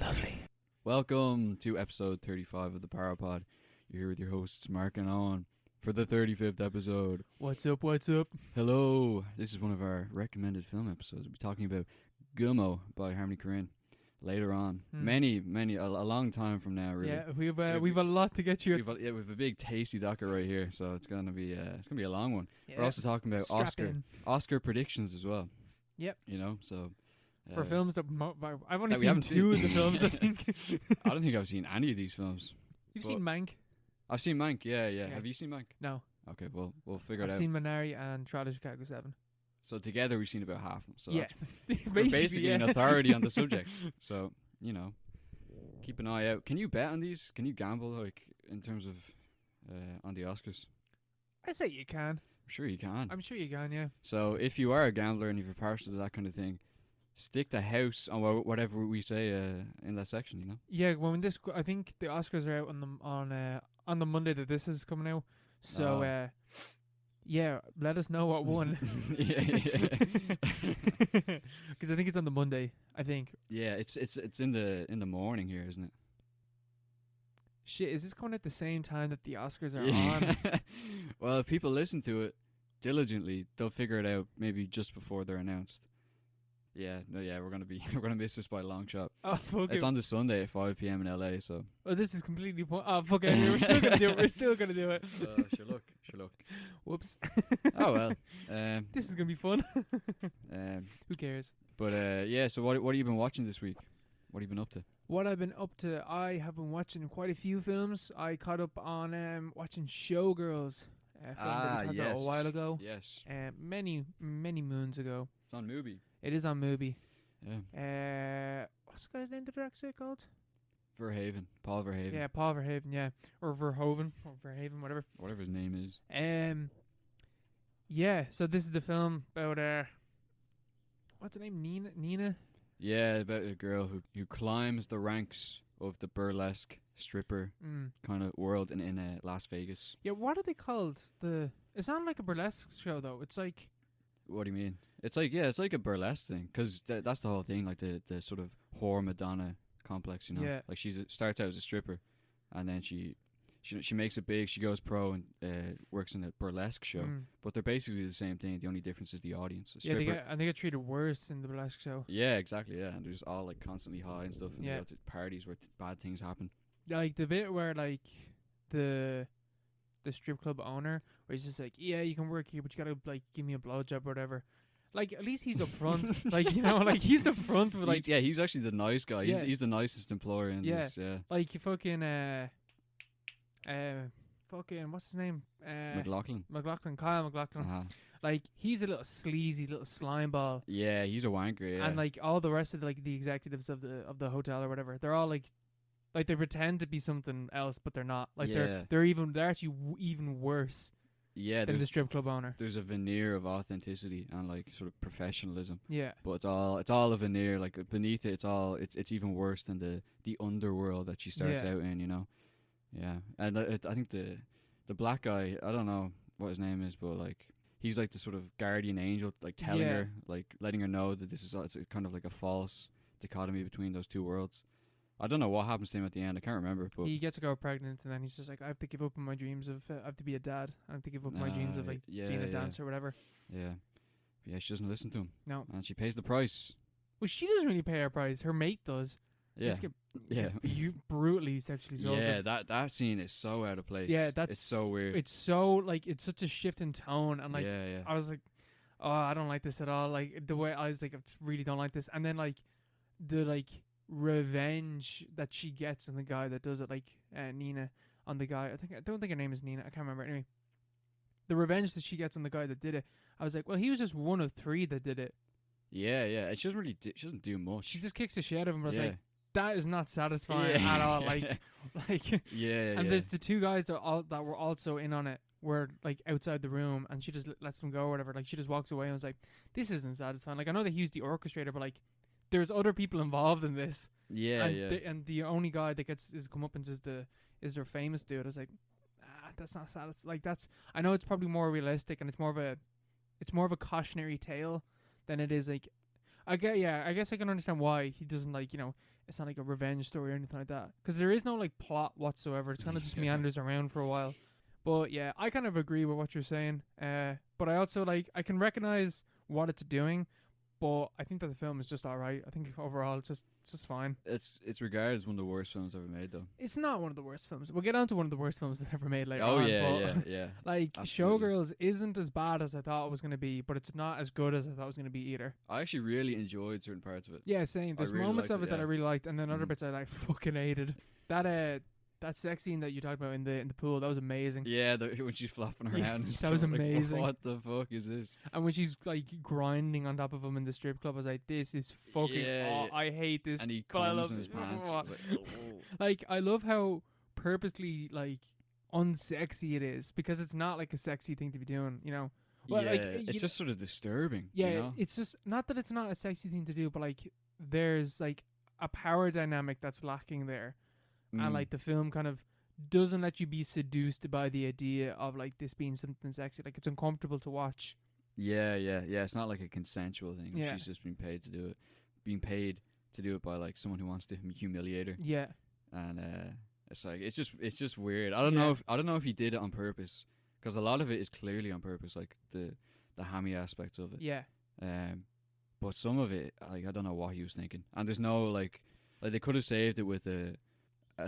Lovely. Welcome to episode 35 of the Parapod. You're here with your hosts Mark and Owen for the 35th episode. What's up, what's up? Hello. This is one of our recommended film episodes. We'll be talking about Gummo by Harmony Korine later on. A long time from now, really. Yeah, we've a lot to get you. We've a big tasty docker right here, so it's gonna be a long one. Yeah. We're also talking about Oscar predictions as well. Yep. You know, so for films that I've only that we seen haven't two of the films, I think. I don't think I've seen any of these films. You've seen Mank? I've seen Mank, yeah. Have you seen Mank? No. Okay, well, we'll figure it out. I've seen Minari and Trial of Chicago 7. So together we've seen about half of them. So yeah. that's we're basically an authority on the subject. So, you know, keep an eye out. Can you bet on these? Can you gamble, like, in terms of on the Oscars? I say you can. I'm sure you can. I'm sure you can, yeah. So if you are a gambler and if you're partial to that kind of thing, stick the house on whatever we say in that section, you know? Yeah, I think the Oscars are out on the Monday that this is coming out. So, yeah, let us know what won. Because I think it's on the Monday, I think. Yeah, it's in the morning here, isn't it? Shit, is this coming at the same time that the Oscars are on? Well, if people listen to it diligently, they'll figure it out maybe just before they're announced. We're gonna miss this by a long shot. Oh, fuck it's on the Sunday at 5 p.m. in LA. So. Oh, this is completely fuck it. We're still gonna do it. We're still gonna do it. Sure look. Whoops. Oh well. This is gonna be fun. Who cares? But So what have you been watching this week? What have you been up to? What I've been up to, I have been watching quite a few films. I caught up on watching Showgirls, a film that we talked about a while ago. Yes. Many moons ago. It's on Mubi. It is on Mubi. Yeah. What's the guy's name? The director called? Verhaven. Paul Verhaven. Yeah, Paul Verhaven. Yeah, or Verhoeven, or Verhaven, whatever. Whatever his name is. Yeah. So this is the film about what's her name? Nina. Yeah, about a girl who climbs the ranks of the burlesque stripper kind of world in Las Vegas. Yeah, what are they called? It's not like a burlesque show though. It's like. What do you mean? It's like a burlesque thing, because that's the whole thing, like the sort of whore Madonna complex, you know. Yeah. Like starts out as a stripper, and then she makes it big. She goes pro and works in a burlesque show, but they're basically the same thing. The only difference is the audience. They get treated worse in the burlesque show. Yeah, exactly. Yeah, and they're just all like constantly high and stuff, and they go to parties where bad things happen. Like the bit where like the strip club owner, where he's just like, yeah, you can work here, but you gotta like give me a blowjob or whatever. Like at least he's upfront. Like, you know, like he's upfront with like. He's actually the nice guy. He's the nicest employer in this. Yeah. Like you fucking what's his name? Kyle MacLachlan. Uh-huh. Like he's a little sleazy little slime ball. Yeah, he's a wanker. Yeah. And like all the rest of the executives of the hotel or whatever, they're all like they pretend to be something else, but they're not. Like they're actually even worse. Yeah, than the strip club owner. There's a veneer of authenticity and like sort of professionalism. Yeah, but it's all a veneer. Like beneath it, it's even worse than the underworld that she starts out in. You know. Yeah, and I think the black guy, I don't know what his name is, but like he's like the sort of guardian angel, like telling her, like letting her know that it's kind of like a false dichotomy between those two worlds. I don't know what happens to him at the end. I can't remember. But he gets a girl pregnant, and then he's just like, I have to give up on my dreams of I have to be a dad. I have to give up my dreams of like being a dancer or whatever. Yeah, she doesn't listen to him. No, and she pays the price. Well, she doesn't really pay her price. Her mate does. You brutally sexually assaulted. Yeah, that scene is so out of place. Yeah, it's so weird. It's so like it's such a shift in tone, and like I was like, oh, I don't like this at all. Like the way I was like, I really don't like this. And then like the revenge that she gets on the guy that does it, like Nina on the guy. I don't think her name is Nina. I can't remember. Anyway, the revenge that she gets on the guy that did it. I was like, well, he was just one of three that did it. Yeah. She doesn't really she doesn't do much. She just kicks the shit out of him. But I was like, that is not satisfying at all. And there's the two guys that were also in on it were like outside the room, and she just lets them go or whatever. Like she just walks away, and I was like, this isn't satisfying. Like I know they used the orchestrator, but like there's other people involved in this. And the only guy that gets his comeuppance is their famous dude. I was like, that's not satisfying. Like I know it's probably more realistic and it's more of a it's more of a cautionary tale than it is like. I guess I can understand why he doesn't like, you know, it's not like a revenge story or anything like that, because there is no like plot whatsoever. It's kind of just meanders around for a while. But yeah, I kind of agree with what you're saying. But I also like, I can recognize what it's doing, but I think that the film is just alright. I think overall it's just fine. It's regarded as one of the worst films ever made, though. It's not one of the worst films. We'll get on to one of the worst films ever made later on. Oh yeah. Like, Absolutely. Showgirls isn't as bad as I thought it was going to be, but it's not as good as I thought it was going to be either. I actually really enjoyed certain parts of it. Yeah, same. There's really moments of liked it it, that I yeah. really liked, and then other bits I like fucking hated. That sex scene that you talked about in the pool, that was amazing. Yeah, when she's flopping around. Yeah, and that stuff, was like, amazing. what the fuck is this? And when she's like grinding on top of him in the strip club, I was like, this is fucking. Yeah. I hate this. And he but I comes love in his it. pants. I was like, oh. Like, I love how purposely like unsexy it is, because it's not like a sexy thing to be doing, you know. Well, yeah, like, it's just sort of disturbing. Yeah, you know? it's just not that it's not a sexy thing to do, but like there's like a power dynamic that's lacking there, and like the film kind of doesn't let you be seduced by the idea of like this being something sexy. Like, it's uncomfortable to watch. Yeah. It's not like a consensual thing. Yeah. She's just being paid to do it by like someone who wants to humiliate her. Yeah, And it's like it's just weird. I don't know if he did it on purpose, because a lot of it is clearly on purpose, like the hammy aspects of it. yeah, But some of it, like, I don't know what he was thinking. And there's no like they could have saved it with a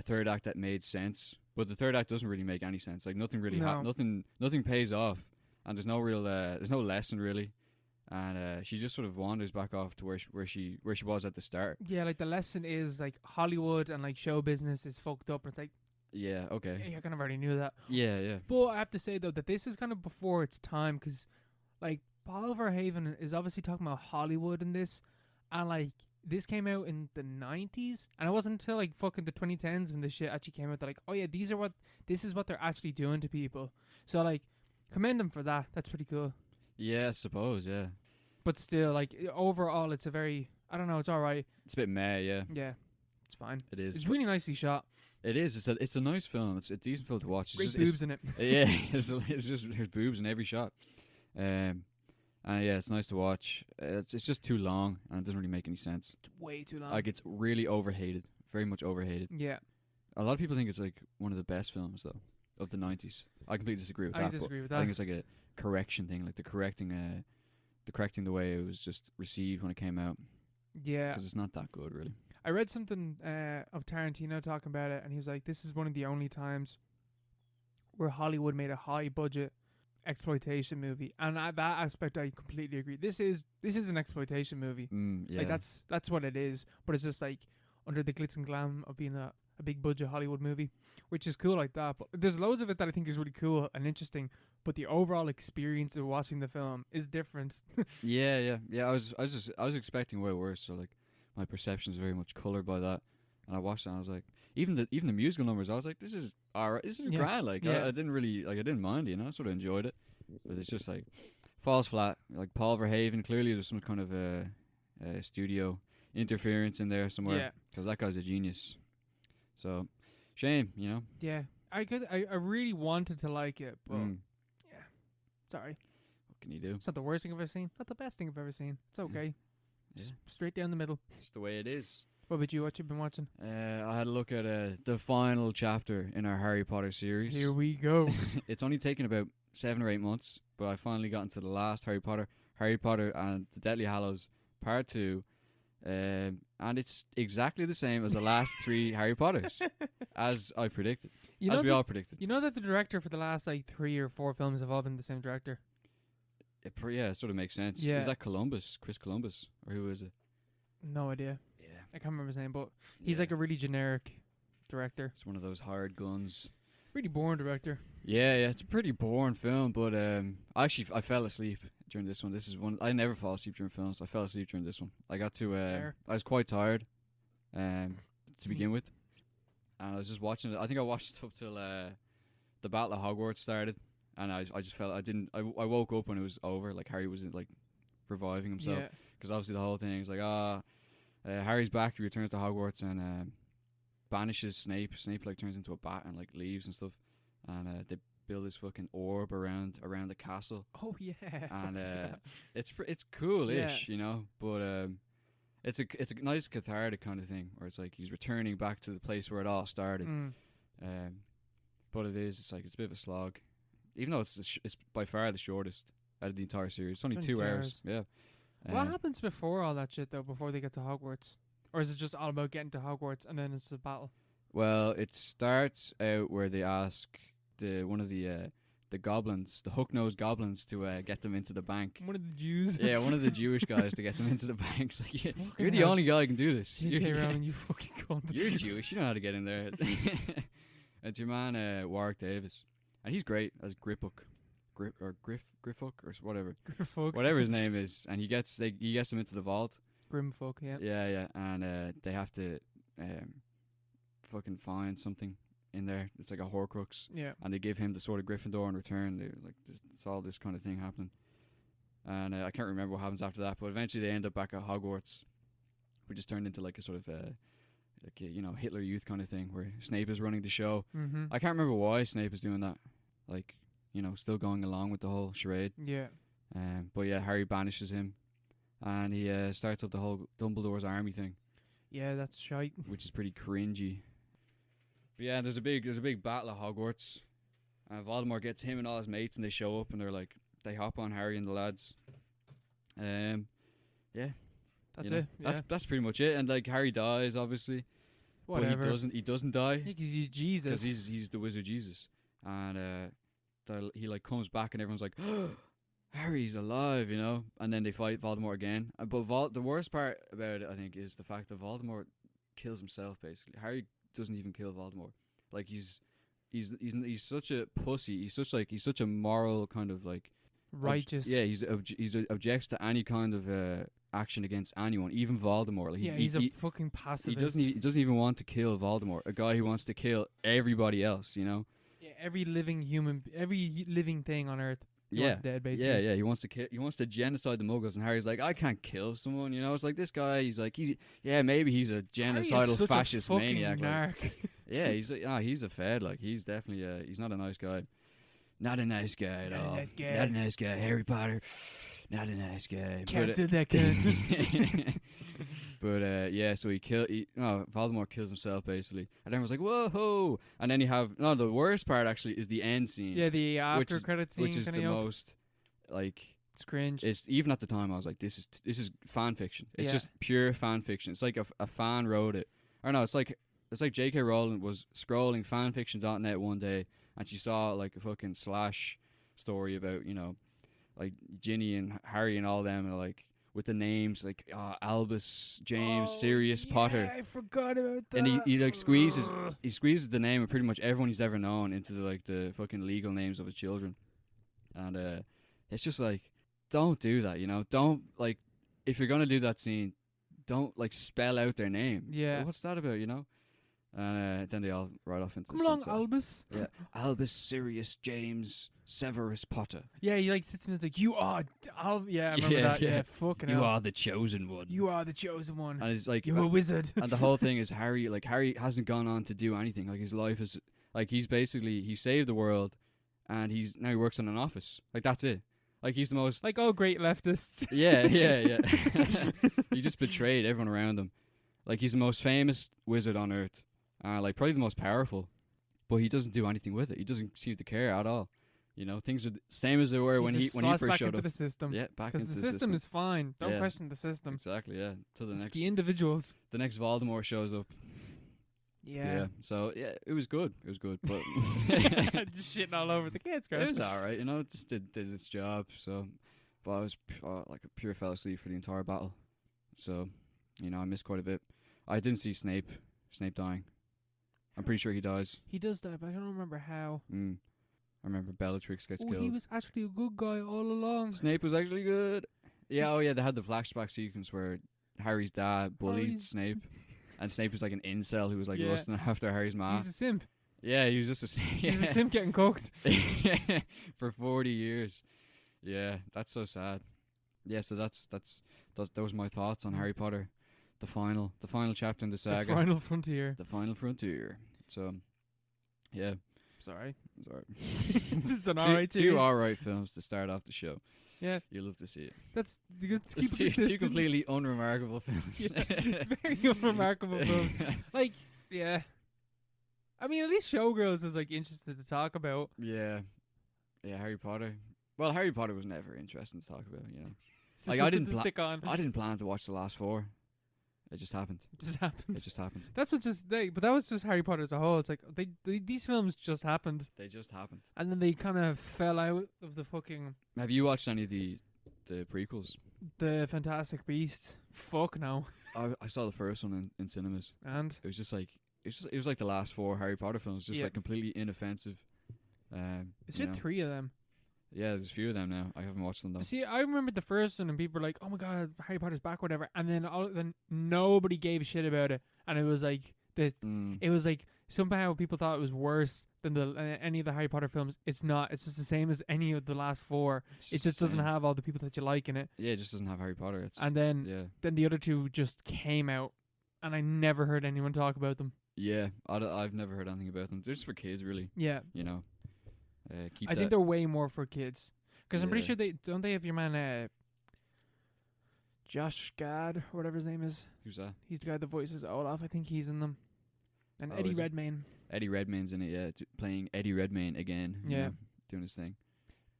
third act that made sense, but the third act doesn't really make any sense. Like, nothing really nothing pays off, and there's no real there's no lesson really. And she just sort of wanders back off to where she was at the start. yeah. Like, the lesson is like Hollywood and like show business is fucked up. And it's like, Yeah, okay. yeah, I kind of already knew that. Yeah. But I have to say though that this is kind of before its time, because like Paul Verhoeven is obviously talking about Hollywood in this, and like this came out in the 90s, and it wasn't until like fucking the 2010s when this shit actually came out that like, oh yeah, this is what they're actually doing to people. So like, commend them for that. That's pretty cool. Yeah, I suppose, yeah. But still, like, overall, it's a very, I don't know, it's alright. It's a bit meh, yeah. Yeah, it's fine. It is. It's really nicely shot. It is. It's a nice film. It's a decent film to watch. Great boobs in it. Yeah, it's just there's boobs in every shot. Yeah, it's nice to watch. It's just too long, and it doesn't really make any sense. It's way too long. Like, it's really overhated. Very much overhated. Yeah. A lot of people think it's like one of the best films though of the 90s. I completely disagree with that. I disagree with that. I think it's like a correction thing, like the correcting the way it was just received when it came out. Yeah. Because it's not that good, really. I read something of Tarantino talking about it, and he was like, this is one of the only times where Hollywood made a high budget exploitation movie, and at that aspect I completely agree. This is an exploitation movie. Yeah. Like, that's what it is, but it's just like under the glitz and glam of being a big budget Hollywood movie, which is cool like that. But there's loads of it that I think is really cool and interesting, but the overall experience of watching the film is different. Yeah. I was expecting way worse, so like my perception is very much colored by that. And I watched it and I was like, even the musical numbers, I was like, this is alright, this is grand. Like, I didn't really, like, I didn't mind it, you know, I sort of enjoyed it. But it's just like falls flat. Like, Paul Verhoeven, clearly there's some kind of a studio interference in there somewhere, because that guy's a genius. So shame, you know. Yeah, I really wanted to like it, but yeah, sorry. What can you do? It's not the worst thing I've ever seen, not the best thing I've ever seen. It's okay. Just straight down the middle. It's the way it is. What about you? What you been watching? I had a look at the final chapter in our Harry Potter series. Here we go. It's only taken about 7 or 8 months, but I finally got into the last Harry Potter and the Deathly Hallows Part 2. And it's exactly the same as the last 3 Harry Potters, as I predicted. As we all predicted. You know that the director for the last like 3 or 4 films have all been the same director? It sort of makes sense. Yeah. Is that Chris Columbus? Or who is it? No idea. Yeah. I can't remember his name, but he's like a really generic director. It's one of those hired guns. Really boring director. Yeah, it's a pretty boring film, but I fell asleep during this one. This is one I never fall asleep during films. I fell asleep during this one. I got to I was quite tired to begin with, and I was just watching it. I think I watched up till the Battle of Hogwarts started, and I just felt I woke up when it was over. Like, Harry wasn't like reviving himself, because obviously the whole thing is like Harry's back. He returns to Hogwarts and banishes Snape. Snape like turns into a bat and like leaves and stuff. And they build this fucking orb around the castle. Oh yeah. And it's cool-ish, you know, but it's a nice cathartic kind of thing where it's like he's returning back to the place where it all started. But it's like it's a bit of a slog, even though it's by far the shortest out of the entire series. It's only 2 hours. Yeah. What happens before all that shit though? Before they get to Hogwarts, or is it just all about getting to Hogwarts and then it's a battle? Well, it starts out where they ask one of the goblins, the hook-nosed goblins, to get them into the bank. One of the Jews. Yeah, one of the Jewish guys to get them into the bank. So you're the only guy who can do this. You fucking cunt. You're Jewish. You know how to get in there. It's your man Warwick Davis, and he's great as Griphook. Griffook or whatever. Griffook. Whatever his name is, and he gets them into the vault. Grimfolk, yeah. Yeah, and they have to fucking find something in there. It's like a Horcrux. Yeah. And they give him the sword of Gryffindor in return. They're like, it's all this kind of thing happening. And I can't remember what happens after that, but eventually they end up back at Hogwarts, which is turned into like a sort of Hitler Youth kind of thing where Snape is running the show. Mm-hmm. I can't remember why Snape is doing that. Like, still going along with the whole charade. Yeah. But yeah, Harry banishes him, and he starts up the whole Dumbledore's army thing. Yeah, that's shite. Which is pretty cringy. But yeah, there's a big battle at Hogwarts. Voldemort gets him and all his mates, and they show up, and they hop on Harry and the lads. Yeah. That's it. Yeah. That's pretty much it. And like Harry dies, obviously. Whatever. But he doesn't die. I think he's Jesus. Because he's the Wizard Jesus. And he like comes back and everyone's like, oh, Harry's alive, and then they fight Voldemort again. But the worst part about it, I think, is the fact that Voldemort kills himself. Basically, Harry doesn't even kill Voldemort. Like he's such a pussy. He's such a moral kind of like righteous. He's objects to any kind of action against anyone, even Voldemort. Like, he's a fucking pacifist. He doesn't even want to kill Voldemort. A guy who wants to kill everybody else. Yeah, every living thing on Earth. He wants dead, basically. Yeah. He wants to genocide the Muggles, and Harry's like, I can't kill someone. It's like this guy. He's maybe he's a genocidal fascist maniac. Narc. Yeah, he's a fed. Like he's definitely he's not a nice guy. Not a nice guy at all. Not a nice guy. Harry Potter. Not a nice guy. Cancel that cunt. But so Voldemort kills himself basically, and everyone's like, "Whoa!" And then the worst part actually is the end scene. Yeah, the after credit scene, which is the most like it's cringe. It's even at the time I was like, "This is fan fiction. It's just pure fan fiction. It's like a fan wrote it, or no, it's like J.K. Rowling was scrolling fanfiction.net one day, and she saw like a fucking slash story about like Ginny and Harry and all them, and like." With the names like Albus, James, Sirius, Potter. I forgot about that. And he like squeezes the name of pretty much everyone he's ever known into the fucking legal names of his children. And it's just like, don't do that, Don't, like, if you're gonna do that scene, don't like spell out their name. Yeah. Like, what's that about, And then they all ride off into Come the along, sunset. Albus. Yeah. Albus, Sirius, James, Severus Potter. Yeah, he like sits and it's like, you are I remember that. Yeah, fucking hell. You are the chosen one. You are the chosen one. And it's like you're a wizard. And the whole thing is Harry hasn't gone on to do anything. Like his life is like he saved the world, and he works in an office. Like that's it. Like he's the most like great leftists. Yeah. He just betrayed everyone around him. Like he's the most famous wizard on Earth. Like probably the most powerful, but he doesn't do anything with it. He doesn't seem to care at all. Things are the same as they were when he first showed back into up. the system. Yeah, back into the system. Because the system is fine. Don't question the system. Exactly. Yeah. It's the individuals. The next Voldemort shows up. Yeah. So it was good. It was good, but just shitting all over. It's like it's great. It was all right. It just did its job. So, but I was like a pure fell asleep for the entire battle. So, I missed quite a bit. I didn't see Snape dying. I'm pretty sure he dies. He does die, but I don't remember how. I remember Bellatrix gets killed. He was actually a good guy all along. Snape was actually good. Yeah, they had the flashback sequence where Harry's dad bullied Snape, and Snape was like an incel who was like lusting after Harry's mom. He's a simp. Yeah, he was just a simp. He was a simp getting cooked. For 40 years. Yeah, that's so sad. Yeah, so that was my thoughts on Harry Potter. The final chapter in the saga. The final frontier. The final frontier. So, yeah. Sorry. It's alright. This is an alright two alright films to start off the show. Yeah, you love to see it. That's two completely unremarkable films. Yeah, very unremarkable films. Like, yeah. I mean, at least Showgirls is like interested to talk about. Yeah, Harry Potter. Well, Harry Potter was never interesting to talk about. You know, like I didn't stick on. I didn't plan to watch the last 4. It just happened. It just happened. It just happened. That's what but that was just Harry Potter as a whole. It's like these films just happened. They just happened. And then they kind of fell out of the fucking. Have you watched any of the prequels? The Fantastic Beasts. Fuck no. I saw the first one in cinemas. And it was just like it was like the last 4 Harry Potter films, just like completely inoffensive. It's just 3 of them. Yeah, there's a few of them now. I haven't watched them though. See, I remember the first one, and people were like, "Oh my god, Harry Potter's back, whatever." And then nobody gave a shit about it, and it was like this. It was like somehow people thought it was worse than any of the Harry Potter films. It's not. It's just the same as any of the last 4. It just doesn't have all the people that you like in it. Yeah, it just doesn't have Harry Potter. And then the other 2 just came out, and I never heard anyone talk about them. Yeah, I've never heard anything about them. They're just for kids, really. Yeah, you know. I think they're way more for kids, because I'm pretty sure they have your man Josh Gad or whatever his name is. Who's that? He's the guy that voices Olaf. I think he's in them. And Eddie Redmayne. Eddie Redmayne's in it, yeah, playing Eddie Redmayne again. Yeah, you know, doing his thing.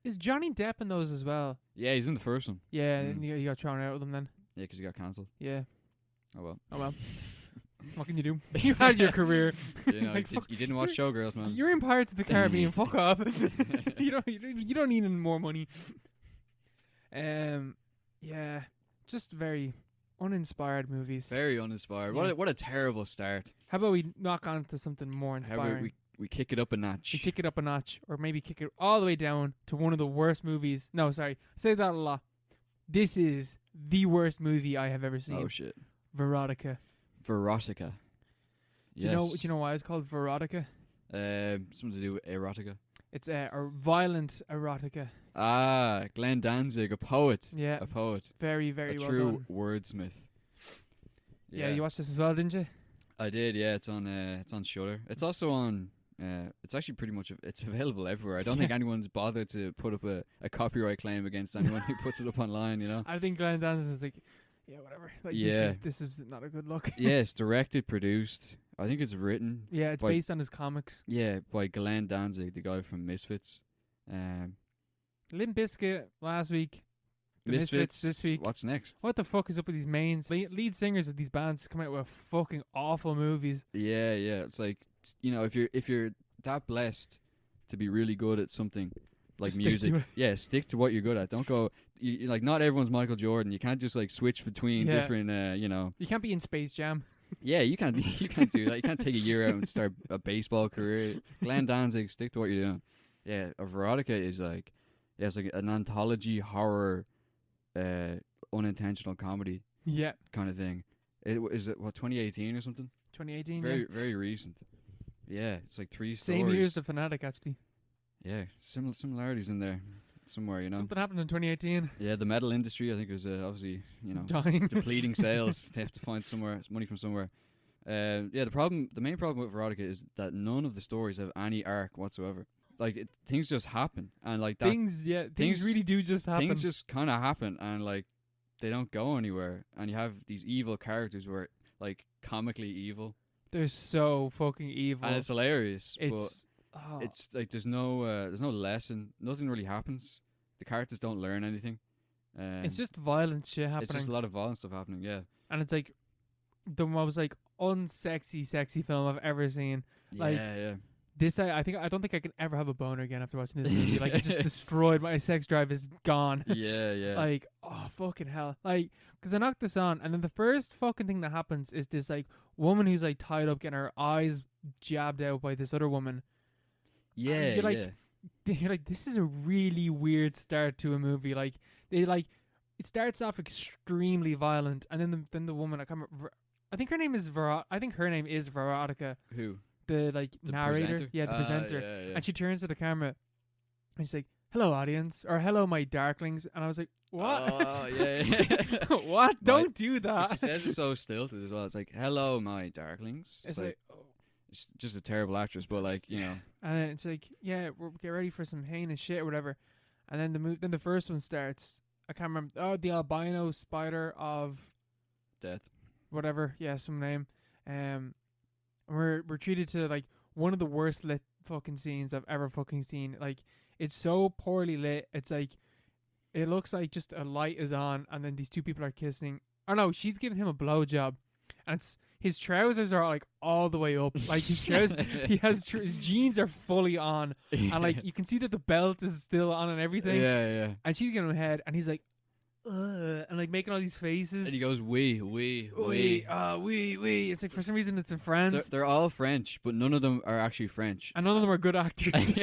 Is Johnny Depp in those as well? Yeah, he's in the first one. Yeah, and he got thrown out of them then. Yeah, because he got cancelled. Yeah. Oh well. What can you do? You had your career. You know, you didn't watch Showgirls, man. You're in Pirates of the Caribbean. Fuck off. You don't need any more money. Yeah, just very uninspired movies. Very uninspired. Yeah. What a terrible start. How about we knock on to something more inspiring? How about we kick it up a notch? We kick it up a notch, or maybe kick it all the way down to one of the worst movies. No, sorry, I say that a lot. This is the worst movie I have ever seen. Oh shit. Verotika. Verotika. Yes. Do you know why it's called Verotika? Something to do with erotica. It's a violent erotica. Ah, Glenn Danzig, a poet. Yeah, a poet. Very, very well true done. Wordsmith. Yeah, you watched this as well, didn't you? I did. Yeah, it's on Shudder. It's also on. It's actually pretty much it's available everywhere. I don't think anyone's bothered to put up a copyright claim against anyone who puts it up online. You know. I think Glenn Danzig is like, yeah, whatever. Like, this is not a good look. Yeah, it's directed, produced. I think it's written. Yeah, it's based on his comics. Yeah, by Glenn Danzig, the guy from Misfits. Limp Bizkit last week. Misfits this week. What's next? What the fuck is up with these mains? Lead singers of these bands come out with fucking awful movies. Yeah. It's like, you know, if you're that blessed to be really good at something like just music, stick to what you're good at. Don't go. Like, not everyone's Michael Jordan. You can't just like switch between different. You know. You can't be in Space Jam. Yeah, you can't do that. You can't take a year out and start a baseball career. Glenn Danzig, stick to what you're doing. Yeah, a Verotika is like, it's like an anthology horror, unintentional comedy. Yeah, kind of thing. Is it 2018 or something? 2018. Very very recent. Yeah, it's like 3 stories. Same year as The Fanatic, actually. Yeah, similarities in there. Somewhere, you know. Something happened in 2018. Yeah, the metal industry, I think, was obviously, you know, dying, depleting sales. They have to find money from somewhere. The main problem with Verotika is that none of the stories have any arc whatsoever. Like, things just happen, and like that. Things really do just happen. Things just kind of happen, and like they don't go anywhere. And you have these evil characters who are like comically evil. They're so fucking evil, and it's hilarious. It's like there's no lesson. Nothing really happens. The characters don't learn anything. It's just violent shit happening. It's just a lot of violent stuff happening. Yeah, and it's like the most like unsexy, sexy film I've ever seen. Like, yeah. This I don't think I can ever have a boner again after watching this movie. Like, it just destroyed my sex drive. Is gone. Yeah. Like, oh fucking hell. Like, because I knocked this on, and then the first fucking thing that happens is this like woman who's like tied up, getting her eyes jabbed out by this other woman. Yeah, you're like, this is a really weird start to a movie. Like, it starts off extremely violent, and then the woman, I think her name is Verotika. Who? The narrator, presenter? Yeah, the presenter. Yeah. And she turns to the camera, and she's like, "Hello, audience," or "Hello, my darklings." And I was like, "What? Oh, yeah. What? Don't do that." She says it so stilted as well. It's like, "Hello, my darklings." It's like, She's just a terrible actress, but like, you know. And it's like, yeah, we'll get ready for some heinous shit or whatever. And then then the first one starts. I can't remember. Oh, the albino spider of death. Whatever. Yeah, some name. We're treated to like one of the worst lit fucking scenes I've ever fucking seen. Like, it's so poorly lit. It's like, it looks like just a light is on and then these two people are kissing. Oh no, she's giving him a blowjob. And it's, his trousers are like all the way up. Like his trousers, his jeans are fully on, and like you can see that the belt is still on and everything. Yeah, yeah. And she's giving him a head, and he's like, and like making all these faces. And he goes, oui. It's like for some reason it's in France. They're all French, but none of them are actually French. And none of them are good actors.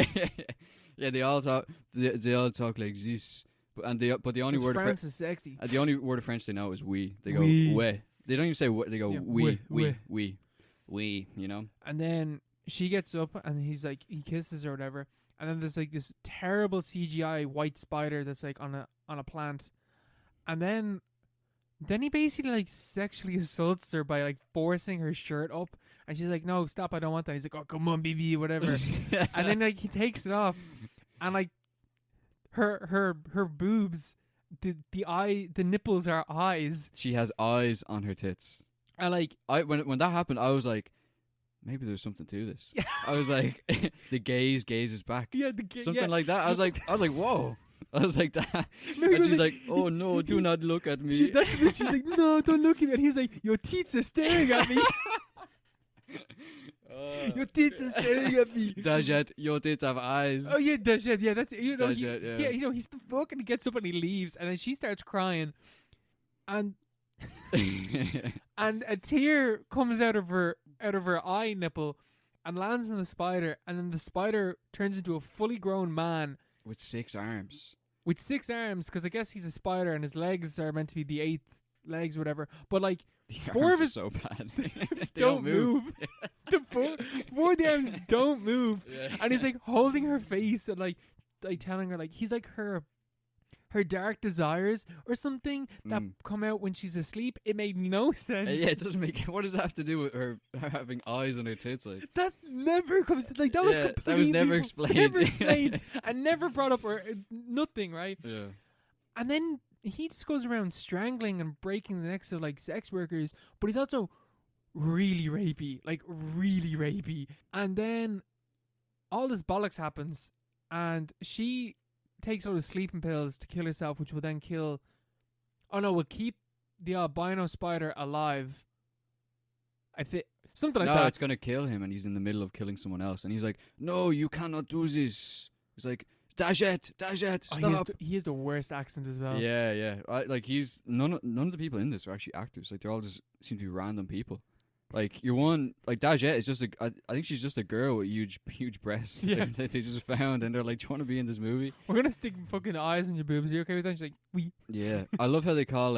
Yeah, they all talk. They all talk like this. But the only word France is sexy. The only word of French they know is oui. They go oui. Ouais. They don't even say what. They go oui. You know. And then she gets up, and he's like, he kisses her or whatever. And then there's like this terrible CGI white spider that's like on a plant. And then he basically like sexually assaults her by like forcing her shirt up. And she's like, no, stop, I don't want that. He's like, oh, come on, baby, whatever. And then like he takes it off, and like her boobs. The nipples are eyes. She has eyes on her tits. And like when that happened, I was like, maybe there's something to this. I was like, the gaze is back. Yeah, something like that. I was like, whoa. I was like that. No, and she's like, oh no, do not look at me. That's it. She's like, no, don't look at me. And he's like, your teeth are staring at me. Your tits are staring at me. Dajet, your tits have eyes. Oh yeah, Dajet. Yeah, that's Dajet, yeah. You know, he's the fucking. He gets up and he leaves, and then she starts crying, and and a tear comes out of her eye nipple, and lands on the spider, and then the spider turns into a fully grown man with 6 arms. With 6 arms, because I guess he's a spider, and his legs are meant to be the 8th legs, or whatever. But like, the 4 of his so bad. Arms don't move. The 4 of the arms don't move, and he's like holding her face and like telling her like he's like her dark desires or something that come out when she's asleep. It made no sense. Yeah, it doesn't make. What does that have to do with her having eyes on her tits? Like that never comes. Like that was completely that was never explained. Never explained and never brought up or nothing. Right. Yeah. And then he just goes around strangling and breaking the necks of like sex workers, but he's also really rapey, like really rapey. And then all this bollocks happens, and she takes all the sleeping pills to kill herself, which will then kill. Oh no, will keep the albino spider alive. I think something like that. No, it's gonna kill him, and he's in the middle of killing someone else, and he's like, "No, you cannot do this." He's like, Dajet, stop. He has the worst accent as well. Yeah. Like he's none of the people in this are actually actors. Like they all just seem to be random people. Like your one, like Dajet is just I think she's just a girl with huge breasts. Yeah. They just found, and they're like, "Do you want to be in this movie?" We're gonna stick fucking eyes on your boobs. Are you okay with that? She's like, "We." Yeah, I love how they call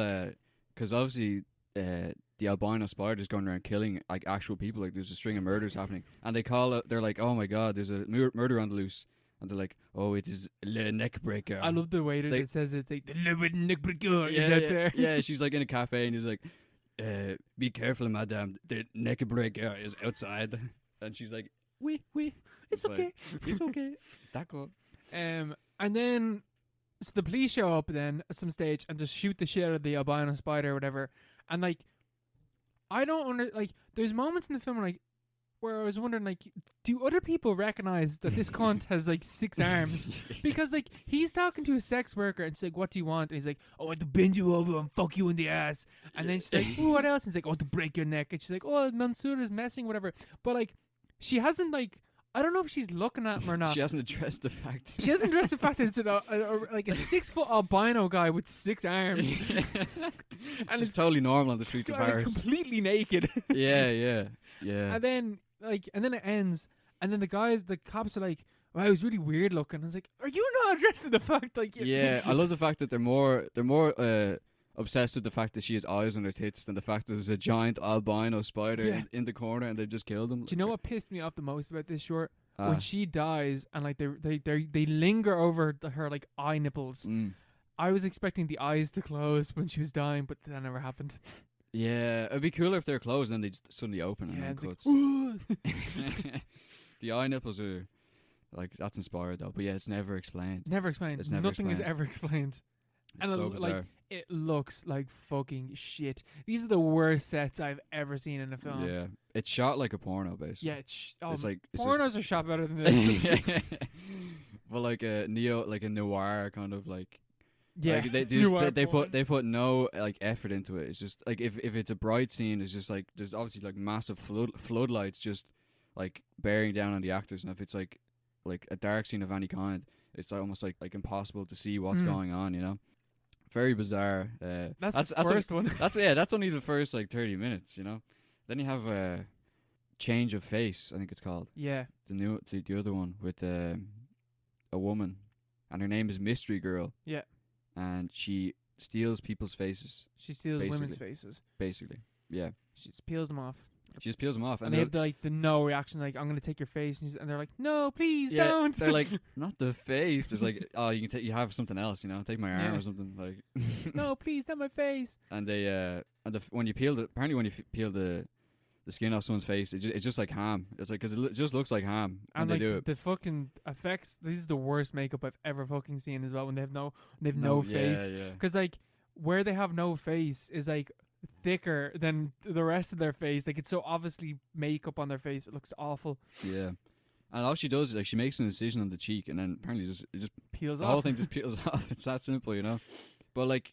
because obviously the albino spider is going around killing like actual people. Like there's a string of murders happening, and they call it. They're like, "Oh my god, there's a murder on the loose." And they're like, "Oh, it is le neck breaker." I love the way that it says it's like the neck breaker. Yeah, is out there. Yeah, she's like in a cafe, and he's like, "Be careful, madame. The neck breaker is outside." And she's like, "Oui, it's okay. It's okay." D'accord. And then so the police show up then at some stage and just shoot the shit out of the albino spider or whatever. And like, I don't like. There's moments in the film where I was wondering, like, do other people recognize that this cunt has, like, 6 arms? Because, like, he's talking to a sex worker, and she's like, "What do you want?" And he's like, "I want to bend you over and fuck you in the ass." And then she's like, "Ooh, what else?" And he's like, "I want to break your neck." And she's like, "Oh, Mansoor is messing, whatever." But, like, she hasn't, like, I don't know if she's looking at him or not. She hasn't addressed the fact. She hasn't addressed the fact that it's like a 6-foot albino guy with 6 arms. And it's totally normal on the streets of Paris. Completely naked. Yeah. And then it ends, and then the cops are like, "Well, it was really weird looking." I was like, "Are you not addressing the fact?" Like, yeah, I love the fact that they're more obsessed with the fact that she has eyes on her tits than the fact that there's a giant albino spider in the corner and they've just killed him. Do you know what pissed me off the most about this short? When she dies and like they linger over her like eye nipples. I was expecting the eyes to close when she was dying, but that never happened. Yeah, it'd be cooler if they're closed and they just suddenly open and then cuts. The eye nipples are like that's inspired though, but yeah, it's never explained. Never explained. Nothing is ever explained. It's so bizarre. Like it looks like fucking shit. These are the worst sets I've ever seen in a film. Yeah, it's shot like a porno, basically. Yeah, it's like pornos are shot better than this. Well, like a noir kind of like. Yeah, like they put no like effort into it. It's just like if it's a bright scene, it's just like there's obviously like massive floodlights just like bearing down on the actors, and if it's like a dark scene of any kind, it's almost like impossible to see what's going on. You know, very bizarre. That's the first one. That's only the first like 30 minutes. You know, then you have a change of face. I think it's called. Yeah, the other one with a woman, and her name is Mystery Girl. Yeah. And she steals people's faces. She steals women's faces. Basically, yeah. She just peels them off. She just peels them off. And they have the no reaction, like, I'm going to take your face. And they're like, no, please don't. They're like, not the face. It's like, oh, you have something else, you know? Take my arm or something. Like, no, please, not my face. And they, when you peel peel the skin off someone's face, it's just like ham. It's like, because it just looks like ham when and they like do it. The fucking effects, this is the worst makeup I've ever fucking seen as well, when they have no face. Yeah. Because like where they have no face is like thicker than the rest of their face. Like it's so obviously makeup on their face, it looks awful. Yeah. And all she does is like she makes an incision on the cheek, and then apparently it just peels off. The whole thing just peels off. It's that simple, you know. But like,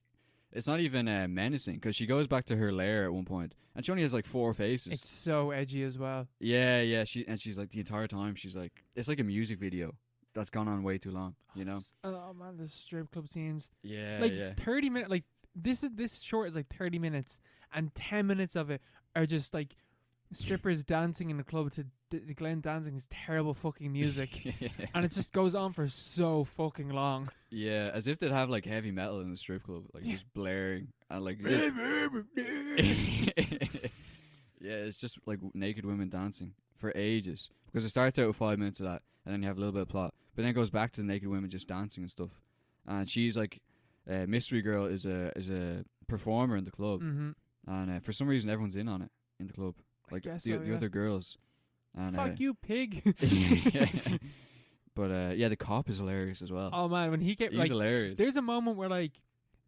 it's not even menacing, because she goes back to her lair at one point, and she only has like 4 faces. It's so edgy as well. Yeah. She's like the entire time she's like, it's like a music video that's gone on way too long, you know. Oh man, the strip club scenes. Yeah, like 30 minutes. Like this short is like 30 minutes, and 10 minutes of it are just like strippers dancing in the club to Glenn Danzig's terrible fucking music. And it just goes on for so fucking long. Yeah, as if they'd have like heavy metal in the strip club, like just blaring and like it's just like naked women dancing for ages, because it starts out with 5 minutes of that, and then you have a little bit of plot, but then it goes back to the naked women just dancing and stuff. And she's like, Mystery Girl is a performer in the club, and for some reason everyone's in on it in the club. Like the other girls. And, fuck you, pig. But the cop is hilarious as well. Oh man, when he's hilarious. There's a moment where like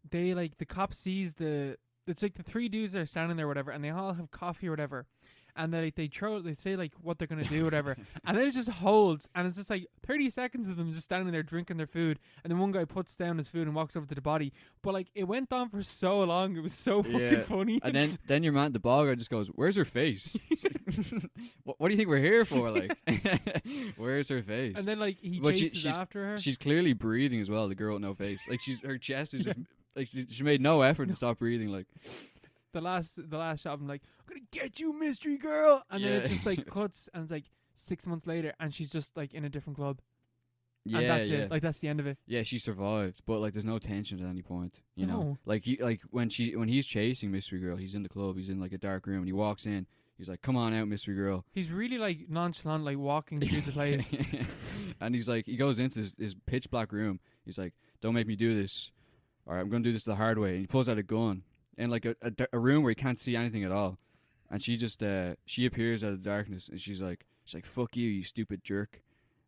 they like the cop sees it's like the 3 dudes that are standing there, whatever, and they all have coffee or whatever. And they say like what they're gonna do, whatever, and then it just holds, and it's just like 30 seconds of them just standing there drinking their food, and then one guy puts down his food and walks over to the body. But like it went on for so long, it was so fucking funny. And then your man, the ball guy, just goes, "Where's her face? what do you think we're here for? Like, where's her face?" And then like he chases after her. She's clearly breathing as well. The girl with no face, like her chest is just like she made no effort to stop breathing. Like. The last shot, I'm like, I'm gonna get you, Mystery Girl, and then it just like cuts, and it's like 6 months later, and she's just like in a different club. Yeah, and that's it. Like that's the end of it. Yeah, she survived, but like there's no tension at any point. You know, like when he's chasing Mystery Girl, he's in the club, he's in like a dark room, and he walks in. He's like, "Come on out, Mystery Girl." He's really like nonchalant, like walking through the place, and he's like, he goes into his pitch black room. He's like, "Don't make me do this. All right, I'm gonna do this the hard way." And he pulls out a gun. In like a room where you can't see anything at all, and she just she appears out of the darkness, and she's like "Fuck you, you stupid jerk,"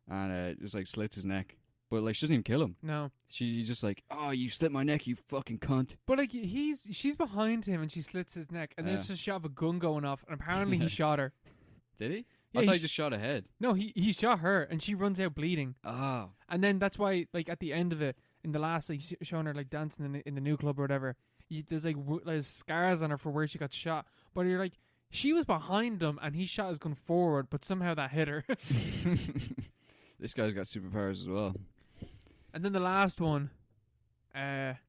and just like slits his neck. But like she doesn't even kill him. No, she's just like, "Oh, you slit my neck, you fucking cunt." But like she's behind him, and she slits his neck, and then it's just a shot of a gun going off, and apparently he shot her. Did he? Yeah, I thought he just shot ahead. No, he shot her, and she runs out bleeding. Oh, and then that's why like at the end of it, in the last like showing her like dancing in the new club or whatever. There's like there's scars on her for where she got shot, but you're like, she was behind him and he shot his gun forward, but somehow that hit her. This guy's got superpowers as well. And then the last one,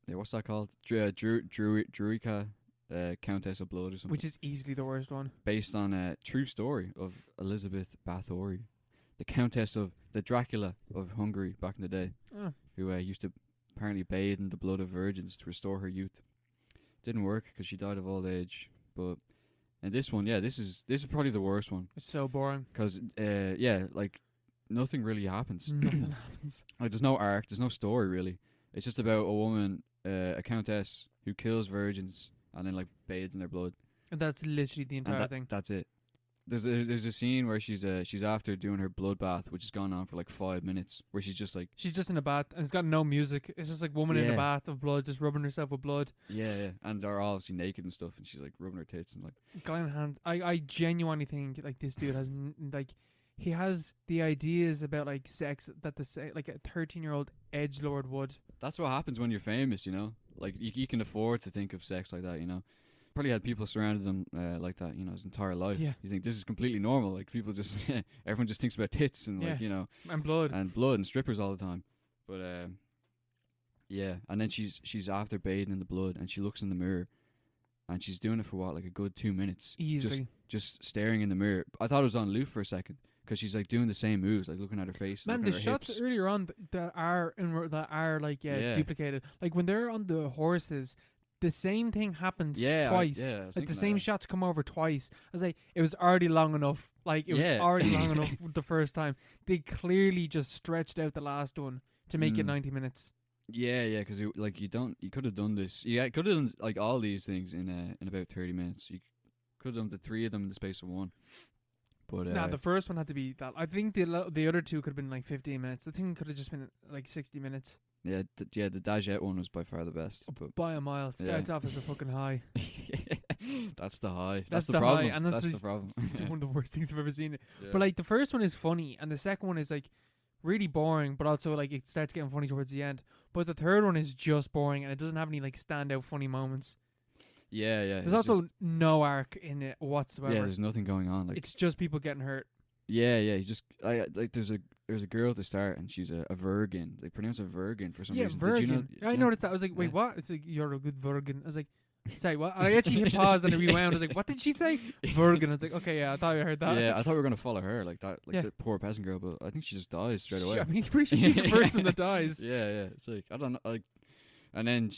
what's that called? Verotika, Countess of Blood or something. Which is easily the worst one. Based on a true story of Elizabeth Bathory, the Countess of the Dracula of Hungary back in the day, who used to apparently bathe in the blood of virgins to restore her youth. Didn't work because she died of old age. But and this one, this is probably the worst one. It's so boring. Because like nothing really happens. Nothing happens. Like there's no arc, there's no story really. It's just about a woman, a countess who kills virgins and then like bathes in their blood. And that's literally the entire thing. That's it. There's a scene where she's after doing her bloodbath, which has gone on for like 5 minutes, where she's just in a bath and it's got no music. It's just like woman in a bath of blood, just rubbing herself with blood. Yeah, and they're obviously naked and stuff, and she's like rubbing her tits and like. Glenn Hand, I genuinely think like this dude has he has the ideas about like sex that like a 13-year-old edgelord would. That's what happens when you're famous, you know. Like you can afford to think of sex like that, you know. Probably had people surrounded him like that, you know, his entire life. Yeah. You think this is completely normal. Like people just, everyone just thinks about tits and like, you know, and blood and strippers all the time. But yeah, and then she's after bathing in the blood, and she looks in the mirror, and she's doing it for what, like a good 2 minutes, easily, just staring in the mirror. I thought it was on loop for a second because she's like doing the same moves, like looking at her face. Man, the shots hips. Earlier on that are like duplicated, like when they're on the horses. The same thing happens twice. Like the same shots come over twice. I was like, it was already long enough. Like it was already long enough the first time. They clearly just stretched out the last one to make it 90 minutes. Yeah, because you could have done this. Yeah, could have done like all these things in about 30 minutes. You could have done the 3 of them in the space of 1. But the first one had to be that. I think the other 2 could have been like 15 minutes. The thing could have just been like 60 minutes. Yeah, the Dajette one was by far the best. But by a mile. It starts off as a fucking high. That's the high. That's the problem. High, and that's the problem. One of the worst things I've ever seen. Yeah. But like the first one is funny, and the second one is like really boring, but also like it starts getting funny towards the end. But the third one is just boring, and it doesn't have any like standout funny moments. Yeah. There's also no arc in it whatsoever. Yeah, there's nothing going on. Like it's just people getting hurt. Yeah. There's a girl at the start, and she's a virgin. They pronounce it virgin for some reason. Virgin. Did you know? I noticed that. I was like, wait, what? It's like, you're a good virgin. I was like, sorry, what? And I actually hit pause and I rewound. I was like, what did she say? Virgin. I was like, okay, yeah, I thought I heard that. Yeah, I thought we were gonna follow her like that, like the poor peasant girl, but I think she just dies straight away. I mean, pretty sure she's the person that dies. Yeah. It's like, I don't know, like, and then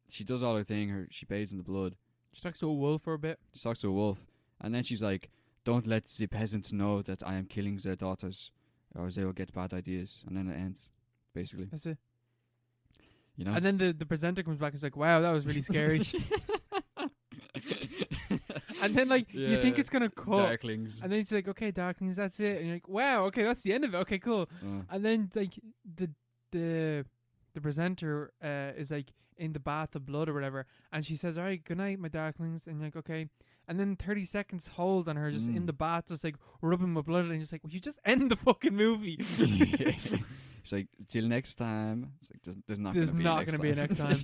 she does all her thing. She bathes in the blood. She talks to a wolf for a bit. She talks to a wolf, and then she's like, "Don't let the peasants know that I am killing their daughters, or they will get bad ideas." And then it ends, basically. That's it. You know. And then the presenter comes back and is like, "Wow, that was really scary." And then like you think it's gonna cut, Darklings. and then it's like, "Okay, Darklings, that's it." And you're like, "Wow, okay, that's the end of it. Okay, cool." And then like the presenter is like in the bath of blood or whatever, and she says, "All right, good night, my Darklings." And you're like, "Okay." And then 30 seconds hold on her just in the bath, just like rubbing my blood, and you're just like, "Well, you just end the fucking movie." It's like, till next time. It's like, there's not gonna be a next time.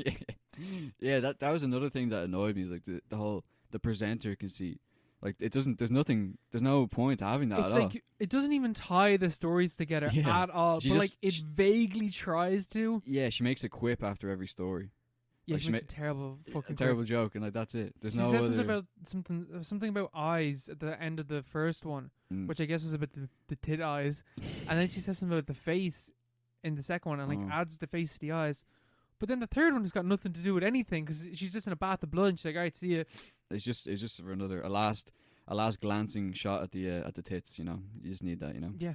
Yeah, that was another thing that annoyed me. Like the whole presenter can see, like it doesn't. There's no point to having that. It's at like all. It doesn't even tie the stories together at all. But like it vaguely tries to. Yeah, she makes a quip after every story. Yeah, like she makes a terrible fucking terrible joke, and like that's it. There's she says something about eyes at the end of the first one, which I guess was about the tit eyes, and then she says something about the face in the second one, and like adds the face to the eyes. But then the third one has got nothing to do with anything because she's just in a bath of blood, and she's like, "All right, see ya." It's just for a last glancing shot at the tits. You know, you just need that. You know. Yeah.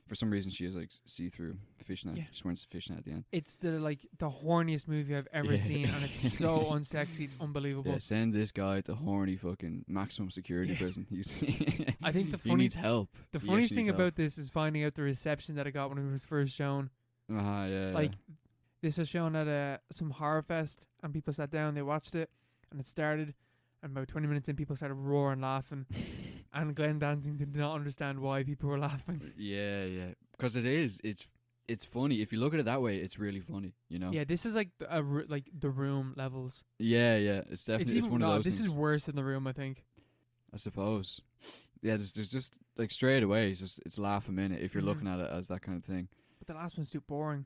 For some reason, she has like see-through fishnet. Yeah. She's wearing fishnet at the end. It's the horniest movie I've ever seen, and it's so unsexy. It's unbelievable. Yeah, send this guy to horny fucking maximum security prison. I think he needs help. The funniest thing about this is finding out the reception that it got when it was first shown. Yeah. This was shown at some horror fest, and people sat down, they watched it, and it started. And about 20 minutes in, people started roaring, laughing. And Glenn Danzig did not understand why people were laughing. Yeah. Because it's funny. If you look at it that way, it's really funny, you know? Yeah, this is like the Room levels. Yeah. It's definitely it's one of those This things. Is worse than the Room, I think. I suppose. Yeah, there's just, like, straight away, it's laugh a minute if you're looking at it as that kind of thing. But the last one's too boring.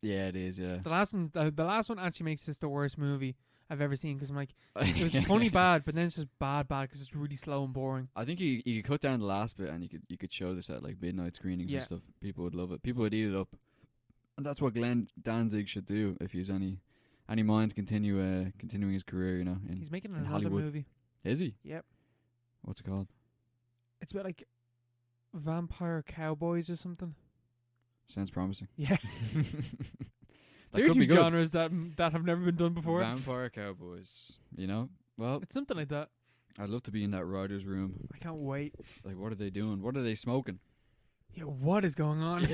Yeah, it is, yeah. The last one actually makes this the worst movie I've ever seen, because I'm like, it was funny bad, but then it's just bad because it's really slow and boring. I think you could cut down the last bit, and you could show this at like midnight screenings and stuff. People would love it. People would eat it up, and that's what Glenn Danzig should do if he has any mind continuing his career. You know, he's making another Hollywood. movie. Is he? Yep. What's it called? It's about like vampire cowboys or something. Sounds promising. Yeah. There are two genres that have never been done before. Vampire cowboys, you know? Well, it's something like that. I'd love to be in that writer's room. I can't wait. Like, what are they doing? What are they smoking? Yeah, what is going on?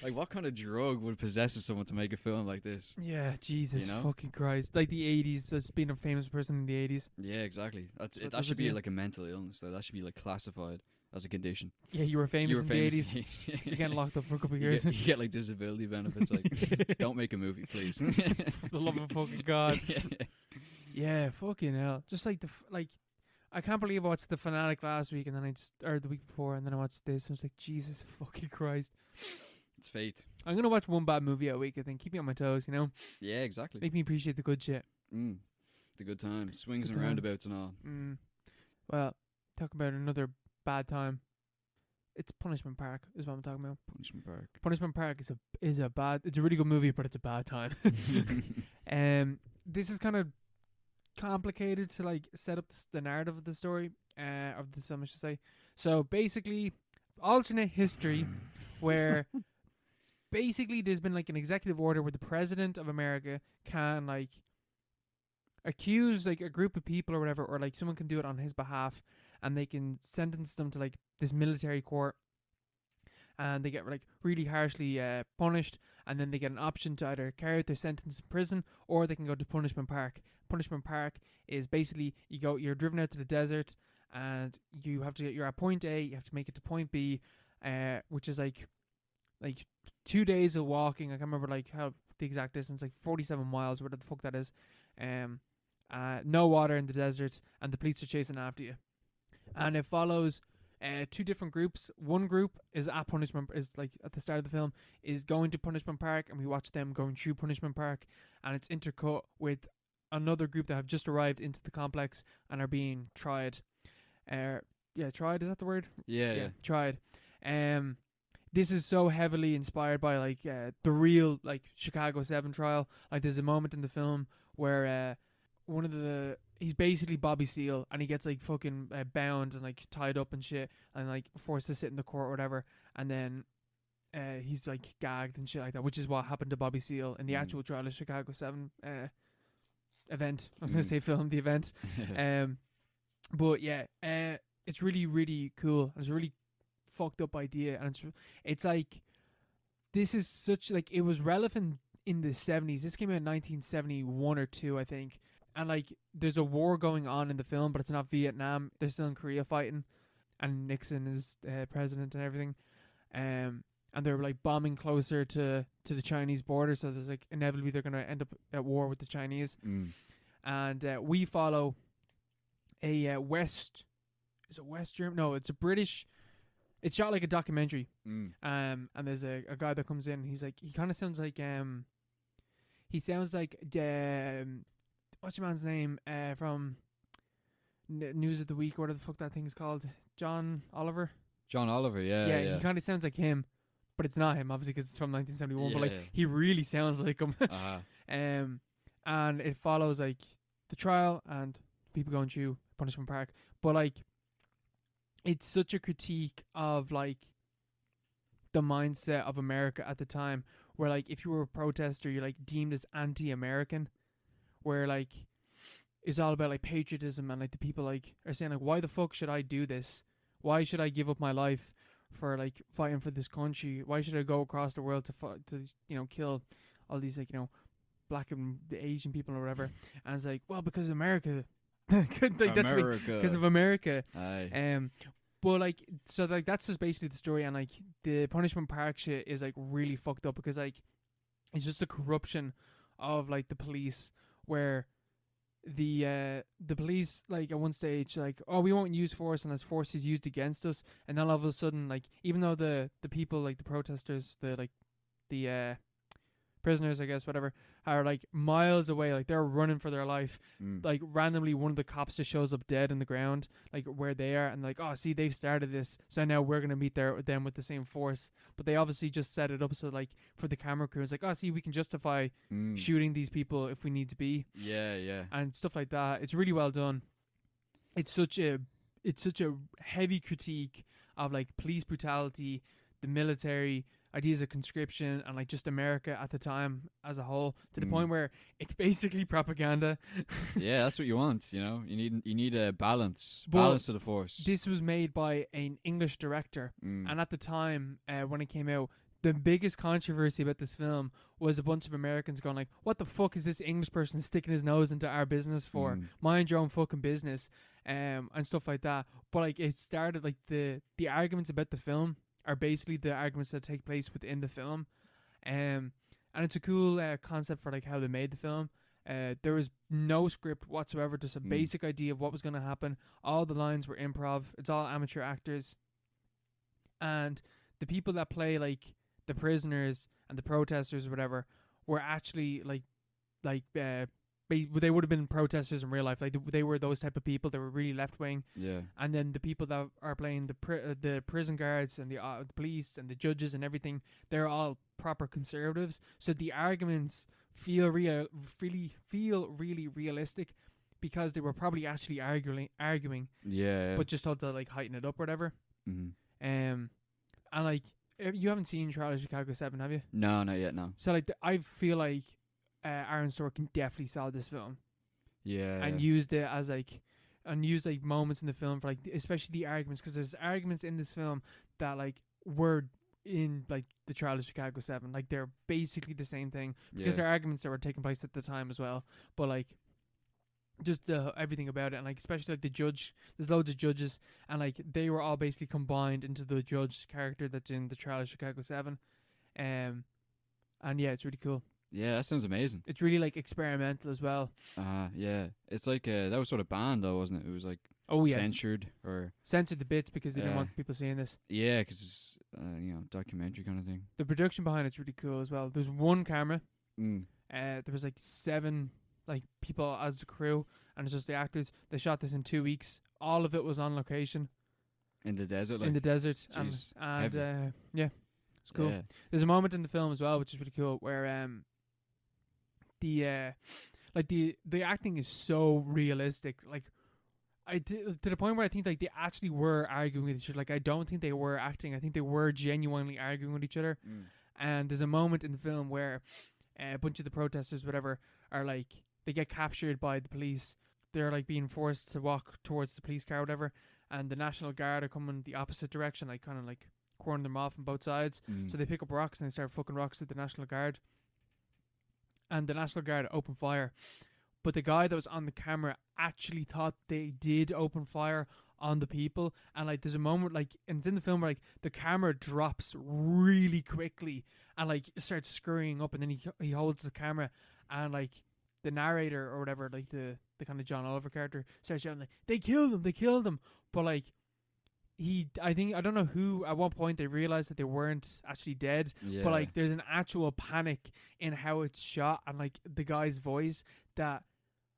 Like, what kind of drug would possess someone to make a film like this? Yeah, Jesus fucking Christ. Like the 80s, that's being a famous person in the 80s. Yeah, exactly. That should be like a mental illness, though. That should be like classified as a condition. Yeah, you were famous in the 80s. You're getting locked up for a couple of years. You get like disability benefits. Like, don't make a movie, please. For the love of fucking God. Yeah, fucking hell. Just like I can't believe I watched The Fanatic last week, and then or the week before, and then I watched this. I was like, Jesus fucking Christ. It's fate. I'm gonna watch one bad movie a week, I think. Keep me on my toes, you know? Yeah, exactly. Make me appreciate the good shit. The good times. Swings and roundabouts and all. Well, talk about another bad time. It's Punishment Park, is what I'm talking about. Punishment Park. Punishment Park is a bad... It's a really good movie, but it's a bad time. This is kind of complicated to like set up the narrative of the story of this film, I should say. So basically, alternate history where basically there's been like an executive order where the president of America can like accuse like a group of people or whatever, or like someone can do it on his behalf, and they can sentence them to like this military court, and they get like really harshly punished, and then they get an option to either carry out their sentence in prison, or they can go to Punishment Park. Punishment Park is basically you're driven out to the desert, and you're at point A, you have to make it to point B, which is like 2 days of walking. I can't remember like how the exact distance, like 47 miles, whatever the fuck that is. No water in the desert, and the police are chasing after you. And it follows two different groups. One group is at the start of the film, is going to Punishment Park, and we watch them going through Punishment Park, and it's intercut with another group that have just arrived into the complex and are being tried. Tried, is that the word? Yeah. Tried. This is so heavily inspired by like the real like Chicago 7 trial. Like there's a moment in the film where he's basically Bobby Seale, and he gets like fucking bound and like tied up and shit, and like forced to sit in the court or whatever, and then he's like gagged and shit like that, which is what happened to Bobby Seale in the actual trial of Chicago 7 event. I was gonna say film, the event. But yeah, it's really, really cool. It's a really fucked up idea, and it's like, this is such like, it was relevant in the 70s. This came out in 1971 or 2, I think. And like, there's a war going on in the film, but it's not Vietnam. They're still in Korea fighting, and Nixon is president and everything. And they're like bombing closer to the Chinese border, so there's like inevitably they're gonna end up at war with the Chinese. And we follow a it's a British. It's shot like a documentary. And there's a guy that comes in. He's like, he kind of sounds like what's your man's name from News of the Week, whatever the fuck that thing's called, John Oliver. Yeah. He kind of sounds like him, but it's not him, obviously, because it's from 1971. But like, he really sounds like him. And it follows like the trial and people going through Punishment Park. But like, it's such a critique of like the mindset of America at the time, where like if you were a protester, you're like deemed as anti-American, where like it's all about like patriotism, and like the people like are saying like, why the fuck should I do this? Why should I give up my life for like fighting for this country? Why should I go across the world to kill all these like black and Asian people or whatever? And it's like, well, because America. Because of America. Aye. But like, so like that's just basically the story, and like the Punishment Park shit is like really fucked up, because like it's just a corruption of like the police, where the police like at one stage like, oh, we won't use force unless force is used against us, and then all of a sudden like, even though the people like the protesters, the prisoners, I guess, whatever, are like miles away, like they're running for their life, like randomly one of the cops just shows up dead in the ground like where they are, and like, oh, see, they've started this, so now we're gonna meet them with the same force. But they obviously just set it up so like for the camera crew, it's like, oh, see, we can justify shooting these people if we need to be, and stuff like that. It's really well done. It's such a heavy critique of like police brutality, the military. ideas of conscription and like just America at the time as a whole, to the point where it's basically propaganda. Yeah, that's what you want. You need a balance to the force. This was made by an English director, and at the time when it came out, the biggest controversy about this film was a bunch of Americans going like, what the fuck is this English person sticking his nose into our business for? Mind your own fucking business, and stuff like that. But like, it started like the arguments about the film are basically the arguments that take place within the film, and it's a cool concept for like how they made the film. There was no script whatsoever, just a basic idea of what was going to happen. All the lines were improv. It's all amateur actors, and the people that play like the prisoners and the protesters or whatever were actually they would have been protesters in real life. Like they were those type of people. They were really left wing. Yeah. And then the people that are playing the prison guards and the police and the judges and everything, they're all proper conservatives. So the arguments feel really realistic, because they were probably actually arguing. Yeah. But just had to like heighten it up or whatever. And like, you haven't seen Trial of Chicago 7, have you? No, not yet. No. So like, I feel like Aaron Sorkin definitely saw this film. Yeah. And used it as like, moments in the film for like, especially the arguments, because there's arguments in this film that like were in like the Trial of Chicago 7. Like they're basically the same thing, because they're arguments that were taking place at the time as well. But like, just everything about it, and like especially like the judge, there's loads of judges, and like they were all basically combined into the judge character that's in the Trial of Chicago 7. And yeah, it's really cool. Yeah, that sounds amazing. It's really like experimental as well. Yeah, it's like that was sort of banned though, wasn't it? It was like censored the bits because they didn't want people seeing this. Yeah, because it's documentary kind of thing. The production behind it's really cool as well. There's one camera. There was like 7 like people as the crew, and it's just the actors. They shot this in 2 weeks. All of it was on location in the desert. Like, in the desert, geez, and yeah, it's cool. Yeah. There's a moment in the film as well, which is really cool, where the acting is so realistic. Like, to the point where I think like they actually were arguing with each other. Like, I don't think they were acting. I think they were genuinely arguing with each other. And there's a moment in the film where a bunch of the protesters, whatever, are like, they get captured by the police. They're like being forced to walk towards the police car or whatever, and the National Guard are coming the opposite direction, like kind of like cornering them off on both sides. So they pick up rocks and they start fucking rocks at the National Guard. And the National Guard open fire. But the guy that was on the camera actually thought they did open fire on the people. And like, there's a moment, like, and it's in the film where like the camera drops really quickly and like starts scurrying up, and then he holds the camera, and like the narrator or whatever, like the kind of John Oliver character, starts shouting like, they killed them. But like, I don't know who, at what point they realized that they weren't actually dead. But like, there's an actual panic in how it's shot, and like the guy's voice, that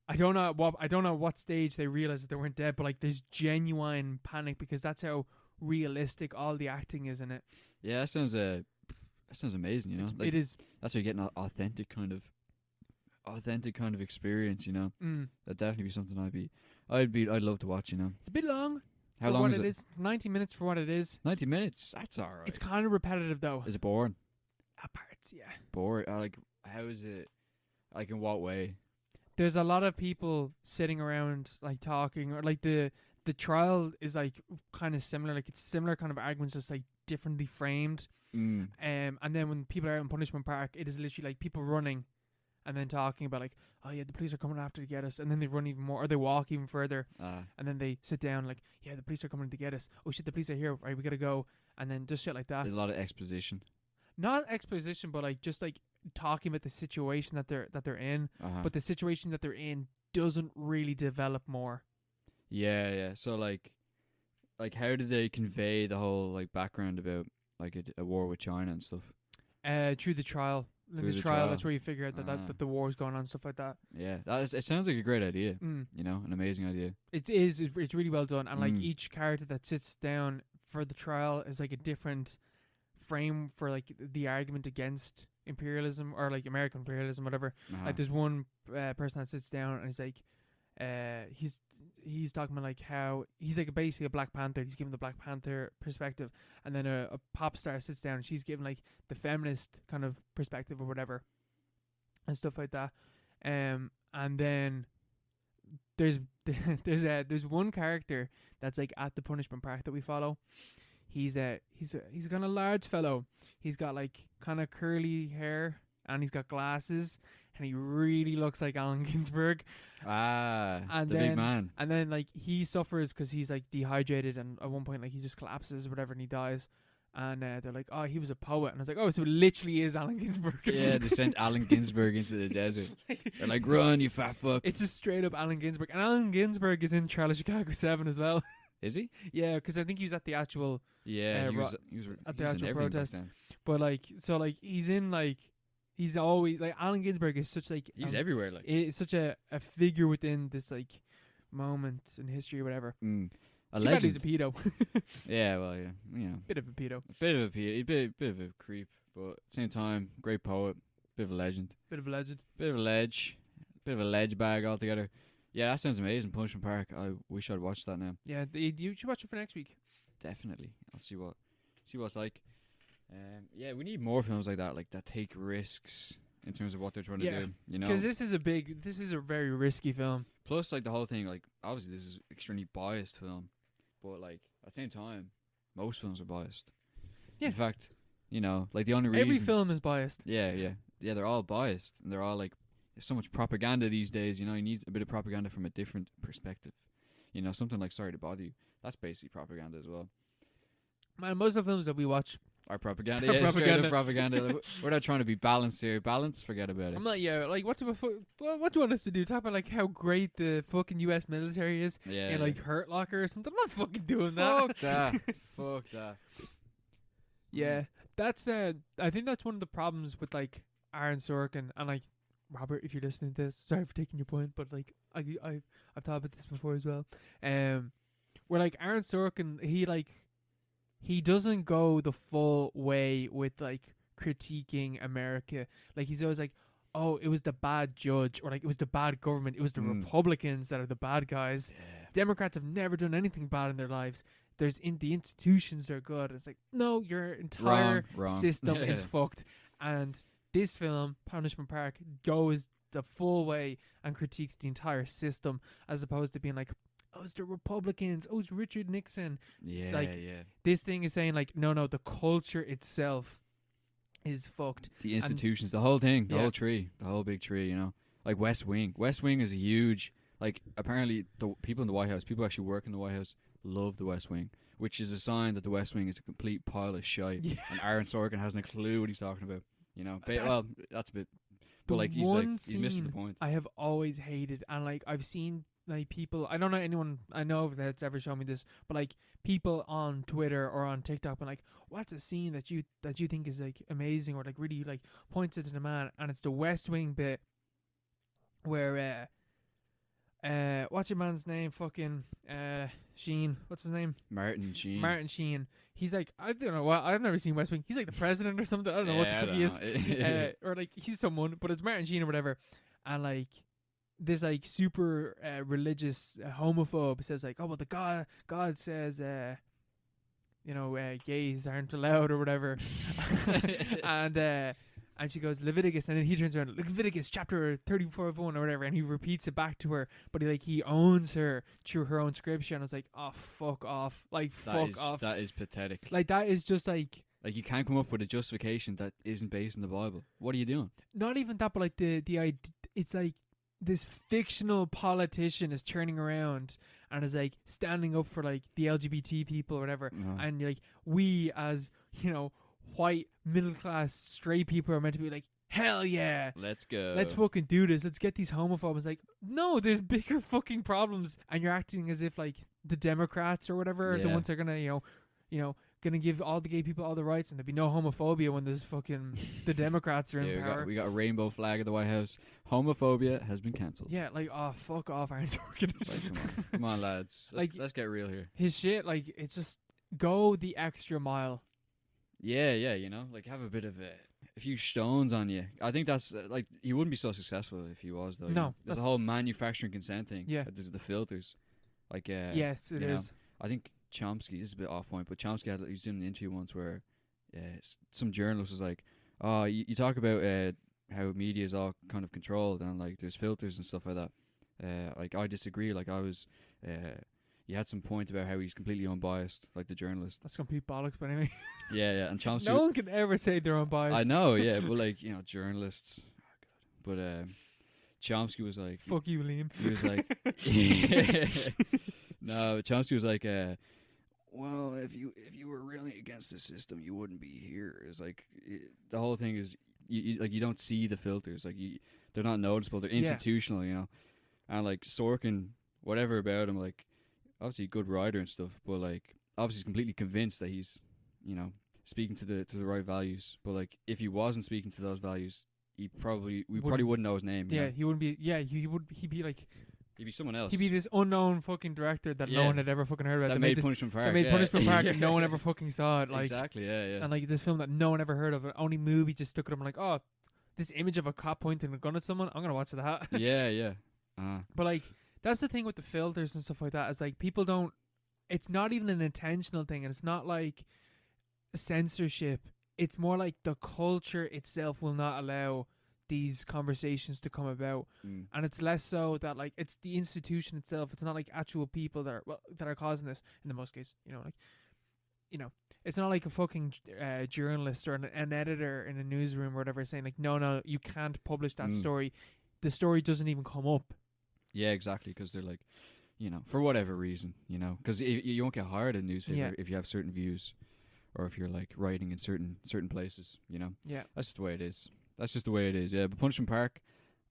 I don't know what stage they realized that they weren't dead, but like there's genuine panic, because that's how realistic all the acting is in it. Yeah, that sounds amazing. Like, it is. That's how you get an authentic kind of experience. That'd definitely be something I'd love to watch. It's a bit long. How long is it? It's 90 minutes for what it is. 90 minutes? That's alright. It's kind of repetitive though. Is it boring? At parts, yeah. Boring? Like, how is it? Like, in what way? There's a lot of people sitting around, like, talking, or like the trial is like kind of similar. Like, it's similar kind of arguments, just like differently framed. And then when people are out in Punishment Park, it is literally like people running and then talking about like, oh yeah, the police are coming after to get us, and then they run even more, or they walk even further, and then they sit down like, yeah, the police are coming to get us. Oh shit, the police are here. Right, we gotta go. And then just shit like that. There's a lot of exposition. Not exposition, but like just like talking about the situation that they're in. But the situation that they're in doesn't really develop more. Yeah. So like how did they convey the whole like background about like a war with China and stuff? Through the trial. In the trial, that's where you figure out that the war is going on, stuff like that. Yeah, it sounds like a great idea. An amazing idea. It is. It's really well done, and like each character that sits down for the trial is like a different frame for like the argument against imperialism, or like American imperialism, whatever. Like, there's one person that sits down and he's like, he's talking about like how he's like basically a Black Panther. He's giving the Black Panther perspective, and then a pop star sits down and she's giving like the feminist kind of perspective or whatever, and stuff like that. And then there's one character that's like at the punishment park that we follow. He's kind of large fellow. He's got like kind of curly hair and he's got glasses and he really looks like Allen Ginsberg. And the big man. And then like he suffers because he's like dehydrated and at one point like he just collapses or whatever and he dies. And they're like, oh, he was a poet. And I was like, oh, so it literally is Allen Ginsberg. Yeah, they sent Allen Ginsberg into the desert. They're like, run, you fat fuck. It's just straight up Allen Ginsberg. And Allen Ginsberg is in Charlie Chicago 7 as well. Is he? Yeah, because I think he was at the actual... Yeah, he was at the actual protest. But like, so like, he's in like... He's always... Like, Allen Ginsberg is such like... He's everywhere, like. It's such a figure within this like moment in history or whatever. A legend. He's a pedo. Yeah, well, yeah, you know. Bit of a pedo. Bit of a creep, but at the same time, great poet, bit of a legend. Bit of a legend. Bit of a ledge bag altogether. Yeah, that sounds amazing. Punishment Park. I wish I'd watched that now. Yeah, you should watch it for next week. Definitely. I'll see what's like. Yeah, we need more films like that take risks in terms of what they're trying to do. You know, because this is a very risky film. Plus, like the whole thing, like obviously this is an extremely biased film. But, like, at the same time, most films are biased. Yeah. In fact, you know, like, the only reason... Every film is biased. Yeah, they're all biased. And they're all, like... There's so much propaganda these days, you know? You need a bit of propaganda from a different perspective. You know, something like Sorry to Bother You. That's basically propaganda as well. Man, most of the films that we watch... Are propaganda. Yeah, straight up propaganda. Like, we're not trying to be balanced here. Balance, forget about it. I'm not, like, what do you want us to do? Talk about, like, how great the fucking U.S. military is? Yeah. And, like, Hurt Locker or something? I'm not fucking doing that. Fuck that. Yeah. That's, I think that's one of the problems with, like, Aaron Sorkin. And, like, Robert, if you're listening to this, sorry for taking your point, but, like, I've thought about this before as well. Where, like, Aaron Sorkin, he doesn't go the full way with, like, critiquing America. Like, he's always like, oh, it was the bad judge, or, like, it was the bad government. It was the Republicans that are the bad guys. Yeah. Democrats have never done anything bad in their lives. The institutions are good. It's like, no, your entire system is fucked. And this film, Punishment Park, goes the full way and critiques the entire system, as opposed to being like, oh, it's the Republicans. Oh, it's Richard Nixon. Yeah, like, yeah. This thing is saying, like, no, the culture itself is fucked. The institutions, the whole thing, the whole tree, the whole big tree, you know? Like West Wing. West Wing is a huge, like, apparently the people in the White House, people who actually work in the White House, love the West Wing, which is a sign that the West Wing is a complete pile of shite. Yeah. And Aaron Sorkin hasn't a clue what he's talking about, you know? Well, that's a bit, but, like, he's missed the point. I have always hated, and, like, I've seen, like, people, I don't know anyone I know that's ever shown me this, but, like, people on Twitter or on TikTok, and, like, what's a scene that you think is, like, amazing, or, like, really, like, points it to the man, and it's the West Wing bit where what's your man's name? Fucking Sheen. What's his name? Martin Sheen. He's like, I don't know what, I've never seen West Wing. He's like the president or something. I don't know what the fuck he is. Or, like, he's someone, but it's Martin Sheen or whatever. And, like, this, like, super religious homophobe says, like, oh, well, the God says, gays aren't allowed or whatever. And she goes, Leviticus, and then he turns around, Leviticus chapter 34:1 or whatever, and he repeats it back to her, but he owns her through her own scripture, and I was like, oh, fuck off. Like, fuck off. That is pathetic. Like, that is just, like... Like, you can't come up with a justification that isn't based in the Bible. What are you doing? Not even that, but, like, the idea, it's like, this fictional politician is turning around and is, like, standing up for, like, the LGBT people or whatever, and, like, we as, you know, white middle class straight people are meant to be like, hell yeah, let's go, let's fucking do this, let's get these homophobes. Like, no, there's bigger fucking problems, and you're acting as if, like, the Democrats or whatever are the ones that are gonna you know gonna give all the gay people all the rights, and there'd be no homophobia when there's fucking the Democrats are in power. We got a rainbow flag at the White House. Homophobia has been cancelled. Yeah, like, oh, fuck off, Aaron Sorkin. Like, come on, lads, let's get real here. His shit, like, it's just go the extra mile. Yeah, you know, like, have a bit of few stones on you. I think that's like he wouldn't be so successful if he was though. No, there's a whole manufacturing consent thing. Yeah, there's the filters. Like yes, it is. I think Chomsky. This is a bit off point, but Chomsky he was doing an interview once where some journalist was like, "Oh, you talk about how media is all kind of controlled and like there's filters and stuff like that. Like I disagree. Like I was." You had some point about how he's completely unbiased, like the journalist. That's complete bollocks, but anyway. Yeah, and Chomsky. No one can ever say they're unbiased. I know, yeah, but like journalists. Oh, God. But Chomsky was like, "Fuck you, Liam." He was like, no, Chomsky was like, well, if you were really against the system, you wouldn't be here. It's like the whole thing is you don't see the filters, like they're not noticeable, they're institutional, and like Sorkin, whatever about him, like. Obviously a good writer and stuff, but like obviously he's completely convinced that he's, speaking to the right values. But like if he wasn't speaking to those values, we probably wouldn't know his name. Yeah, he wouldn't be. Yeah, he'd be like. He'd be someone else. He'd be this unknown fucking director that no one had ever fucking heard about. That made Punishment Park. That made Punishment Park, and no one ever fucking saw it. Like exactly, yeah. And like this film that no one ever heard of, an only movie just stuck it up. I'm like, oh, this image of a cop pointing a gun at someone, I'm gonna watch that. Yeah. But like. That's the thing with the filters and stuff like that. Is like people don't. It's not even an intentional thing, and it's not like censorship. It's more like the culture itself will not allow these conversations to come about, and it's less so that like it's the institution itself. It's not like actual people that are causing this. In the most case, it's not like a fucking journalist or an editor in a newsroom or whatever saying like, no, you can't publish that story. The story doesn't even come up. Yeah, exactly, because they're like, for whatever reason, because you won't get hired in a newspaper if you have certain views, or if you're like writing in certain places, Yeah, that's just the way it is. That's just the way it is. Yeah, but Punishment Park,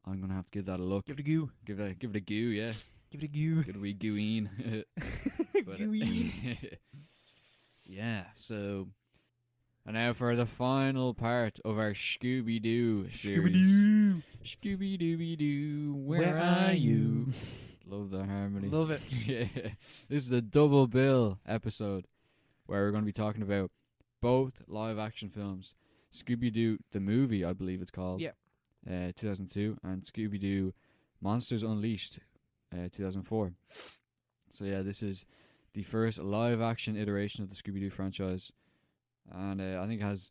I'm gonna have to give that a look. Give it a goo. Give it a goo. Yeah. Give it a goo. Give it a wee gooine. Gooine. Yeah. So. And now for the final part of our Scooby Doo series. Scooby Dooby-Doo, where are you? Love the harmony. Love it. Yeah. This is a double bill episode where we're going to be talking about both live action films. Scooby Doo, the movie, I believe it's called. Yeah. 2002. And Scooby Doo, Monsters Unleashed, 2004. So yeah, this is the first live action iteration of the Scooby Doo franchise. And I think it has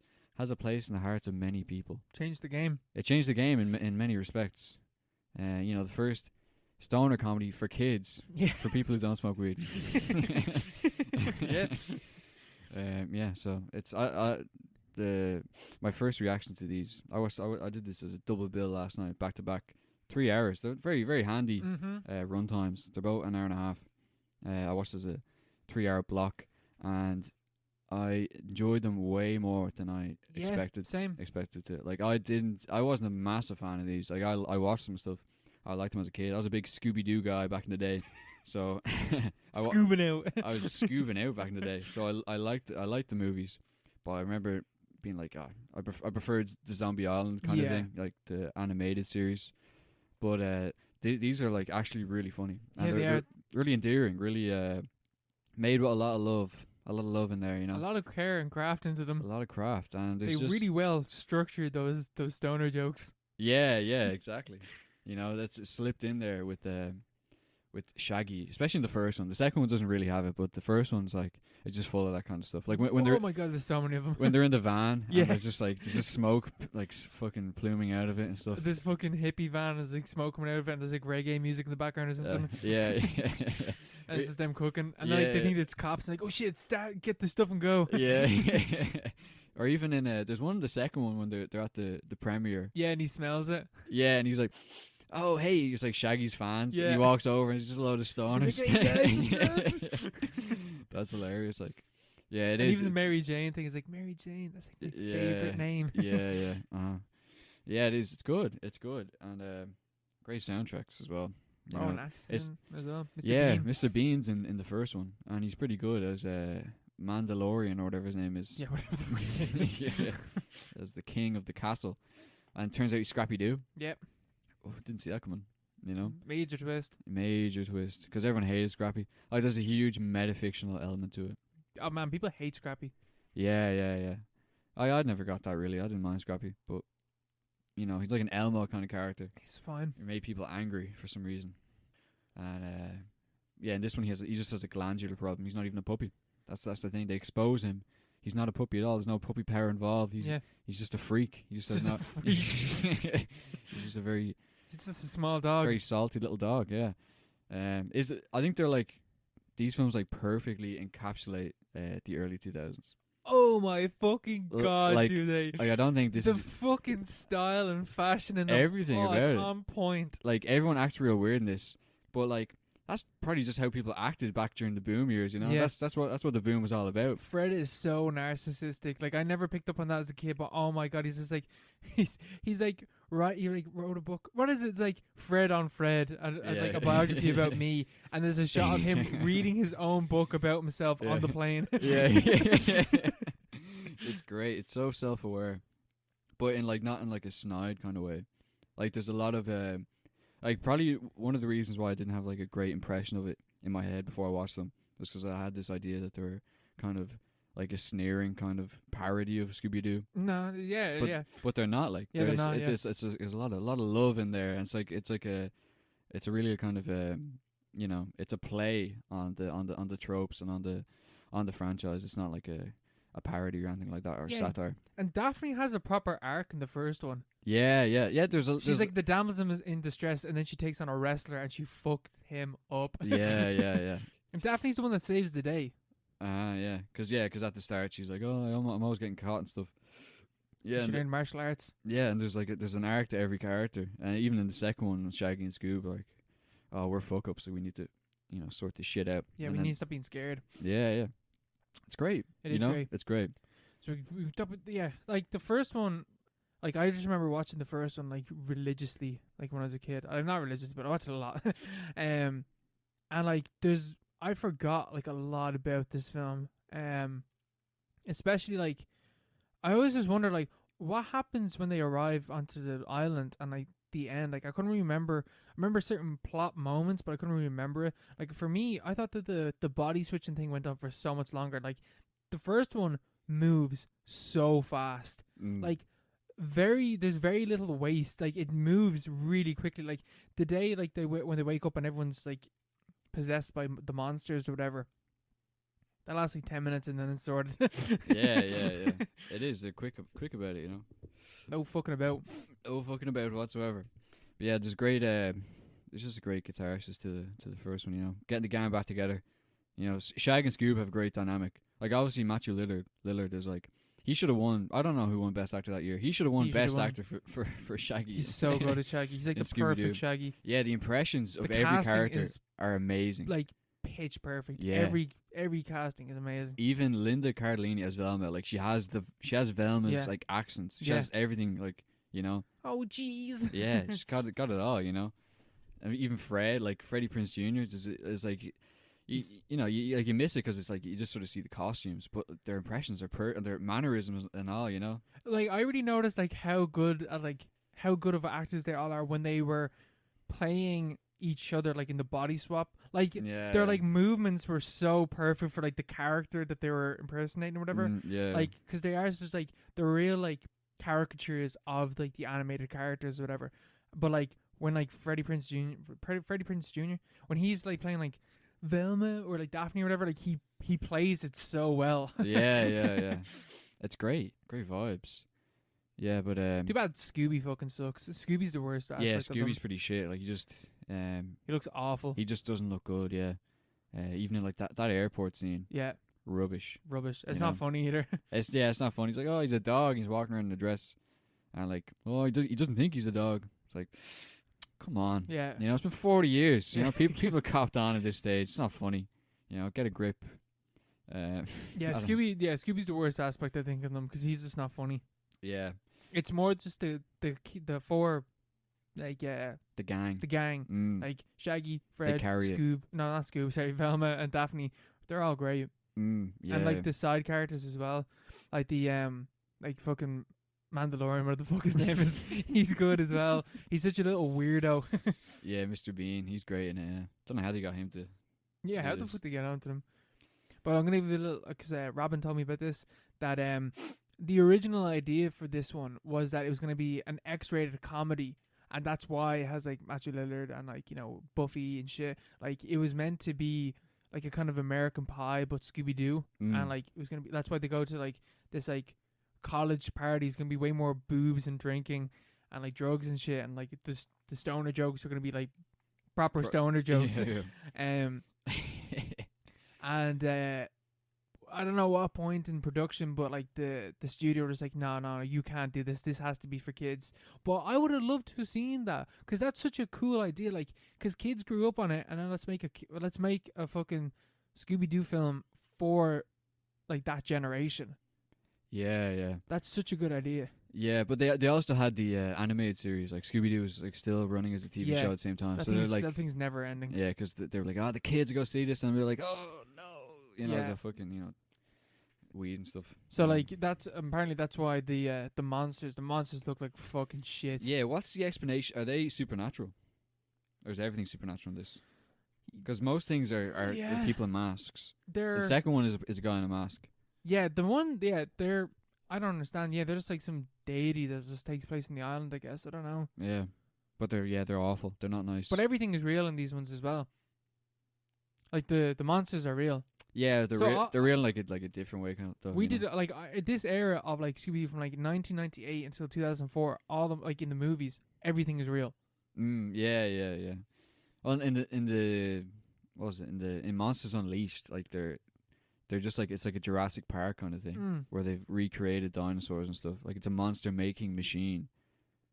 a place in the hearts of many people. Changed the game. It changed the game in many respects. The first stoner comedy for kids, for people who don't smoke weed. Yeah. So it's my first reaction to these. I did this as a double bill last night, back to back, 3 hours. They're very, very handy run times. They're about an hour and a half. I watched as a 3 hour block, and I enjoyed them way more than I expected. Same. Expected to. Like I wasn't a massive fan of these. Like I watched some stuff. I liked them as a kid. I was a big Scooby Doo guy back in the day. So Scoobing out. I was scoobing out back in the day. So I liked the movies, but I remember being like, I preferred the Zombie Island kind of thing, like the animated series. But these are like actually really funny. And they're really endearing. Really made with a lot of love. A lot of love in there, A lot of care and craft into them. A lot of craft, and they really well structured those stoner jokes. Yeah, exactly. That's slipped in there with Shaggy, especially in the first one. The second one doesn't really have it, but the first one's like it's just full of that kind of stuff. Like when they're oh my god, there's so many of them. When they're in the van, and there's just smoke like fucking pluming out of it and stuff. This fucking hippie van is like smoke coming out of it, and there's like reggae music in the background or something. Yeah. And it's just them cooking, and then they think it's cops. And like, oh shit, get this stuff and go. Yeah. Or even in there's one in the second one when they're at the premiere. Yeah, and he smells it. Yeah, and he's like, oh hey, he's like Shaggy's fans. Yeah. And he walks over and he's just a load of stoners. Like, that's hilarious. Like, yeah, it and is. Even the Mary Jane thing is like Mary Jane. That's like my favorite name. Yeah. Yeah, it is. It's good. And great soundtracks as well. And Atkinson as well. Mr. Bean. Mr. Bean's in the first one, and he's pretty good as Mandalorian or whatever his name is. Yeah, whatever the fuck his name is. Yeah. As the king of the castle, and it turns out he's Scrappy Doo. Yep. Oh, didn't see that coming. Major twist, because everyone hated Scrappy. Like, there's a huge metafictional element to it. Oh man, people hate Scrappy. Yeah. I'd never got that really. I didn't mind Scrappy, but you know, he's like an Elmo kind of character. He's fine. He made people angry for some reason. And yeah, in this one he just has a glandular problem. He's not even a puppy. That's the thing. They expose him. He's not a puppy at all. There's no puppy power involved. He's just a freak. He just does not. He's just a very. He's just a small dog. Very salty little dog. Yeah. I think they're like these films like perfectly encapsulate the early 2000s. Oh my fucking god, like, do they? Like, I don't think this the is fucking style and fashion and everything about it's it. on point. Like everyone acts real weird in this, but like that's probably just how people acted back during the boom years. You know, that's what the boom was all about. Fred is so narcissistic. Like I never picked up on that as a kid, but oh my god, he's just like he's like right. He like wrote a book. What is it? It's like Fred on Fred, and like a biography about me. And there's a shot of him reading his own book about himself on the plane. It's great. It's so self-aware, but in like not in like a snide kind of way. Like there's a lot of like probably one of the reasons why I didn't have like a great impression of it in my head before I watched them was because I had this idea that they were kind of like a sneering kind of parody of Scooby Doo. No, but they're not. Like they're not. There's a lot of love in there, and it's a really kind of you know, it's a play on the tropes and on the franchise. It's not like a parody or anything like that, or satire. And Daphne has a proper arc in the first one. Yeah. She's like the damsel in distress, and then she takes on a wrestler, and she fucked him up. Yeah. And Daphne's the one that saves the day. Yeah, because at the start she's like, oh, I'm always getting caught and stuff. Yeah, she learned martial arts. Yeah, and there's an arc to every character, and even in the second one, Shaggy and Scoob are like, oh, we're fuck ups, so we need to, you know, sort this shit out. Yeah, we need to stop being scared. Yeah. It's great. It is great. It's great. So like the first one, like I just remember watching the first one like religiously, like when I was a kid. I'm not religious, but I watched it a lot. And like I forgot like a lot about this film. Especially like I always just wonder like what happens when they arrive onto the island and like the end. Like I couldn't remember. I remember certain plot moments, but I couldn't really remember it. Like for me, I thought that the body switching thing went on for so much longer. Like the first one moves so fast. Like there's very little waste. Like it moves really quickly. Like the day like when they wake up and everyone's like possessed by the monsters or whatever. That lasts like 10 minutes and then it's sorted. Yeah. It is. They're quick about it, you know. No fucking about whatsoever. But yeah, there's great. It's just a great catharsis to the first one, you know. Getting the gang back together, you know. Shag and Scoob have a great dynamic. Like obviously Matthew Lillard is like he should have won. I don't know who won Best Actor that year. He should have won Best Actor for Shaggy. He's so good at Shaggy. He's like the perfect Shaggy. Yeah, the impressions of every character are amazing. Like pitch perfect. Yeah. Every casting is amazing. Even Linda Cardellini as Velma, like she has Velma's like accent. She has everything, like, you know. Oh jeez. Yeah, she's got it all, you know. And even Fred, like Freddie Prinze Jr. is like, you know, you miss it because it's like you just sort of see the costumes, but their impressions are their mannerisms and all, you know. Like I really noticed like how good of actors they all are when they were playing each other, like in the body swap. Like their like movements were so perfect for like the character that they were impersonating or whatever. Like because they are just like the real like caricatures of like the animated characters or whatever. But like when like Freddie Prinze Jr. when he's like playing like Velma or like Daphne or whatever, like he plays it so well. Yeah. It's great vibes. Yeah, but too bad Scooby fucking sucks. Scooby's the worst aspect. Yeah, Scooby's pretty shit. Like he looks awful. He just doesn't look good. Yeah, even in like that airport scene. Yeah, rubbish. It's not funny either. It's not funny. He's like, oh, he's a dog. He's walking around in a dress, and like, oh, he doesn't think he's a dog. It's like, come on. Yeah, you know, it's been 40 years. You know, people copped on at this stage. It's not funny. You know, get a grip. Scooby's the worst aspect I think of them because he's just not funny. Yeah. It's more just the four, like the gang, like Shaggy, Fred, Scoob, no not Scoob, sorry, Velma and Daphne. They're all great, and like the side characters as well, like the like fucking Mandalorian, what the fuck his name is. He's good as well. He's such a little weirdo. Yeah, Mr. Bean, he's great in it. Don't know how they got him to. Yeah, how the fuck they get onto them? But I'm gonna give you a little because Robin told me about this that the original idea for this one was that it was going to be an X-rated comedy, and that's why it has like Matthew Lillard and like, you know, Buffy and shit. Like it was meant to be like a kind of American Pie but Scooby Doo, and like it was gonna be. That's why they go to like this like college party. It's gonna be way more boobs and drinking and like drugs and shit, and like the stoner jokes are gonna be like proper stoner jokes. And I don't know what point in production, but like the studio was like, no, you can't do this. This has to be for kids. But I would have loved to have seen that, because that's such a cool idea. Like, because kids grew up on it, and then let's make a fucking Scooby Doo film for like that generation. Yeah. That's such a good idea. Yeah, but they also had the animated series. Like Scooby Doo was like still running as a TV show at the same time. So they're like, that thing's never ending. Yeah, because they were like, the kids go see this, and they're like, oh no, you know, the fucking, you know, weed and stuff. So like that's why the monsters look like fucking shit. Yeah, what's the explanation? Are they supernatural, or is everything supernatural in this? Because most things are people in masks. The second one is a guy in a mask. Yeah, the one they're, I don't understand. Yeah, they're just like some deity that just takes place in the island, I guess. I don't know. Yeah, but they're awful. They're not nice. But everything is real in these ones as well. Like the monsters are real. Yeah, they're real in like a different way. Kind of, we did like this era of like Scooby from like 1998 until 2004. All them like in the movies, everything is real. Yeah. Well, in Monsters Unleashed, like they're just like, it's like a Jurassic Park kind of thing where they've recreated dinosaurs and stuff. Like it's a monster making machine,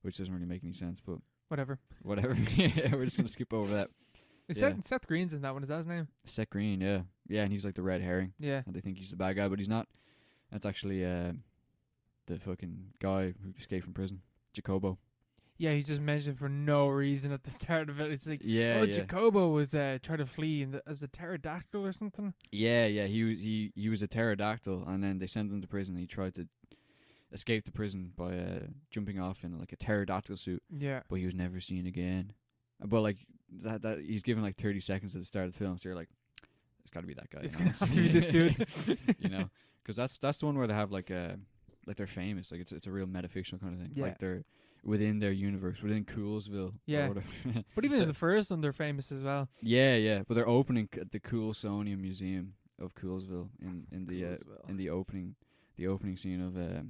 which doesn't really make any sense, but whatever. Yeah, we're just gonna skip over that. Seth Green's in that one. Is that his name? Seth Green, yeah, and he's like the red herring. Yeah, and they think he's the bad guy, but he's not. That's actually the fucking guy who escaped from prison, Jacobo. Yeah, he's just mentioned for no reason at the start of it. It's like, Jacobo was trying to flee as a pterodactyl or something. Yeah, he was a pterodactyl, and then they sent him to prison. He tried to escape the prison by jumping off in like a pterodactyl suit. Yeah, but he was never seen again. But like that he's given like 30 seconds at the start of the film, so you're like, it's got to be that guy. It's got to be this dude. You know, because that's the one where they have like they're famous. Like it's a real metafictional kind of thing. Yeah. Like they're within their universe, within Coolsville. Yeah. But even in the first one, they're famous as well. Yeah. But they're opening the Coolsonium Museum of Coolsville in the opening scene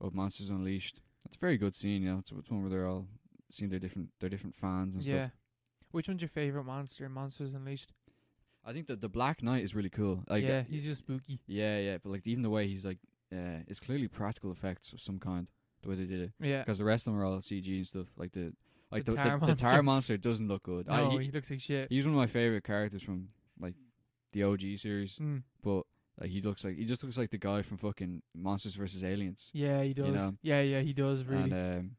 of Monsters Unleashed. It's a very good scene. You know, it's one where they're all seeing their different fans and stuff. Yeah. Which one's your favorite monster in Monsters Unleashed? I think that the Black Knight is really cool. Like, yeah, he's just spooky. Yeah. But like even the way he's like, it's clearly practical effects of some kind. The way they did it. Yeah. Because the rest of them are all CG and stuff. Like the tar monster doesn't look good. No, he looks like shit. He's one of my favorite characters from like the OG series. But like he just looks like the guy from fucking Monsters vs. Aliens. Yeah, he does. You know? Yeah, he does really. And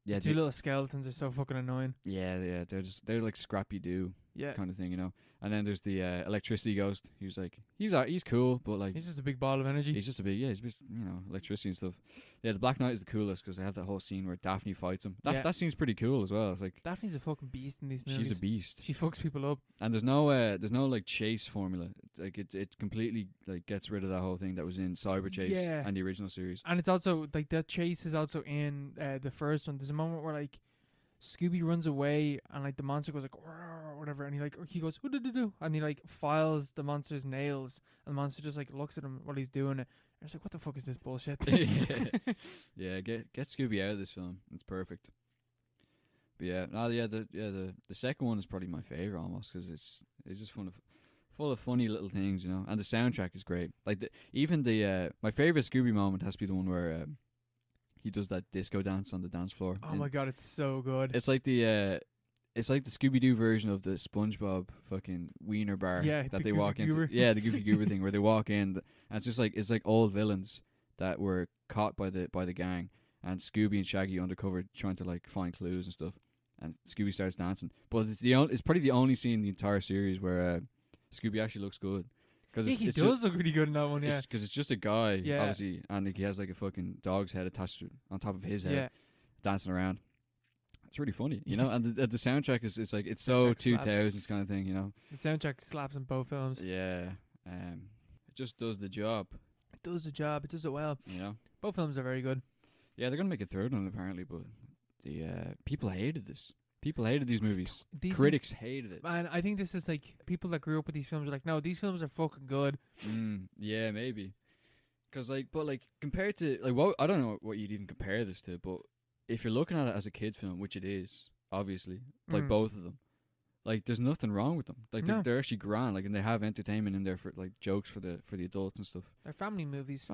the two little skeletons are so fucking annoying. Yeah, they're like Scrappy Doo. Yeah. Kind of thing, you know. And then there's the electricity ghost. He's like he's cool, but like he's just a big ball of energy. He's just a big he's just, you know, electricity and stuff. Yeah, the Black Knight is the coolest because they have that whole scene where Daphne fights him. That scene's pretty cool as well. It's like Daphne's a fucking beast in these movies. She's a beast. She fucks people up. And there's no like chase formula. Like it completely like gets rid of that whole thing that was in Cyber Chase and the original series. And it's also like that chase is also in the first one. There's a moment where like Scooby runs away and like the monster goes like or whatever, and he goes do, and he like files the monster's nails, and the monster just like looks at him while he's doing it. And it's like, what the fuck is this bullshit? Yeah, get Scooby out of this film. It's perfect. But the second one is probably my favorite almost because it's just full of funny little things, you know, and the soundtrack is great. Like my favorite Scooby moment has to be the one where he does that disco dance on the dance floor. Oh my god, it's so good. It's like the Scooby Doo version of the SpongeBob fucking wiener bar that they walk into. Yeah, the Goofy Goober thing where they walk in, and it's just like old villains that were caught by the gang, and Scooby and Shaggy undercover trying to like find clues and stuff, and Scooby starts dancing. But it's probably the only scene in the entire series where Scooby actually looks good. He does look really good in that one, yeah. Because it's just a guy, obviously, and like, he has like a fucking dog's head attached on top of his head, dancing around. It's really funny, you know. And the soundtrack is it's so 2000s kind of thing, you know. The soundtrack slaps in both films. Yeah, it just does the job. It does the job. It does it well. You know, both films are very good. Yeah, they're gonna make a third one apparently, but the people hated this. People hated these movies. Critics hated it. Man, I think this is like people that grew up with these films are like, no, these films are fucking good. Yeah, maybe. Cause compared to what I don't know what you'd even compare this to, but if you're looking at it as a kids film, which it is, obviously, like both of them, like there's nothing wrong with them. Like they're actually grand. Like, and they have entertainment in there for like jokes for the adults and stuff. They're family movies.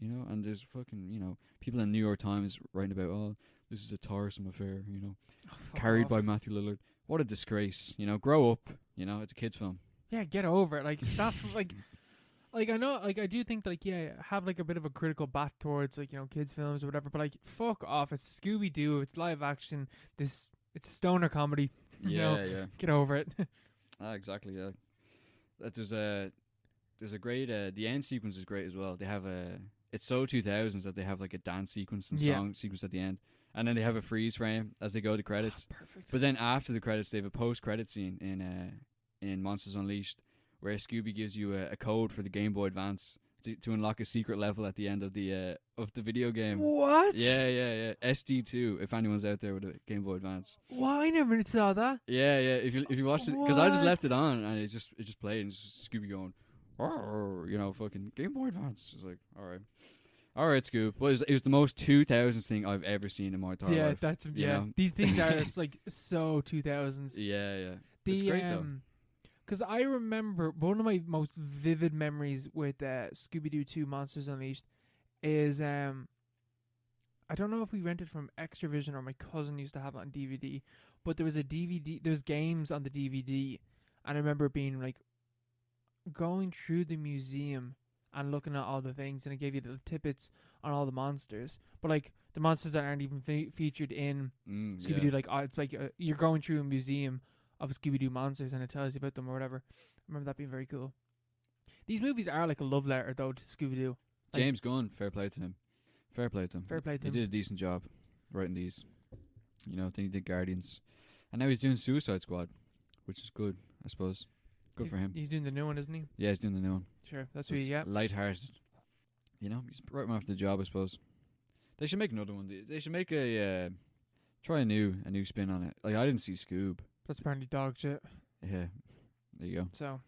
You know. And there's fucking people in New York Times writing about this is a tiresome affair. Carried by Matthew Lillard. What a disgrace. Grow up. It's a kids film. Yeah, get over it. Like stop. Like I know, like I do think, like have like a bit of a critical bat towards like kids films or whatever, but like fuck off. It's Scooby Doo. It's live action. It's stoner comedy. Yeah. Get over it. Exactly. Yeah. There's a great the end sequence is great as well. They have it's so 2000s that they have like a dance sequence and song sequence at the end, and then they have a freeze frame as they go to credits. Perfect. But then after the credits, they have a post-credit scene in Monsters Unleashed, where Scooby gives you a code for the Game Boy Advance to unlock a secret level at the end of the video game. What? Yeah. SD2. If anyone's out there with a Game Boy Advance. Why I never saw that? Yeah. If you watched it, because I just left it on and it just played and it's just Scooby going, fucking Game Boy Advance. It's like, all right, Scoob. Well, it was the most 2000s thing I've ever seen in my entire life. That's These things are it's like so 2000s. Yeah. It's great though. Because I remember one of my most vivid memories with Scooby-Doo 2 Monsters Unleashed is I don't know if we rented from Extravision or my cousin used to have it on DVD, but there was a DVD, there's games on the DVD, and I remember being like going through the museum and looking at all the things, and it gave you little tidbits on all the monsters, but like the monsters that aren't even featured in Scooby-Doo, like it's like you're going through a museum of Scooby-Doo monsters and it tells you about them or whatever. I remember that being very cool. These movies are like a love letter though to Scooby-Doo. Like, James Gunn, fair play to him. He did a decent job writing these. Then he did Guardians. And now he's doing Suicide Squad, which is good, I suppose. Good for him. He's doing the new one, isn't he? Yeah, he's doing the new one. Sure, that's what you get. Lighthearted. He's right after the job, I suppose. They should make another one. They should make try a new spin on it. Like, I didn't see Scoob. That's apparently dog shit. Yeah, there you go. So,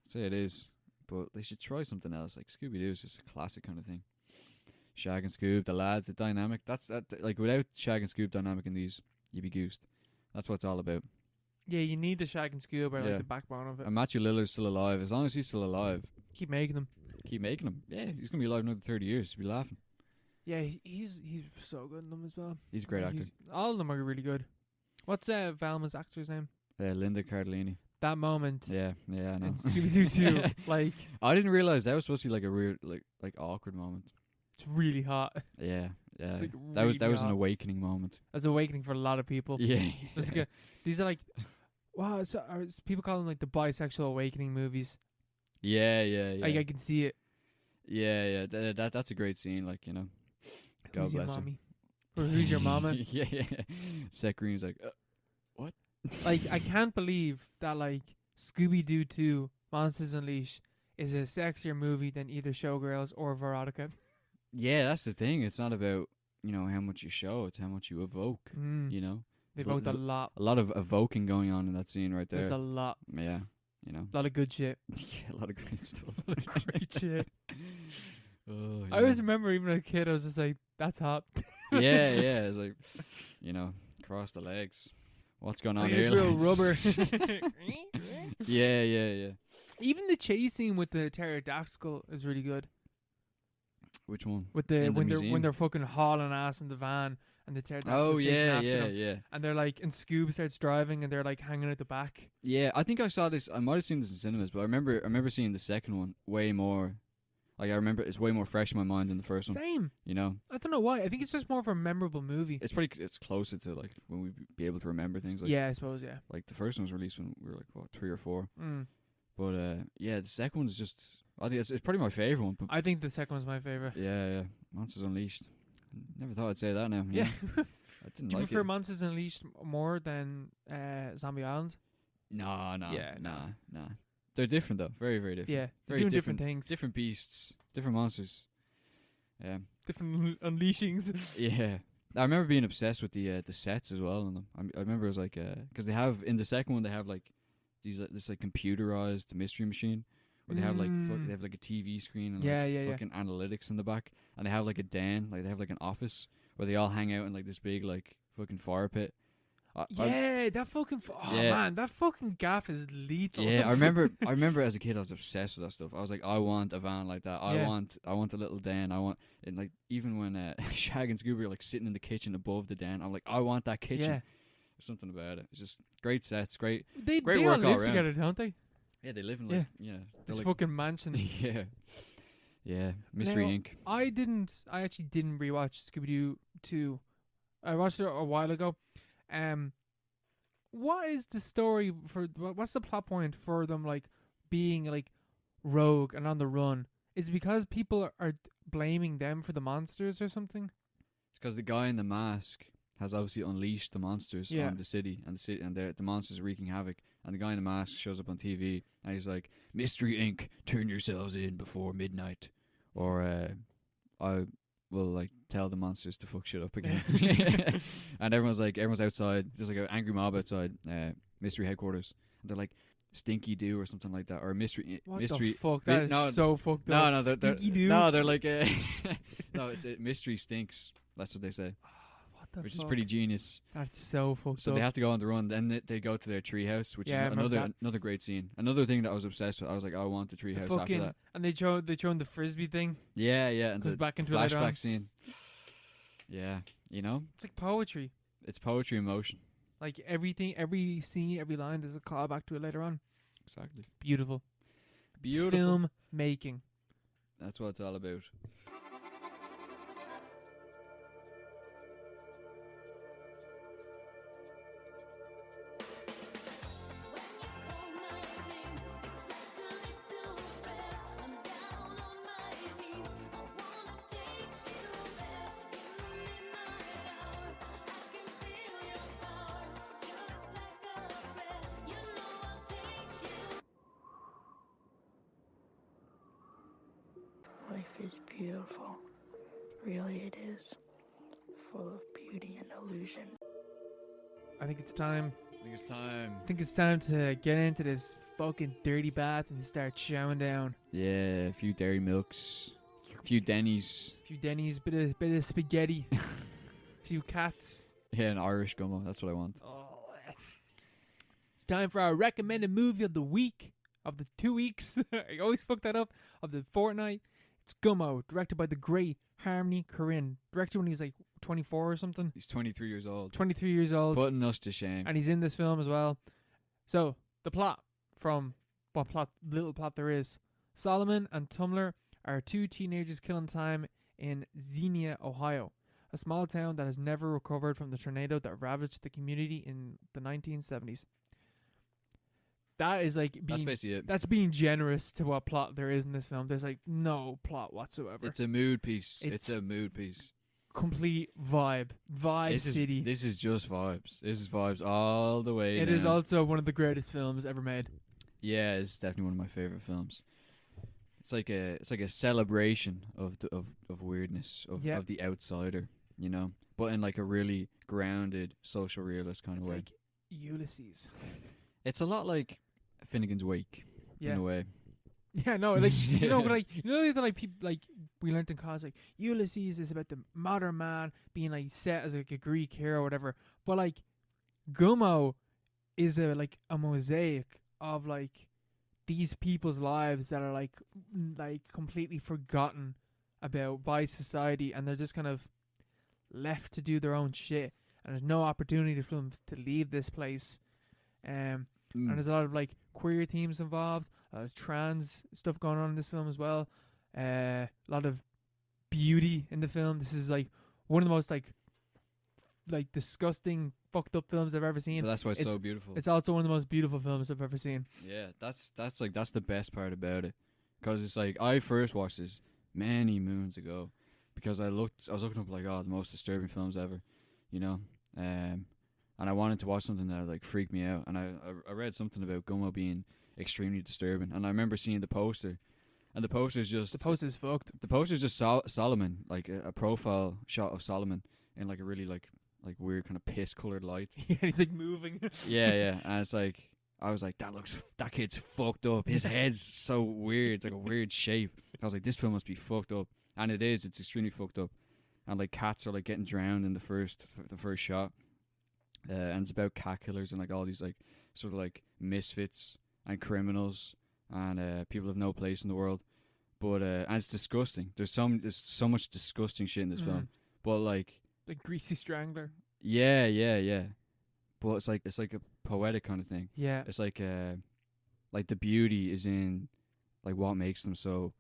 say it is, but they should try something else. Like Scooby Doo is just a classic kind of thing. Shag and Scoob, the lads, the dynamic. That's like without Shag and Scoob dynamic in these, you'd be goosed. That's what it's all about. Yeah, you need the Shag and Scoob or like the backbone of it. And Matthew Lillard's still alive. As long as he's still alive, keep making them. Yeah, he's gonna be alive another 30 years. You'll be laughing. Yeah, he's so good in them as well. He's a great actor. All of them are really good. What's Velma's actor's name? Linda Cardellini. That moment. Yeah, I know. Scooby-Doo 2. Like, I didn't realize that was supposed to be like a weird, like awkward moment. It's really hot. Yeah. Like that was an awakening moment. It was awakening for a lot of people. Yeah. These are like, wow. People call them like the bisexual awakening movies. Yeah. Like I can see it. Yeah. That's a great scene. Like God bless him. Or who's your mama? Yeah. Seth Green's like, what? Like, I can't believe that, like, Scooby-Doo 2 Monsters Unleashed is a sexier movie than either Showgirls or Verotika. Yeah, that's the thing. It's not about, how much you show. It's how much you evoke, They evoked a lot. A lot of evoking going on in that scene right there. There's a lot. Yeah, A lot of good shit. Yeah, a lot of great stuff. A lot of great shit. Oh, yeah. I always remember, even as a kid, I was just like, that's hot. Yeah. It's like, cross the legs. What's going on here? It's real rubber. Yeah. Even the chase scene with the pterodactyl is really good. Which one? With when they're fucking hauling ass in the van and the pterodactyl. Oh chasing after them. Yeah. And they're like, and Scoob starts driving and they're like hanging at the back. Yeah, I think I saw this. I might have seen this in cinemas, but I remember seeing the second one way more. Like, I remember it's way more fresh in my mind than the first one. Same. I don't know why. I think it's just more of a memorable movie. It's closer to, like, when we be able to remember things. Like, yeah, I suppose, yeah. Like, the first one was released when we were, like, 3 or 4. But, the second one is just... I think it's probably my favourite one. But I think the second one's my favourite. Yeah. Monsters Unleashed. Never thought I'd say that now. Yeah. I didn't Do you like prefer it. Monsters Unleashed more than Zombie Island? No. Yeah, Nah. They're different though, very very different. Yeah, they're very doing different things, different beasts, different monsters. Yeah, different unleashings. Yeah, I remember being obsessed with the sets as well. And I remember it was like because they have in the second one they have like these this like computerized mystery machine where they have like they have like a TV screen and fucking analytics in the back, and they have like a den, like they have like an office where they all hang out in like this big like fucking fire pit. That fucking man, that fucking gaff is lethal. Yeah, I remember as a kid I was obsessed with that stuff. I was like, I want a van like that. I want a little den. I want, and like even when Shag and Scooby are like sitting in the kitchen above the den, I'm like, I want that kitchen. Yeah. There's something about it. It's just great sets, great they work all all live around. together, don't they? Yeah, they live in like this like, fucking mansion. yeah, Mystery Inc. I actually didn't rewatch Scooby Doo 2. I watched it a while ago. What is the story for? What's the plot point for them like being like rogue and on the run? Is it because people are blaming them for the monsters or something? It's because the guy in the mask has obviously unleashed the monsters on the city, and the monsters are wreaking havoc. And the guy in the mask shows up on TV, and he's like, "Mystery Inc., turn yourselves in before midnight, or I will like tell the monsters to fuck shit up again." And everyone's outside. There's like an angry mob outside Mystery headquarters. And they're like, "Stinky Doo" or something like that, or mystery. The fuck? That is so fucked up. No, Stinky Doo. No, they're like no, it's Mystery Stinks. That's what they say. Which is pretty genius. That's so fucked up. So they have to go on the run. Then they go to their treehouse, which is another great scene. Another thing that I was obsessed with. I was like, I want the treehouse after that. And they throw in the frisbee thing. Yeah, and goes the back into flashback scene. Yeah, you know, it's like poetry. It's poetry in motion. Like everything, every scene, every line, there's a call back to it later on. Exactly. Beautiful. Film making. That's what it's all about. Life is beautiful. Really it is. Full of beauty and illusion. I think it's time. I think it's time to get into this fucking dirty bath and start chowing down. Yeah, a few dairy milks, a few Denny's, bit of spaghetti, a few cats. Yeah, an Irish Gummo. That's what I want. It's time for our recommended movie of the week, of the 2 weeks. I always fuck that up. Of the fortnight. It's Gummo, directed by the great Harmony Korine. Directed when he was like 24 or something. He's 23 years old. 23 years old. Putting us to shame. And he's in this film as well. So, the plot, from what little plot there is. Solomon and Tumblr are two teenagers killing time in Xenia, Ohio, a small town that has never recovered from the tornado that ravaged the community in the 1970s. That is like that's basically it. That's being generous to what plot there is in this film. There's like no plot whatsoever. It's a mood piece. It's a mood piece. Complete vibe city. This is just vibes. This is vibes all the way. It is also one of the greatest films ever made. Yeah, it's definitely one of my favorite films. It's like a celebration of weirdness of the outsider, you know, but in like a really grounded social realist kind of way. Like Ulysses. It's a lot like Finnegan's Wake in a way. Yeah, no, like you know, like like people like we learned in college, like Ulysses is about the modern man being like set as like a Greek hero or whatever. But like Gummo is a mosaic of like these people's lives that are like completely forgotten about by society, and they're just kind of left to do their own shit, and there's no opportunity for them to leave this place. And there's a lot of like queer themes involved, a lot of trans stuff going on in this film as well. A lot of beauty in the film. This is like one of the most like disgusting, fucked up films I've ever seen. But that's why it's so beautiful. It's also one of the most beautiful films I've ever seen. Yeah, that's the best part about it, because it's like I first watched this many moons ago, because I was looking up like the most disturbing films ever, you know, and I wanted to watch something that like freaked me out, and I read something about Gummo being extremely disturbing. And I remember seeing the poster, and the poster's fucked. The poster's just Solomon, like a profile shot of Solomon in like a really like weird kind of piss colored light. Yeah, he's like moving. yeah, and it's like, I was like, that kid's fucked up. His head's so weird. It's like a weird shape. I was like, this film must be fucked up, and it is. It's extremely fucked up. And like cats are like getting drowned in the first shot, and it's about cat killers and like all these like sort of like misfits and criminals and people have no place in the world. But and it's disgusting. There's so much disgusting shit in this film. But like the greasy strangler. Yeah. But it's like a poetic kind of thing. Yeah. It's like the beauty is in like what makes them so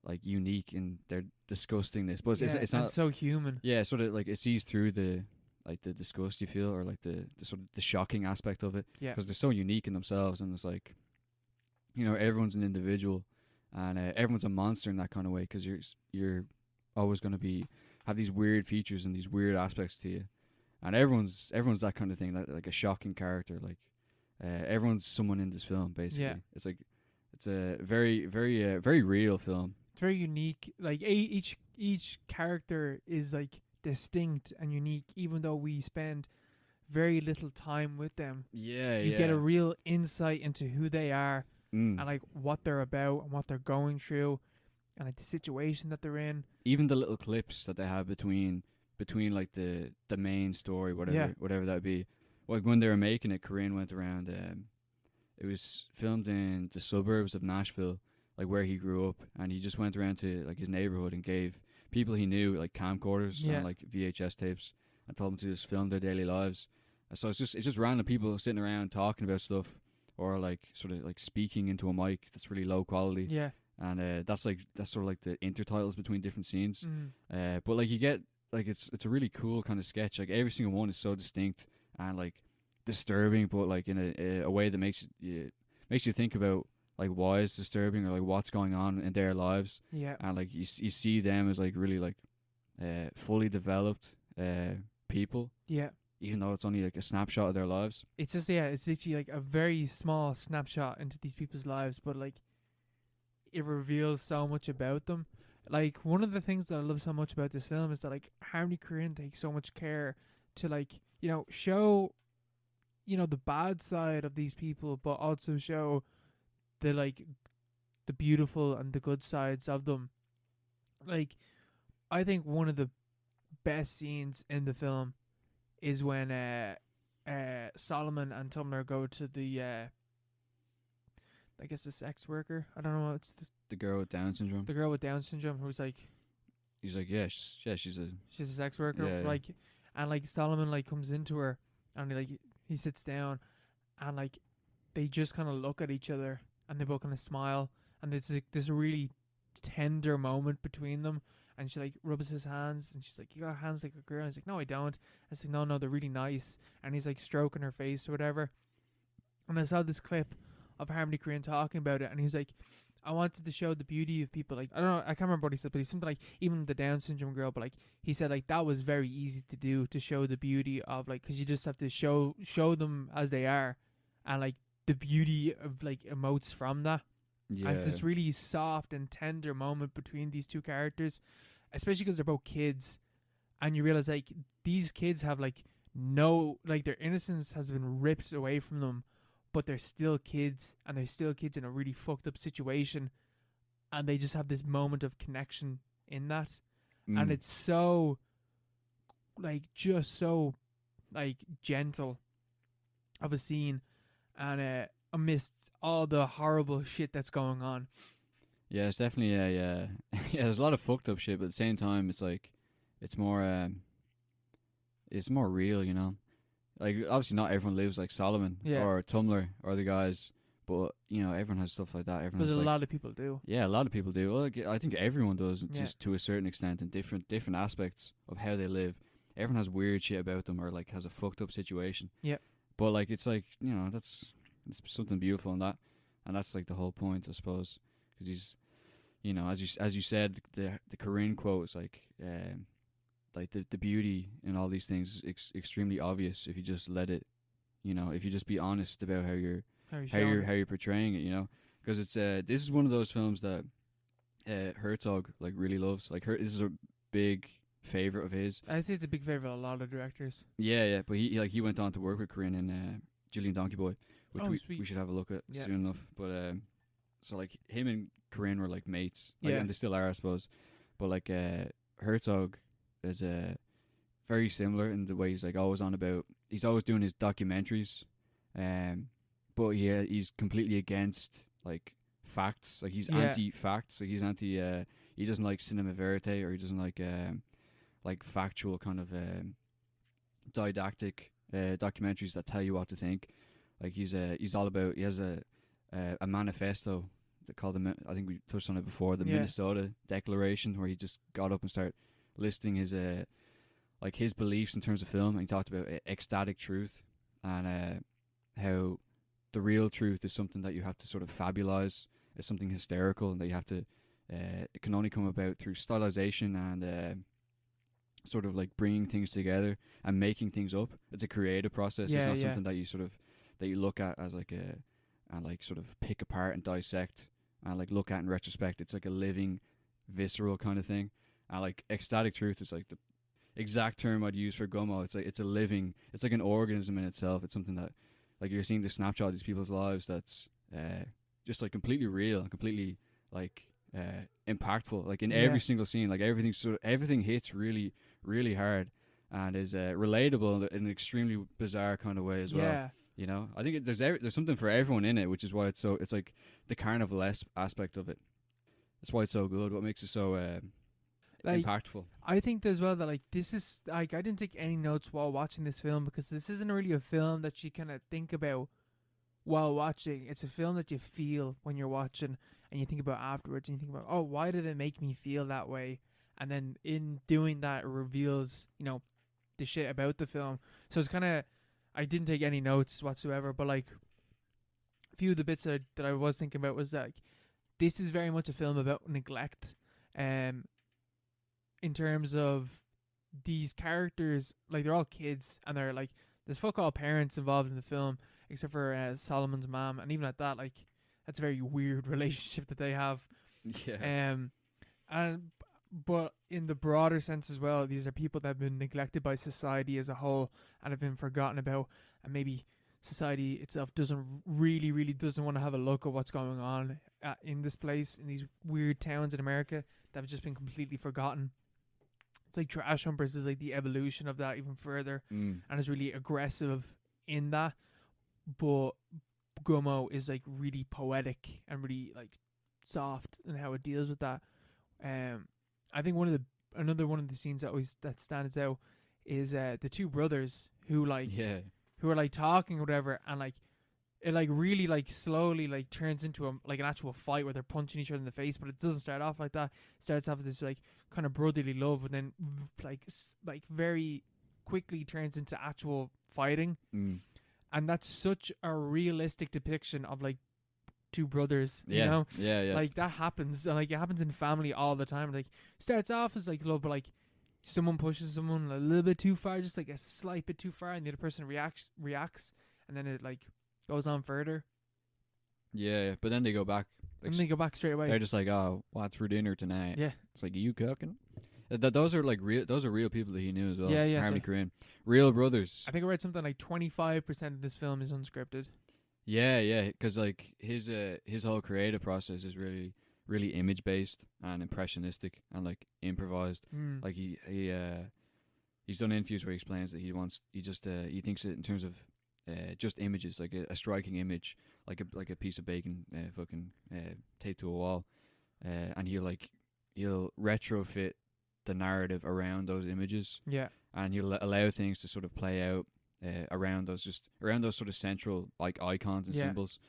like unique in their disgustingness. But it's not so human. Yeah, sort of like it sees through the like the disgust you feel, or like the sort of the shocking aspect of it. Yeah. Because they're so unique in themselves, and it's like, you know, everyone's an individual, and everyone's a monster in that kind of way, because you're always going to have these weird features and these weird aspects to you, and everyone's that kind of thing, like a shocking character. Like everyone's someone in this film, basically. Yeah. It's like it's a very very real film. It's very unique. Like each character is like distinct and unique, even though we spend very little time with them. You get a real insight into who they are and like what they're about and what they're going through and like the situation that they're in. Even the little clips that they have between like the main story, whatever that be. Like when they were making it, Korine went around. It was filmed in the suburbs of Nashville, like where he grew up, and he just went around to like his neighborhood and gave people he knew like camcorders and like VHS tapes, and told them to just film their daily lives. So it's just random people sitting around talking about stuff, or like sort of like speaking into a mic that's really low quality. Yeah. And that's sort of like the intertitles between different scenes. But like you get like it's a really cool kind of sketch. Like every single one is so distinct and like disturbing, but like in a way that makes you think about like why it's disturbing, or like what's going on in their lives. Yeah. And like you see them as like really like fully developed people. Yeah. Even though it's only like a snapshot of their lives. It's just it's literally like a very small snapshot into these people's lives, but like it reveals so much about them. Like one of the things that I love so much about this film is that like Harmony Korine takes so much care to like, you know, show, you know, the bad side of these people, but also show the like the beautiful and the good sides of them. Like I think one of the best scenes in the film is when Solomon and Tumblr go to the I guess the sex worker. I don't know. It's the girl with Down syndrome. The girl with Down syndrome who's like, he's like, she's a sex worker. Yeah, like, and like Solomon like comes into her and he sits down, and like they just kind of look at each other and they both kind of smile, and there's like this really tender moment between them. And she like rubs his hands, and she's like, "You got hands like a girl." And he's like, "No, I don't." I was like, "No, they're really nice." And he's like stroking her face or whatever. And I saw this clip of Harmony Korine talking about it, and he was like, "I wanted to show the beauty of people." Like I don't know, I can't remember what he said, but he's something like even the Down syndrome girl. But like he said, like that was very easy to do, to show the beauty of like, because you just have to show them as they are, and like the beauty of like emotes from that. Yeah. And it's this really soft and tender moment between these two characters, especially because they're both kids, and you realize like these kids have like no, like their innocence has been ripped away from them, but they're still kids, and they're still kids in a really fucked up situation, and they just have this moment of connection in that. And it's so like just so like gentle of a scene, and amidst all the horrible shit that's going on. Yeah, it's definitely yeah. There's a lot of fucked up shit, but at the same time, it's like it's more real, you know. Like obviously, not everyone lives like Solomon or Tumblr or the guys, but you know, everyone has stuff like that. But a lot of people do. Yeah, a lot of people do. Well, like, I think everyone does, just to a certain extent, in different aspects of how they live. Everyone has weird shit about them, or like has a fucked up situation. Yeah. But like, it's like, you know, it's something beautiful in that, and that's like the whole point, I suppose. Because he's, you know, as you said, the Korine quote is like the beauty in all these things is extremely obvious if you just let it, you know, if you just be honest about how how you're portraying it, you know, because it's this is one of those films that Herzog like really loves. Like this is a big favorite of his. I think it's a big favorite of a lot of directors. Yeah, but he went on to work with Korine in Julian Donkey Boy, which we should have a look at soon enough. But so like him and Korine were like mates, like, and they still are, I suppose. But like Herzog is very similar in the way he's like always on about. He's always doing his documentaries, but he's completely against like facts. Like he's anti-facts. Like he's anti. He doesn't like cinema verite, or he doesn't like factual kind of didactic documentaries that tell you what to think. Like he's all about. He has a manifesto. They call them. I think we touched on it before. The Minnesota Declaration, where he just got up and started listing his like his beliefs in terms of film. And he talked about ecstatic truth and how the real truth is something that you have to sort of fabulize. It's something hysterical, and that you have to. It can only come about through stylization and sort of like bringing things together and making things up. It's a creative process. It's not something that you sort of that you look at as like and like sort of pick apart and dissect and like look at in retrospect. It's like a living, visceral kind of thing. And like ecstatic truth is like the exact term I'd use for Gummo. It's like it's a living. It's like an organism in itself. It's something that like you're seeing the snapshot of these people's lives that's just like completely real and completely like impactful. Like in every single scene, like everything hits really, really hard and is relatable in an extremely bizarre kind of way as well. You know, I think there's something for everyone in it, which is why it's like the carnival aspect of it. That's why it's so good. What makes it so like, impactful. I think as well that like this is like I didn't take any notes while watching this film because this isn't really a film that you kind of think about while watching. It's a film that you feel when you're watching and you think about afterwards, and you think about, oh, why did it make me feel that way? And then in doing that, it reveals, you know, the shit about the film. So it's kind of, I didn't take any notes whatsoever, but like a few of the bits that I was thinking about was that like, this is very much a film about neglect. In terms of these characters, like they're all kids, and they're like, there's fuck all parents involved in the film, except for Solomon's mom, and even at that, like, that's a very weird relationship that they have. Yeah. But in the broader sense as well, these are people that have been neglected by society as a whole and have been forgotten about, and maybe society itself doesn't want to have a look at what's going on in this place, in these weird towns in America that have just been completely forgotten. It's like Trash Humpers is like the evolution of that even further, and is really aggressive in that. But Gummo is like really poetic and really like soft in how it deals with that. I think another one of the scenes that stands out is the two brothers who are like talking or whatever, and like it like really like slowly like turns into an actual fight where they're punching each other in the face, but it doesn't start off like that. It starts off with this like kind of brotherly love, and then like very quickly turns into actual fighting. And that's such a realistic depiction of like two brothers, you know? Yeah. Like that happens, and like it happens in family all the time. Like starts off as like love, but like someone pushes someone a little bit too far, just like a slight bit too far, and the other person reacts, and then it like goes on further. Yeah, but then they go back. Like, and they go back straight away. They're just like, oh, what's for dinner tonight? Yeah. It's like, are you cooking? Those are like real. Those are real people that he knew as well. Yeah. Harmony Korine, real brothers. I think I read something like 25% of this film is unscripted. Yeah, because like his whole creative process is really, really image based and impressionistic and like improvised. Like he's done interviews where he explains that he thinks it in terms of just images, like a striking image, like a piece of bacon, fucking taped to a wall, and he'll retrofit the narrative around those images. Yeah. And he'll allow things to sort of play out around those sort of central like icons and symbols.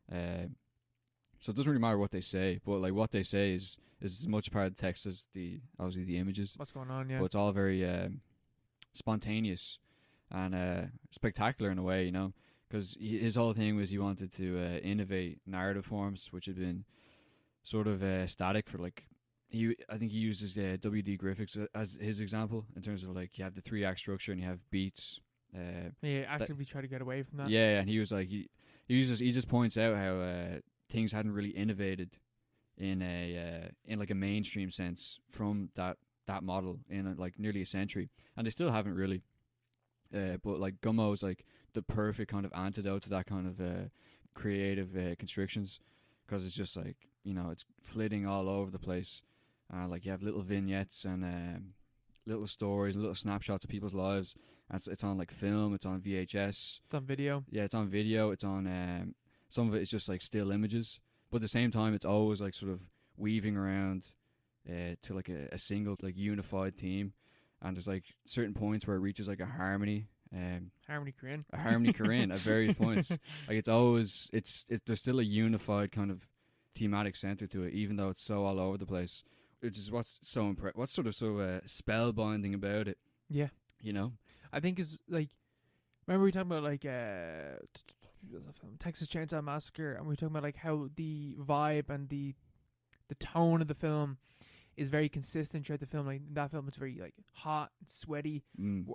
So it doesn't really matter what they say, but like what they say is as much a part of the text as obviously the images. What's going on, yeah. But it's all very spontaneous and spectacular in a way, you know, because his whole thing was he wanted to innovate narrative forms which had been sort of static for like. I think he uses W.D. Griffiths as his example in terms of like you have the 3-act structure and you have beats, actively try to get away from that. Yeah, and he was like he just points out how things hadn't really innovated in like a mainstream sense from that model in like nearly a century, and they still haven't really. But like Gummo is like the perfect kind of antidote to that kind of creative constrictions, because it's just like, you know, it's flitting all over the place. Like you have little vignettes and little stories, little snapshots of people's lives. And it's on like film, it's on VHS, it's on video. Yeah, it's on video. It's on some of it is just like still images, but at the same time, it's always like sort of weaving around to like a single like unified theme. And there's like certain points where it reaches like a harmony. Harmony Korine. A harmony Korine at various points. Like it's always there's still a unified kind of thematic center to it, even though it's so all over the place. Which is what's sort of so spellbinding about it. Yeah, you know. I think is like, remember we talking about like Texas Chainsaw Massacre, and we were talking about like how the vibe and the tone of the film is very consistent throughout the film. Like in that film, it's very like hot and sweaty.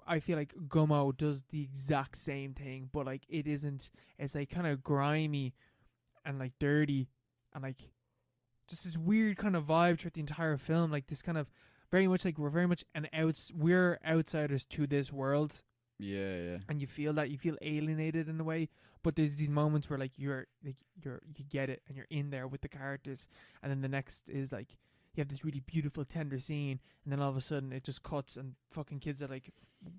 I feel like Gummo does the exact same thing, but like it isn't. It's like kind of grimy and like dirty and like just this weird kind of vibe throughout the entire film. Like this kind of very much like we're outsiders to this world. Yeah. And you feel alienated in a way, but there's these moments where like you get it and you're in there with the characters, and then the next is like you have this really beautiful tender scene, and then all of a sudden it just cuts and fucking kids are like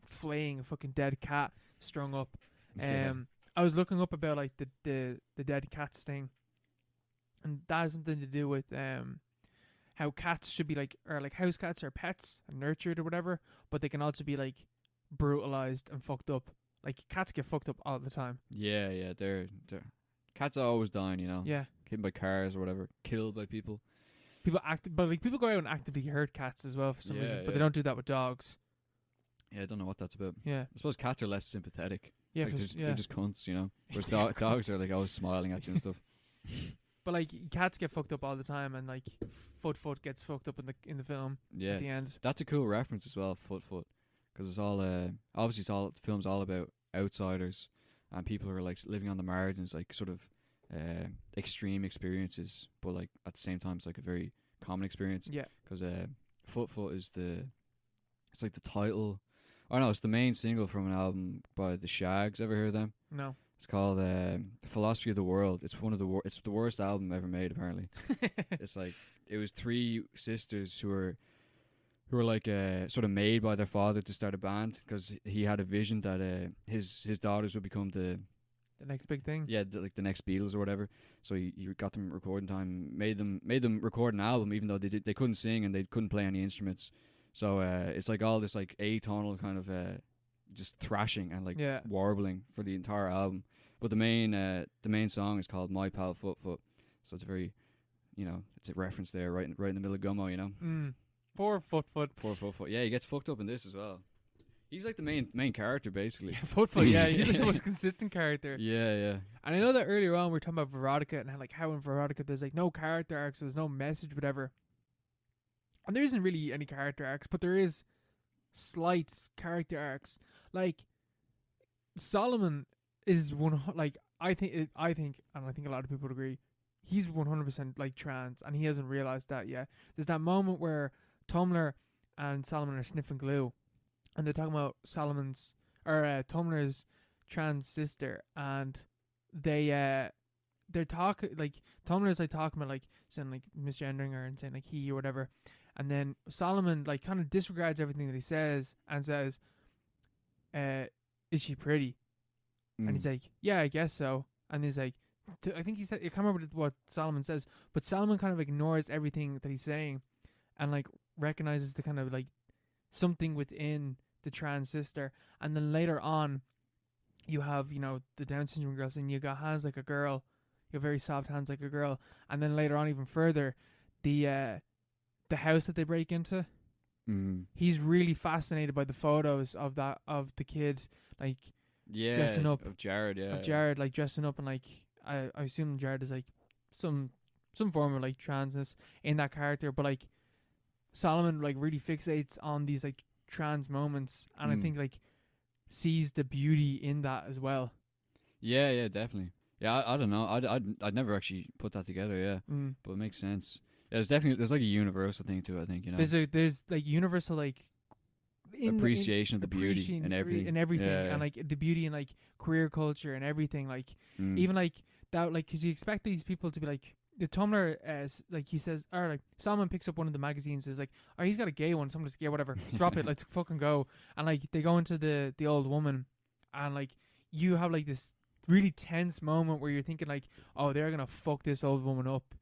flaying a fucking dead cat strung up. I was looking up about like the dead cats thing, and that has something to do with how cats should be like, or like house cats are pets and nurtured or whatever, but they can also be like brutalized and fucked up. Like cats get fucked up all the time. Yeah, they're cats are always dying, you know. Yeah, hit by cars or whatever, killed by people. People go out and actively hurt cats as well for some reason, but they don't do that with dogs. Yeah, I don't know what that's about. Yeah, I suppose cats are less sympathetic. Yeah, like they're just cunts, you know. Whereas dogs are like always smiling at you and stuff. But like cats get fucked up all the time, and like Foot gets fucked up in the film. Yeah, at the end. That's a cool reference as well, Foot, because it's all obviously the film's all about outsiders and people who are like living on the margins, like sort of extreme experiences, but like at the same time it's like a very common experience. Yeah, because Foot is it's like the title. Oh no, it's the main single from an album by the Shags. Ever hear of them? No. It's called The Philosophy of the World. It's it's the worst album ever made, apparently. It's like it was three sisters who were like sort of made by their father to start a band, because he had a vision that his daughters would become the next big thing. Yeah, like the next Beatles or whatever. So he got them recording time, made them record an album, even though they couldn't sing and they couldn't play any instruments. So it's like all this like atonal kind of just thrashing and like warbling for the entire album. But the main song is called My Pal Foot. So it's a very, you know, it's a reference there right in the middle of Gummo, you know. Poor Foot. Poor Foot. Yeah, he gets fucked up in this as well. He's like the main character basically. Yeah, Foot. Yeah, he's like the most consistent character. Yeah. And I know that earlier on we were talking about Verotika and how in Verotika there's like no character arcs, so there's no message, whatever. And there isn't really any character arcs, but there is slight character arcs. Like Solomon is I think, and I think a lot of people would agree, he's 100% like trans, and he hasn't realized that yet. There's that moment where Tumblr and Solomon are sniffing glue, and they're talking about Tumblr's trans sister, and they're talking like Tumblr's like talking about like saying like misgendering her and saying like he or whatever, and then Solomon like kind of disregards everything that he says and says, "Is she pretty?" And he's like, "Yeah, I guess so." And he's like, I think he said, I can't remember what Solomon says, but Solomon kind of ignores everything that he's saying and like recognizes the kind of like something within the trans sister. And then later on, you have, you know, the Down syndrome girls, and you got hands like a girl, you have very soft hands like a girl. And then later on, even further, the house that they break into, he's really fascinated by the photos of the kids like dressing up, of Jared, like dressing up, and like I assume Jared is like some form of like transness in that character, but like Solomon like really fixates on these like trans moments, and I think like sees the beauty in that as well. Yeah, definitely. Yeah, I don't know. I'd never actually put that together. Yeah, but it makes sense. Yeah, there's like a universal thing to it. I think, you know. There's like universal like appreciation of the beauty and everything, and like the beauty in like queer culture and everything. Like even like that, like because you expect these people to be like. The Tumblr, like he says, or like Salman picks up one of the magazines, is like, oh, he's got a gay one. Someone's gay, whatever. Drop it, let's fucking go. And like they go into the old woman, and like you have like this really tense moment where you're thinking like, oh, they're gonna fuck this old woman up,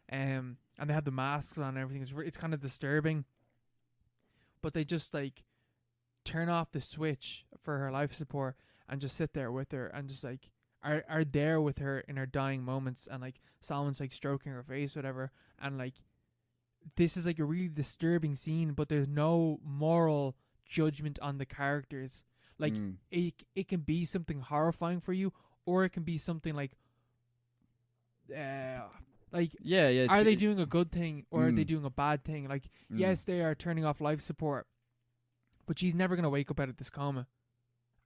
and they have the masks on and everything. It's kind of disturbing, but they just like turn off the switch for her life support and just sit there with her and just like. Are there with her in her dying moments, and like Salman's like stroking her face, whatever, and like this is like a really disturbing scene, but there's no moral judgment on the characters. Like it can be something horrifying for you, or it can be something like are they doing a good thing or are they doing a bad thing? Like yes, they are turning off life support, but she's never gonna wake up out of this coma,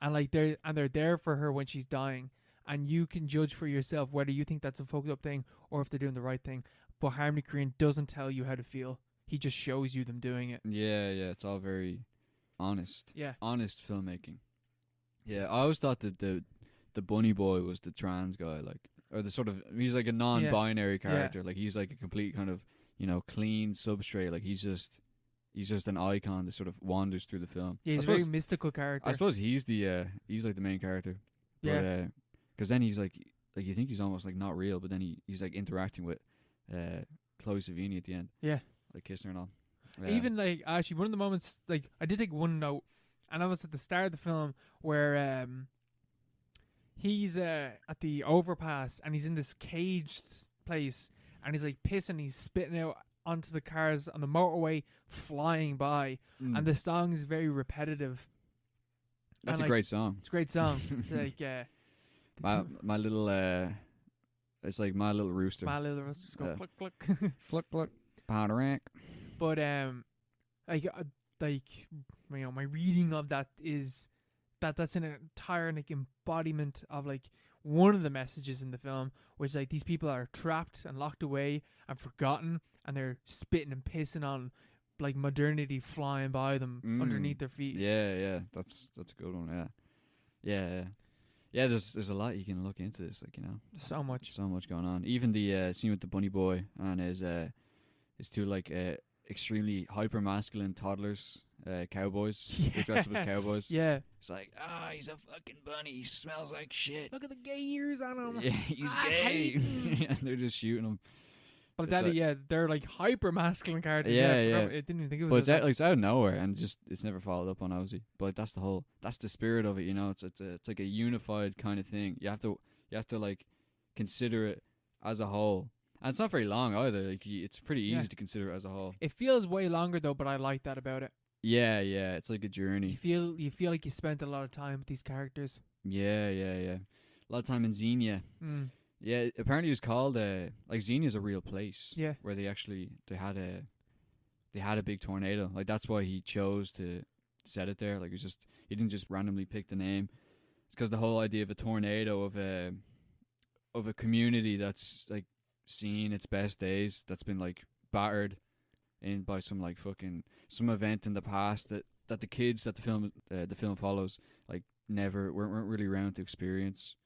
and like they're there for her when she's dying. And you can judge for yourself whether you think that's a fucked up thing or if they're doing the right thing. But Harmony Korine doesn't tell you how to feel. He just shows you them doing it. Yeah, it's all very honest. Yeah. Honest filmmaking. Yeah, I always thought that the bunny boy was the trans guy, like, or the sort of, he's like a non-binary character. Like, he's like a complete kind of, you know, clean substrate. Like, he's just an icon that sort of wanders through the film. Yeah, he's a very mystical character. I suppose he's like the main character. But, yeah. Because then he's like you think he's almost like not real, but then he's like interacting with Chloe Sevigny at the end. Yeah. Like kissing her and all. Even like actually one of the moments, like I did take one note, and that was at the start of the film where he's at the overpass and he's in this caged place and he's like pissing, he's spitting out onto the cars on the motorway flying by, and the song is very repetitive. That's a great song. It's a great song. It's like my little it's like my little rooster. My little rooster just go click click click click powder. But like you know, my reading of that is that's an entire like embodiment of like one of the messages in the film, which like these people are trapped and locked away and forgotten, and they're spitting and pissing on like modernity flying by them underneath their feet. Yeah, that's a good one. Yeah. There's a lot you can look into this, like, you know, so much going on. Even the scene with the bunny boy and his two like extremely hyper masculine toddlers, cowboys, who dress up as cowboys. Yeah, it's like, he's a fucking bunny. He smells like shit. Look at the gay ears on him. Yeah, he's gay. And they're just shooting him. But they're like hyper masculine characters. Yeah. I didn't even think of it. But it's out of nowhere, and it's never followed up on, obviously. But that's the spirit of it, you know. It's like a unified kind of thing. You have to like consider it as a whole, and it's not very long either. Like it's pretty easy to consider it as a whole. It feels way longer though, but I like that about it. Yeah, it's like a journey. You feel like you spent a lot of time with these characters. Yeah. A lot of time in Xenia. Yeah, apparently it's called like Xenia's a real place. Yeah, where they had a big tornado. Like that's why he chose to set it there. Like he didn't just randomly pick the name. It's because the whole idea of a tornado of a community that's like seen its best days, that's been like battered in by some like fucking some event in the past that the kids that the film follows like weren't really around to experience.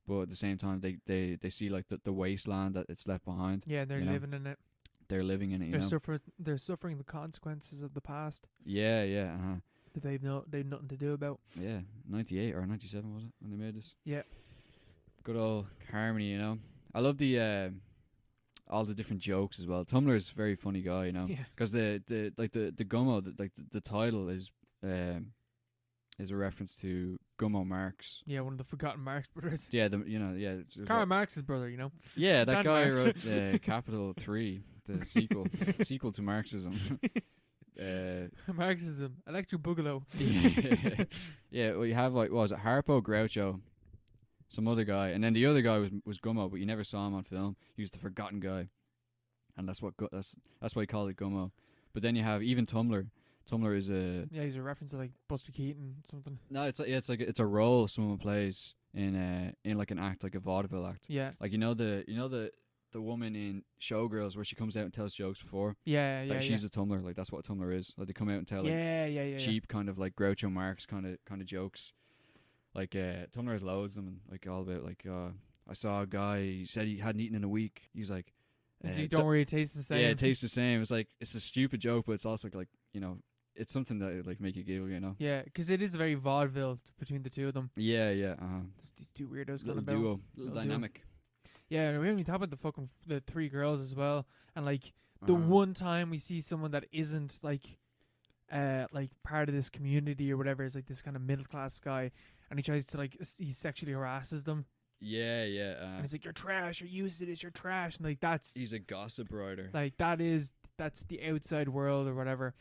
But at the same time, they see like the wasteland that it's left behind. Yeah, they're living in it. They're living in it. They're suffering the consequences of the past. Yeah. That they've nothing to do about. Yeah, 98 or 97 was it when they made this? Yeah. Good old Harmony, you know. I love the all the different jokes as well. Tumblr is a very funny guy, you know. Yeah. Because the Gummo, the title is a reference to Gummo Marx. Yeah, one of the forgotten Marx brothers. Yeah, it's Karl Marx's brother, you know. Yeah, that guy wrote Capital 3, the sequel to Marxism. Marxism, Electric Boogaloo. Yeah, well, you have like, what was it, Harpo, Groucho, some other guy, and then the other guy was Gummo, but you never saw him on film. He was the forgotten guy, and that's why he called it Gummo. But then you have even Tumblr. Tumblr is a he's a reference to like Buster Keaton something. no. It's a role someone plays in like an act, like a vaudeville act. Yeah. Like the woman in Showgirls where she comes out and tells jokes before. Yeah. Like she's a Tumblr. Like that's what a Tumblr is. Like they come out and tell like cheap kind of like Groucho Marx kind of jokes. Like Tumblr has loads of them, and like all about like I saw a guy, he said he hadn't eaten in a week. He's like, so don't worry, it tastes the same. Yeah, it tastes the same. It's like it's a stupid joke, but it's also like, you know, it's something that like make you giggle, you know. Yeah, because it is very vaudeville between the two of them. Yeah. These two weirdos Little going duo, little dynamic. Duo. Yeah, and we haven't even talked about the three girls as well, and like the one time we see someone that isn't like part of this community or whatever, is like this kind of middle class guy, and he tries to like he sexually harasses them. Yeah. And he's like, "You're trash. You're used to this. You're trash." And like he's a gossip writer. Like that's the outside world or whatever.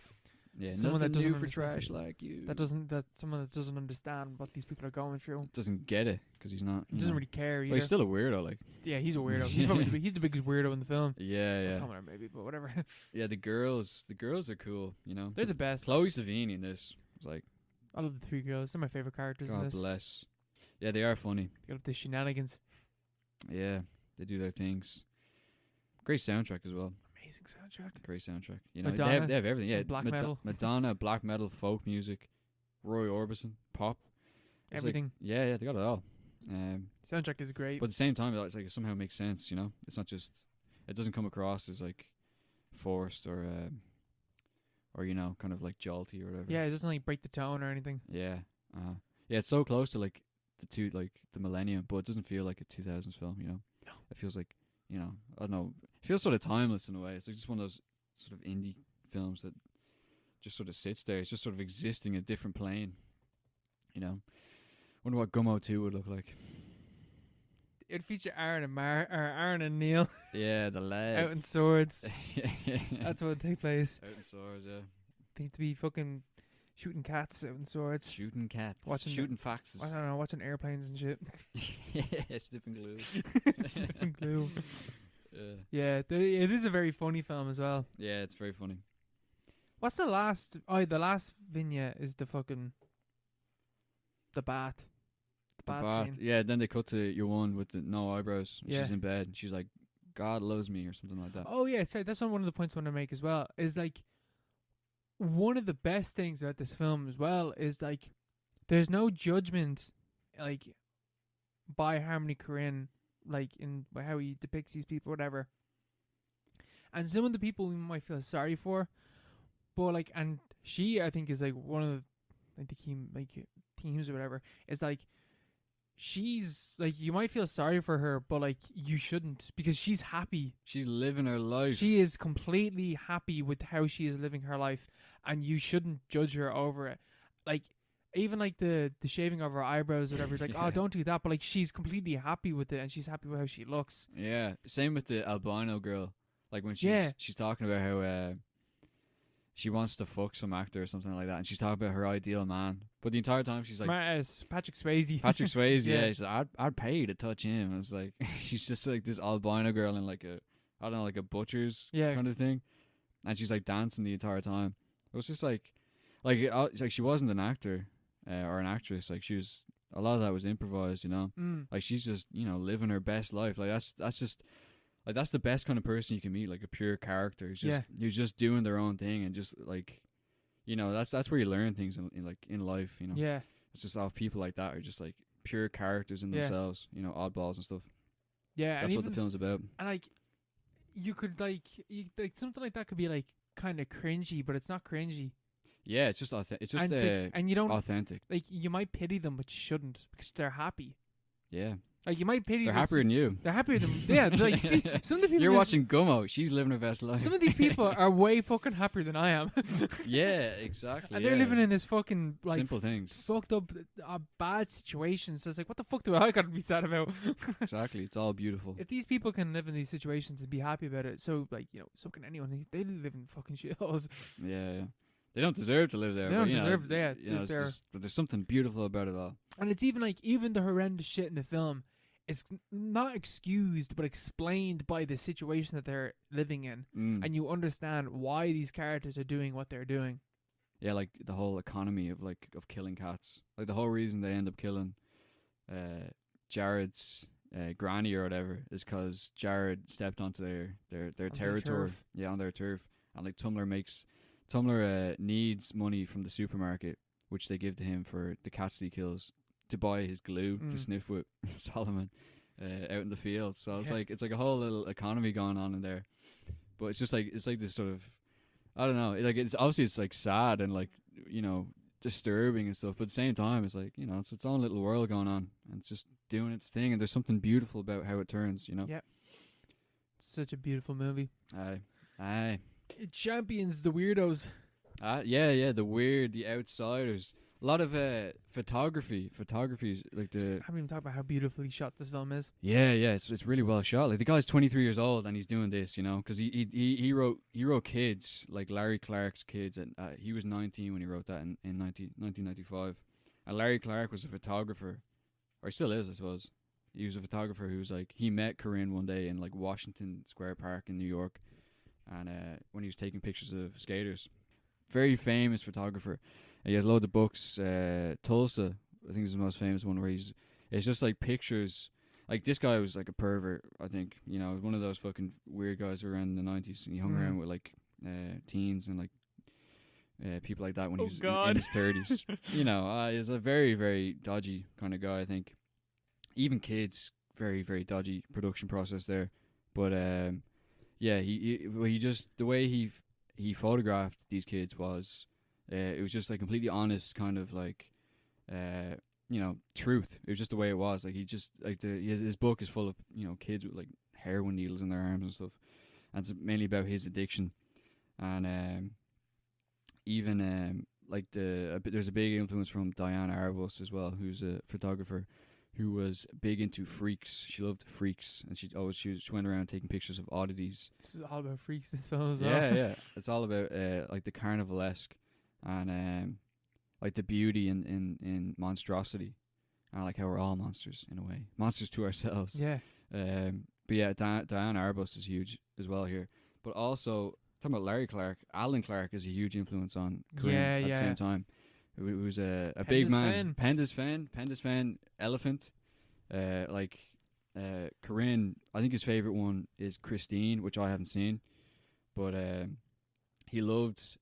Yeah, someone that doesn't for trash like you. That's someone that doesn't understand what these people are going through. Doesn't get it because he's not. He doesn't really care either. But he's still a weirdo, like. Yeah, he's a weirdo. He's probably he's the biggest weirdo in the film. Yeah. Tumblr maybe, but whatever. Yeah, the girls are cool. You know, they're the best. Chloe Savini in this was like. I love the three girls. They're my favorite characters in this. God bless. Yeah, they are funny. They got the shenanigans. Yeah, they do their things. Great soundtrack as well. Amazing soundtrack. Great soundtrack. You know, Madonna, they have everything. Yeah, black metal. Madonna, black metal, folk music, Roy Orbison, pop. It's everything. Like, yeah, they got it all. Soundtrack is great. But at the same time, it's like it somehow makes sense. You know, it's not just. It doesn't come across as like forced or you know, kind of like jolty or whatever. Yeah, it doesn't like break the tone or anything. Yeah. Yeah, it's so close to like the millennium, but it doesn't feel like a 2000s film. You know, no. It feels like, you know, I don't know. It feels sort of timeless in a way. It's like just one of those sort of indie films that just sort of sits there. It's just sort of existing in a different plane. You know, wonder what Gummo 2 would look like. It'd feature Aaron and Neil. Yeah, the lads. Out in swords. Yeah. That's what would take place. Out in swords, yeah. They need to be fucking shooting cats out in swords. Shooting cats. Shooting foxes. I don't know, watching airplanes and shit. Yeah, sniffing glue. Sniffing glue. Yeah. Yeah, it is a very funny film as well. Yeah, it's very funny. What's the last... Oh, the last vignette is the fucking... The bath. The bath scene. Yeah, then they cut to your one with the no eyebrows. Yeah. She's in bed. She's like, God loves me or something like that. Oh, yeah, sorry, that's one of the points I want to make as well. Is like... One of the best things about this film as well is like... There's no judgment, like, by Harmony Korine, like, in how he depicts these people, whatever. And some of the people we might feel sorry for, but like, and she, I think, is like one of the, like, the key like themes or whatever. Is like, she's like, you might feel sorry for her, but like, you shouldn't, because she's happy. She's living her life. She is completely happy with how she is living her life, and you shouldn't judge her over it. Like, even like the shaving of her eyebrows or whatever, it's like, oh, don't do that. But like, she's completely happy with it, and she's happy with how she looks. Yeah. Same with the albino girl. Like when she's talking about how she wants to fuck some actor or something like that, and she's talking about her ideal man. But the entire time she's like, Patrick Swayze. Patrick Swayze, yeah. She's like, I'd pay to touch him. And it's like, she's just like this albino girl in like a, I don't know, like a butcher's kind of thing, and she's like dancing the entire time. It was just like she wasn't an actor or an actress. Like, she was, a lot of that was improvised, you know. Like, she's just, you know, living her best life. Like, that's just. Like, that's the best kind of person you can meet, like a pure character. Who's just doing their own thing, and just like, you know, that's where you learn things in life, you know. Yeah. It's just all people like that are just like pure characters in themselves, you know, oddballs and stuff. Yeah, that's what the film's about. And like, you could like something like that could be like kind of cringy, but it's not cringy. Yeah, it's just authentic. It's just and you don't authentic. Like, you might pity them, but you shouldn't, because they're happy. Yeah. Like, you might pity them. They're happier than you. They're happier than... Yeah, like, some of the people... You're watching Gummo. She's living her best life. Some of these people are way fucking happier than I am. Yeah, exactly. And they're living in this fucking, like... simple things. Fucked up, bad situations. So it's like, what the fuck do I gotta be sad about? Exactly. It's all beautiful. If these people can live in these situations and be happy about it, so, like, you know, so can anyone. They live in fucking shitholes. Yeah. They don't deserve to live there. They don't deserve that. You know, but there's something beautiful about it all. And it's even, like, even the horrendous shit in the film... It's not excused, but explained by the situation that they're living in. And you understand why these characters are doing what they're doing. yeah, like the whole economy of killing cats. Like the whole reason they end up killing Jared's granny or whatever is because Jared stepped onto their territory, on their turf, and like Tumblr needs money from the supermarket, which they give to him for the cats that he kills to buy his glue to sniff with Solomon out in the field. So it's like a whole little economy going on in there, but it's like this sort of, I don't know, like it's obviously it's like sad and like, you know, disturbing and stuff, but at the same time it's like, you know, it's its own little world going on and it's just doing its thing, and there's something beautiful about how it turns, you know. Yep. Such a beautiful movie. Aye. It champions the weirdos. Yeah, the outsiders. A lot of photography is like the. I haven't even talked about how beautifully shot this film is. Yeah, it's really well shot. Like the guy's 23 years old and he's doing this, you know, because he wrote Kids, like Larry Clark's Kids, and he was 19 when he wrote that in 1995, and Larry Clark was a photographer, or he still is, I suppose. He was a photographer who was like, he met Korine one day in like Washington Square Park in New York, and when he was taking pictures of skaters, very famous photographer. He has loads of books. Tulsa, I think, is the most famous one, where it's just like pictures. Like this guy was like a pervert, I think. You know, one of those fucking weird guys around the 90s, and he hung around with like teens and like people like that when he was in his 30s. You know, he's a very, very dodgy kind of guy, I think. Even kids, very, very dodgy production process there. But yeah, he just, the way he photographed these kids was. It was just like completely honest, kind of like, you know, truth. It was just the way it was. Like he just like his book is full of, you know, kids with like heroin needles in their arms and stuff, and it's mainly about his addiction. And even like there's a big influence from Diane Arbus as well, who's a photographer who was big into freaks. She loved freaks, and she went around taking pictures of oddities. This is all about freaks, this film as well. Yeah. It's all about like the carnivalesque. And like the beauty in monstrosity, and like how we're all monsters in a way, monsters to ourselves. Yeah. But yeah, Diane Arbus is huge as well here. But also talking about Larry Clark, Alan Clark is a huge influence on Korine at the same time. It was a big man, Penda's fan, Elephant. Like Korine, I think his favorite one is Christine, which I haven't seen, but he loved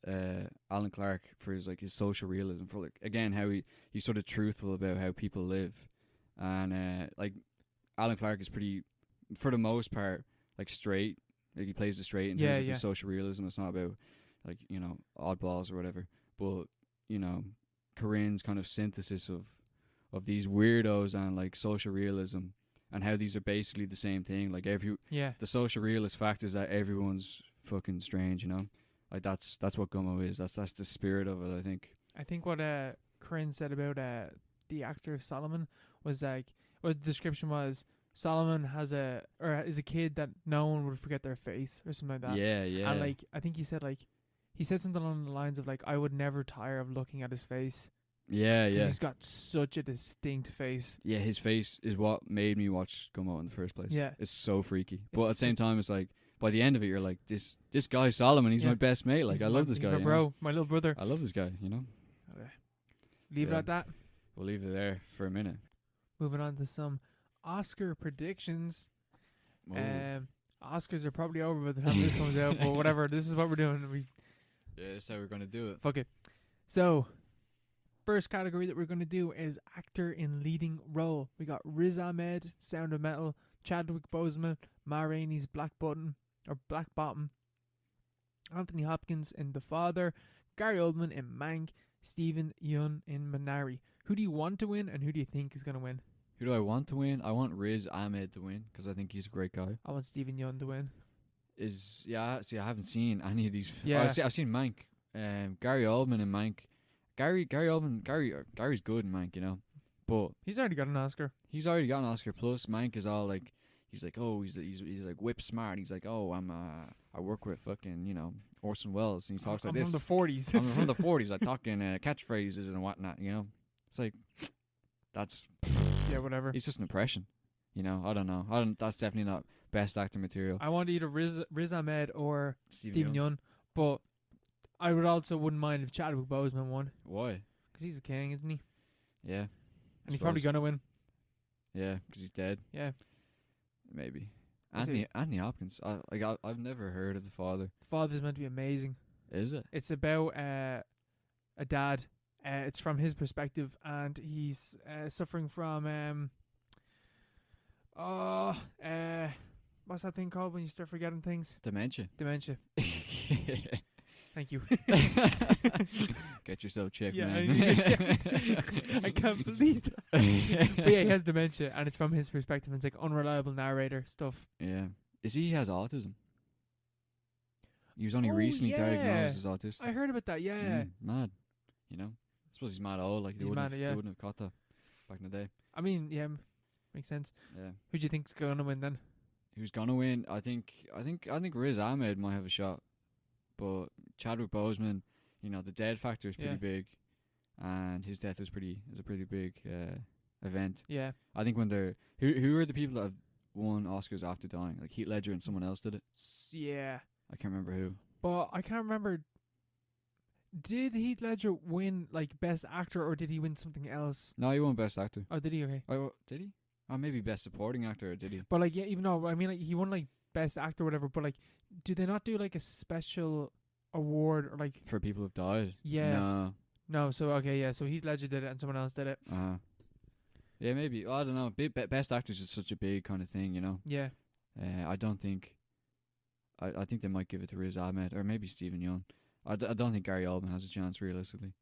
Alan Clark for his social realism, for like, again, how he's sort of truthful about how people live, and like Alan Clark is pretty, for the most part, like straight. Like he plays it straight in terms of his social realism. It's not about like, you know, oddballs or whatever, but you know, Korine's kind of synthesis of these weirdos and like social realism, and how these are basically the same thing. Like the social realist factor is that everyone's fucking strange, you know. Like that's what Gummo is. That's the spirit of it, I think. I think what Korine said about the actor Solomon was like, what the description was, Solomon is a kid that no one would forget their face or something like that. Yeah. And like I think he said something along the lines of like, I would never tire of looking at his face. Yeah. He's got such a distinct face. Yeah, his face is what made me watch Gummo in the first place. Yeah. It's so freaky. But at the same time, it's like, by the end of it, you're like, this guy Solomon, he's my best mate. Like, I love this guy. My bro, my little brother. I love this guy, you know. Leave it at that. We'll leave it there for a minute. Moving on to some Oscar predictions. Oscars are probably over by the time this comes out, but whatever. This is what we're doing. That's how we're gonna do it. Fuck it. So, first category that we're gonna do is actor in leading role. We got Riz Ahmed, Sound of Metal, Chadwick Boseman, Ma Rainey's Black Bottom, Anthony Hopkins in The Father, Gary Oldman in Mank, Stephen Yeun in Minari. Who do you want to win, and who do you think is going to win? Who do I want to win? I want Riz Ahmed to win, because I think he's a great guy. I want Stephen Yeun to win. See, I haven't seen any of these. Yeah. I've seen Mank. Gary Oldman in Mank. Gary's good in Mank, you know. But he's already got an Oscar. Plus Mank is all like, he's like like whip smart. He's like, oh, I work with fucking, you know, Orson Welles, and he talks like this. I'm from the 40s. I'm from the 40s. I talk in catchphrases and whatnot, you know. It's like, that's whatever. It's just an impression, you know. I don't know. That's definitely not best actor material. I want either Riz Ahmed or Stephen Yeun, but I wouldn't mind if Chadwick Boseman won. Why? Because he's a king, isn't he? Yeah. And he's probably gonna win. Yeah, because he's dead. Yeah. Maybe. Anthony Hopkins. I've never heard of The Father. The Father's meant to be amazing. Is it? It's about a dad. It's from his perspective, and he's suffering from what's that thing called when you start forgetting things? Dementia. Thank you. Get yourself checked, yeah, man. I can't believe that. But yeah, he has dementia, and it's from his perspective. And it's like unreliable narrator stuff. Yeah. He has autism? He was only recently diagnosed as autistic. I heard about that, yeah. Mad. You know? I suppose he's mad old. Like, they wouldn't have caught that back in the day. I mean, yeah, makes sense. Yeah. Who do you think's going to win then? Who's going to win? I think Riz Ahmed might have a shot. But Chadwick Boseman, you know, the dead factor is pretty big. And his death is a pretty big event. Yeah. I think when they're... Who are the people that have won Oscars after dying? Like Heath Ledger and someone else did it? Yeah. I can't remember who. But I can't remember... Did Heath Ledger win, like, Best Actor, or did he win something else? No, he won Best Actor. Oh, did he? Okay. Oh, did he? Oh, maybe Best Supporting Actor, or did he? But, like, yeah, even though, I mean, like, he won, like, Best Actor or whatever, but, like, do they not do, like, a special award, or, like... For people who've died? Yeah. No, so, okay, yeah, so Heath Ledger did it, and someone else did it. Yeah, maybe. I don't know. Best Actors is such a big kind of thing, you know? Yeah. I don't think... I think they might give it to Riz Ahmed, or maybe Stephen Yeun. I don't think Gary Oldman has a chance, realistically.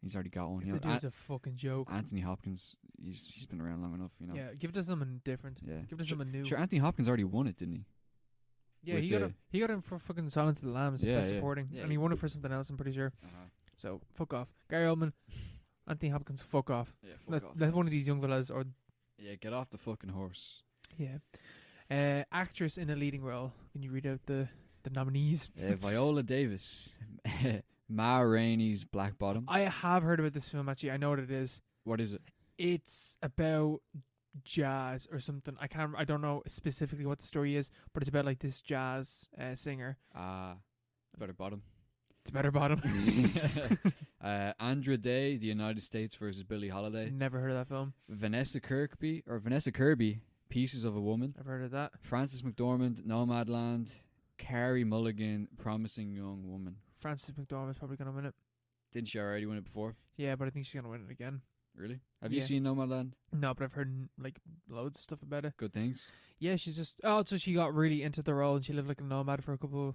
He's already got one. The dude's a fucking joke. Anthony Hopkins, he's been around long enough, you know. Yeah, give it to someone different. Yeah. Give it to someone new. Sure, Anthony Hopkins already won it, didn't he? Yeah, he got him for fucking Silence of the Lambs, Best Supporting. Yeah, and he won it for something else, I'm pretty sure. So, fuck off. Gary Oldman, Anthony Hopkins, fuck off. Yeah, fuck off. Let one of these young fellas, or... Yeah, get off the fucking horse. Yeah. Actress in a leading role. Can you read out the nominees? Viola Davis. Ma Rainey's Black Bottom. I have heard about this film, actually. I know what it is. What is it? It's about jazz or something. I don't know specifically what the story is, but it's about like this jazz singer. Better Bottom. It's Better Bottom. Andra Day, The United States versus Billie Holiday. Never heard of that film. Vanessa Kirby, Pieces of a Woman. I've heard of that. Frances McDormand, Nomadland. Carey Mulligan, Promising Young Woman. Frances McDormand's probably going to win it. Didn't she already win it before? Yeah, but I think she's going to win it again. Really? Have you seen Nomadland? No, but I've heard like loads of stuff about it. Good things? Yeah, she's just... Oh, so she got really into the role and she lived like a nomad for a couple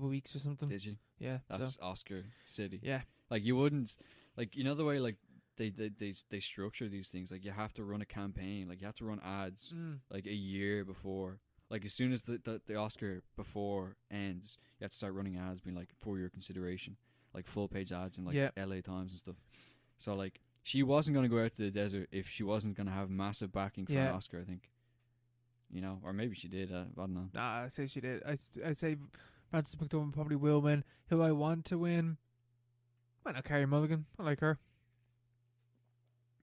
weeks or something. Did she? Yeah. That's Oscar City. Yeah. Like, you wouldn't... Like, you know the way, like, they structure these things? Like, you have to run a campaign. Like, you have to run ads, like, a year before... Like, as soon as the Oscar before ends, you have to start running ads being, like, for your consideration. Like, full-page ads in, like, LA Times and stuff. So, like, she wasn't going to go out to the desert if she wasn't going to have massive backing for an Oscar, I think. You know? Or maybe she did. I don't know. Nah, I say she did. I'd say Frances McDormand probably will win. Who I want to win? Why not Carey Mulligan? I like her.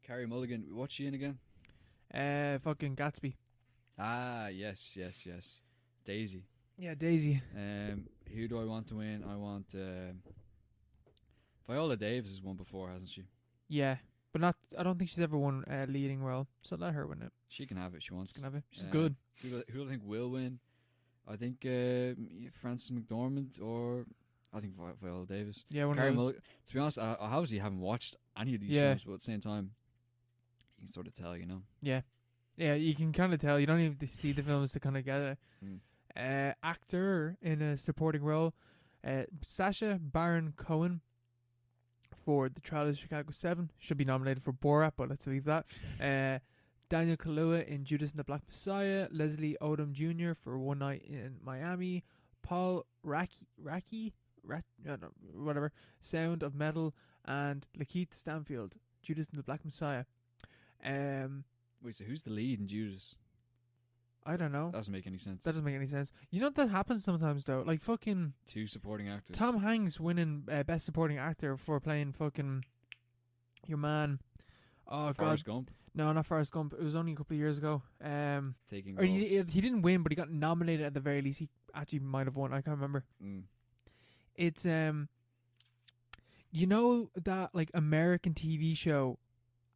Carey Mulligan. What's she in again? Fucking Gatsby. Ah, yes. Daisy. Yeah, Daisy. Who do I want to win? I want Viola Davis has won before, hasn't she? Yeah, but not. I don't think she's ever won a leading role, so let her win it. She can have it. She wants. She can have it. She's good. Who do I think will win? I think Frances McDormand or I think Viola Davis. Yeah, to be honest, I obviously haven't watched any of these films, but at the same time, you can sort of tell, you know. Yeah. Yeah, you can kind of tell. You don't even see the films to kind of get it. Actor in a supporting role, Sacha Baron Cohen for The Trial of Chicago 7. Should be nominated for Borat, but let's leave that. Daniel Kaluuya in Judas and the Black Messiah. Leslie Odom Jr. for One Night in Miami. Paul whatever, Sound of Metal. And Lakeith Stanfield, Judas and the Black Messiah. Wait, so who's the lead in Judas? I don't know. That doesn't make any sense. That doesn't make any sense. You know that happens sometimes though. Like fucking 2 supporting actors. Tom Hanks winning Best Supporting Actor for playing fucking your man. Oh Forrest God. Gump. No, not Forrest Gump. It was only a couple of years ago. Taking or he didn't win, but he got nominated at the very least. He actually might have won. I can't remember. It's You know that like American TV show,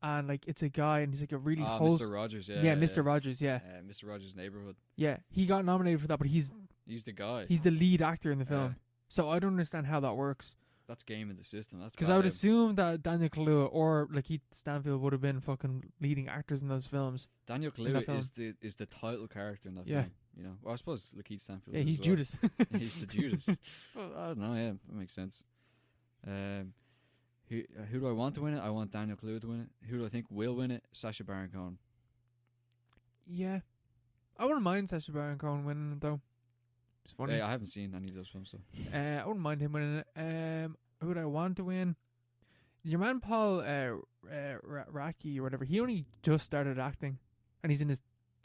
and like it's a guy and he's like a really Mr. Rogers, yeah, Mr. Rogers, yeah, Mr. Rogers' Neighborhood. yeah. He got nominated for that, but he's the guy. He's the lead actor in the film, so I don't understand how that works. That's game in the system. That's because I would assume that Daniel Kaluuya or Lakeith Stanfield would have been fucking leading actors in those films. Daniel Kaluuya is the title character in that film. You know, well, I suppose Lakeith Stanfield. Yeah, he's Judas. He's the Judas. Well, I don't know. Yeah, that makes sense. Who do I want to win it? I want Daniel Kaluuya to win it. Who do I think will win it? Sacha Baron Cohen. Yeah, I wouldn't mind Sacha Baron Cohen winning it though. It's funny. I haven't seen any of those films, so I wouldn't mind him winning it. Who do I want to win? Your man Paul Raki or whatever. He only just started acting, and he's in his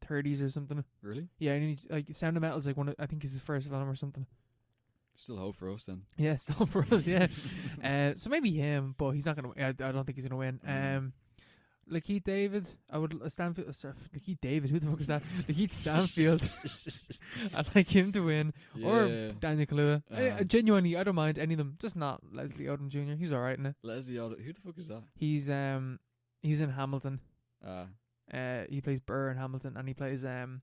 30s or something. Really? Yeah, and he's, like Sound of Metal is like I think it's his first film or something. Still hope for us then. Yeah, still hope for us. Yeah. So maybe him, but he's not gonna. I don't think he's gonna win. Lakeith David, Stanfield. Lakeith David, who the fuck is that? Lakeith Stanfield. I'd like him to win, or Daniel Kaluuya. Genuinely, I don't mind any of them. Just not Leslie Odom Jr. He's alright in it. Leslie Odom, who the fuck is that? He's in Hamilton. He plays Burr in Hamilton, and he plays oh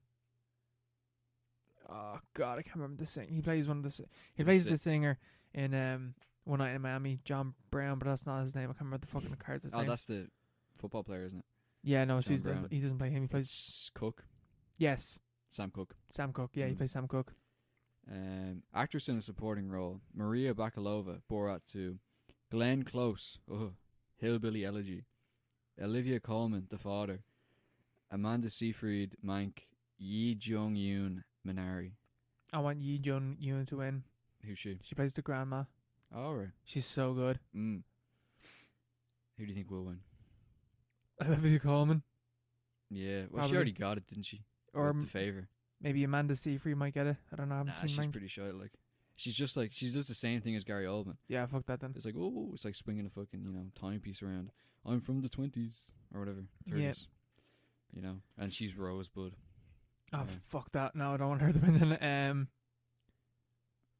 god, I can't remember the singer. He plays the singer in One Night in Miami, John Brown, but that's not his name. I can't remember the fucking character's name. Oh, that's the football player, isn't it? Yeah, no, he doesn't play him. He plays Cook. Yes, Sam Cooke. Yeah, he plays Sam Cooke. Actress in a supporting role: Maria Bakalova, Borat 2; Glenn Close, Hillbilly Elegy; Olivia Colman, The Father; Amanda Seyfried, Mank; Yi Jung Yoon, Minari. I want Yi Jung Yoon to win. Who's she? She plays the grandma. Oh, right. She's so good. Who do you think will win? Olivia Colman. Yeah, well, probably. She already got it, didn't she? Or The Favor. Maybe Amanda Seyfried might get it. I don't know. I haven't seen she's Mank. Pretty shy. Like, she's just like she does the same thing as Gary Oldman. Yeah, fuck that then. It's like it's like swinging a fucking timepiece around. I'm from the 20s or whatever, 30s. Yeah. You know, and she's Rosebud. Oh fuck that! No, I don't want her to win. Then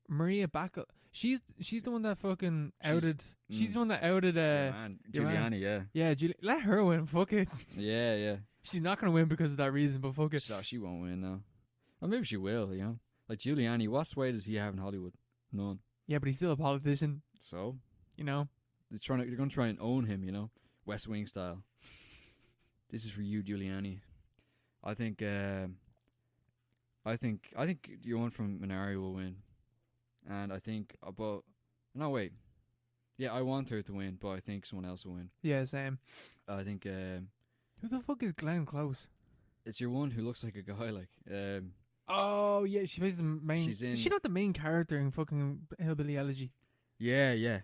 Maria Bacall. She's the one that fucking outed. She's the one that outed. Giuliani. Yeah. Yeah, let her win. Fuck it. Yeah. She's not gonna win because of that reason, but fuck it. So she won't win now. Or maybe she will. You know, like Giuliani. What sway does he have in Hollywood? None. Yeah, but he's still a politician. So you know, they're gonna try and own him. You know, West Wing style. This is for you, Giuliani. I think your one from Minari will win. And I think I want her to win, but I think someone else will win. Yeah, same. I think who the fuck is Glenn Close? It's your one who looks like a guy like oh yeah, she plays the main. Is she not the main character in fucking Hillbilly Elegy? Yeah.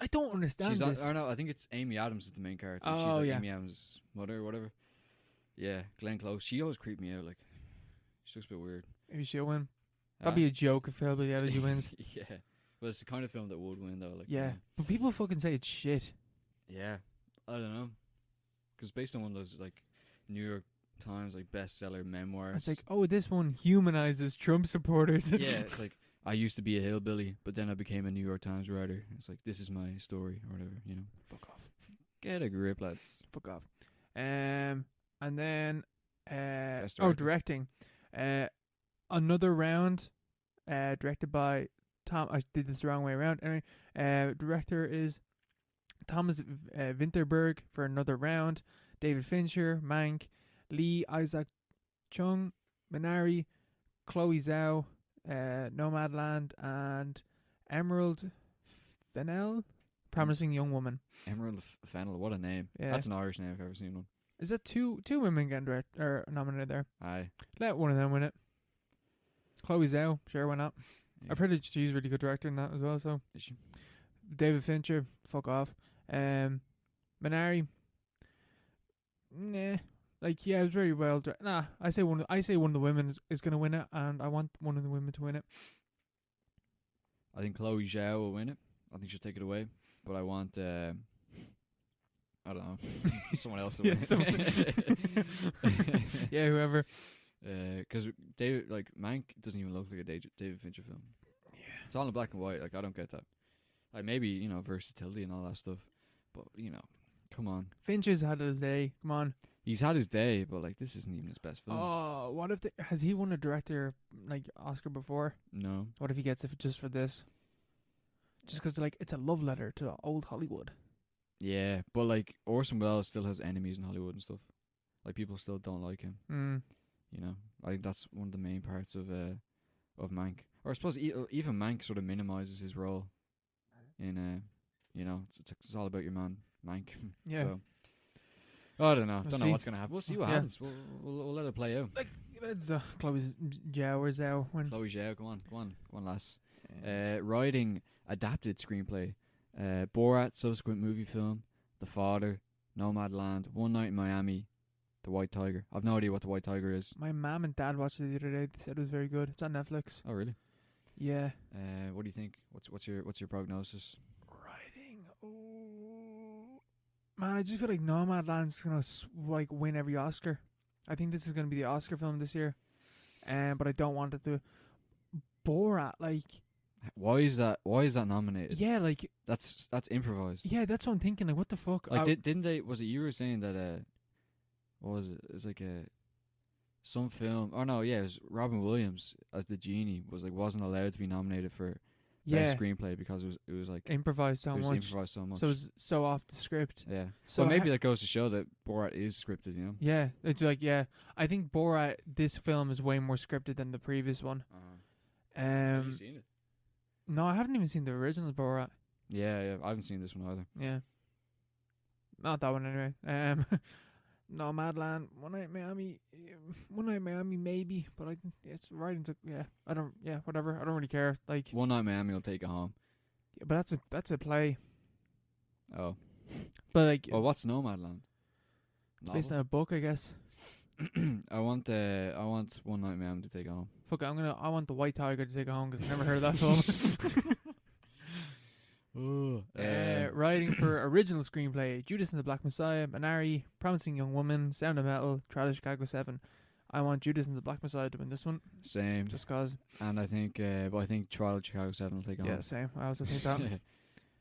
I don't understand this. I think it's Amy Adams is the main character. Oh, she's like yeah. Amy Adams' mother or whatever. Yeah, Glenn Close. She always creeped me out. Like, she looks a bit weird. Maybe she'll win. That'd be a joke if Hillbilly Elegy wins. Yeah. But it's the kind of film that would win, though. Like, yeah. But people fucking say it's shit. Yeah. I don't know. Because based on one of those, like, New York Times, like, bestseller memoirs. It's like, this one humanizes Trump supporters. Yeah, it's like, I used to be a hillbilly, but then I became a New York Times writer. It's like, this is my story, or whatever, you know. Fuck off. Get a grip, lads. Fuck off. And then, directing. Another round, directed by Tom. I did this the wrong way around. Anyway, director is Thomas Vinterberg for Another Round. David Fincher, Mank, Lee Isaac Chung, Minari, Chloe Zhao, Nomadland, and Emerald Fennell, Promising Young Woman. Emerald Fennell, what a name. Yeah. That's an Irish name if I've ever seen one. Is that two women getting nominated there? Aye. Let one of them win it. Chloe Zhao, sure, why not? Yeah. I've heard that she's a really good director in that as well, so. Is she? David Fincher, fuck off. Minari, nah. Like, yeah, it was very well directed. Nah, I say one of the women is going to win it, and I want one of the women to win it. I think Chloe Zhao will win it. I think she'll take it away. But I want, I don't know, someone else to win it. Yeah, whoever. Because David, like, Mank doesn't even look like a David Fincher film. Yeah. It's all in black and white. Like, I don't get that. Like maybe versatility and all that stuff, but come on. Fincher's had his day. Come on. He's had his day, but like this isn't even his best film. Oh, what if has he won a director Oscar before? No. What if he gets it just for this? Just because it's a love letter to old Hollywood. Yeah, but like Orson Welles still has enemies in Hollywood and stuff. Like people still don't like him. I think that's one of the main parts of Mank. Or I suppose even Mank sort of minimizes his role in it's all about your man Mank. Yeah. So I don't know. We'll Don't see. know what's gonna happen. We'll see what happens. We'll let it play out. That's Chloe Zhao when Chloe Zhao, go on, lass. Writing adapted screenplay. Borat subsequent movie film. The Father. Nomadland. One Night in Miami. The White Tiger. I've no idea what The White Tiger is. my mom and dad watched it the other day. They said it was very good. It's on Netflix. Oh really? Yeah. What do you think? What's your prognosis? Writing. Oh man, I just feel like Nomadland's gonna win every Oscar. I think this is gonna be the Oscar film this year, but I don't want it to. Borat, Why is that nominated? yeah, That's improvised. yeah, that's what I'm thinking. What the fuck? Didn't they? Was it you were saying that? What was it? It was like some film. Oh no, yeah, it was Robin Williams as the genie wasn't allowed to be nominated for best screenplay because it was improvised so much. Improvised so much. So it's so off the script. Yeah. So So maybe that goes to show that Borat is scripted. Yeah, it's I think Borat, this film is way more scripted than the previous one. Have you seen it? No, I haven't even seen the original Borat. Yeah, I haven't seen this one either. Yeah. Not that one anyway. Nomadland, One Night in Miami maybe, but I think it's writing to whatever. I don't really care. One Night in Miami will take it home. Yeah, but that's a play. Oh. But what's Nomadland? based on a book, I guess. I want One Night in Miami to take it home. Fuck it, I want the White Tiger to take it home because I've never heard of that film. Writing for original screenplay: Judas and the Black Messiah, Minari, Promising Young Woman, Sound of Metal, Trial of Chicago 7. I want Judas and the Black Messiah to win this one. Same. Just cause. And I think Trial of Chicago 7 will take it home. Yeah, same. I also think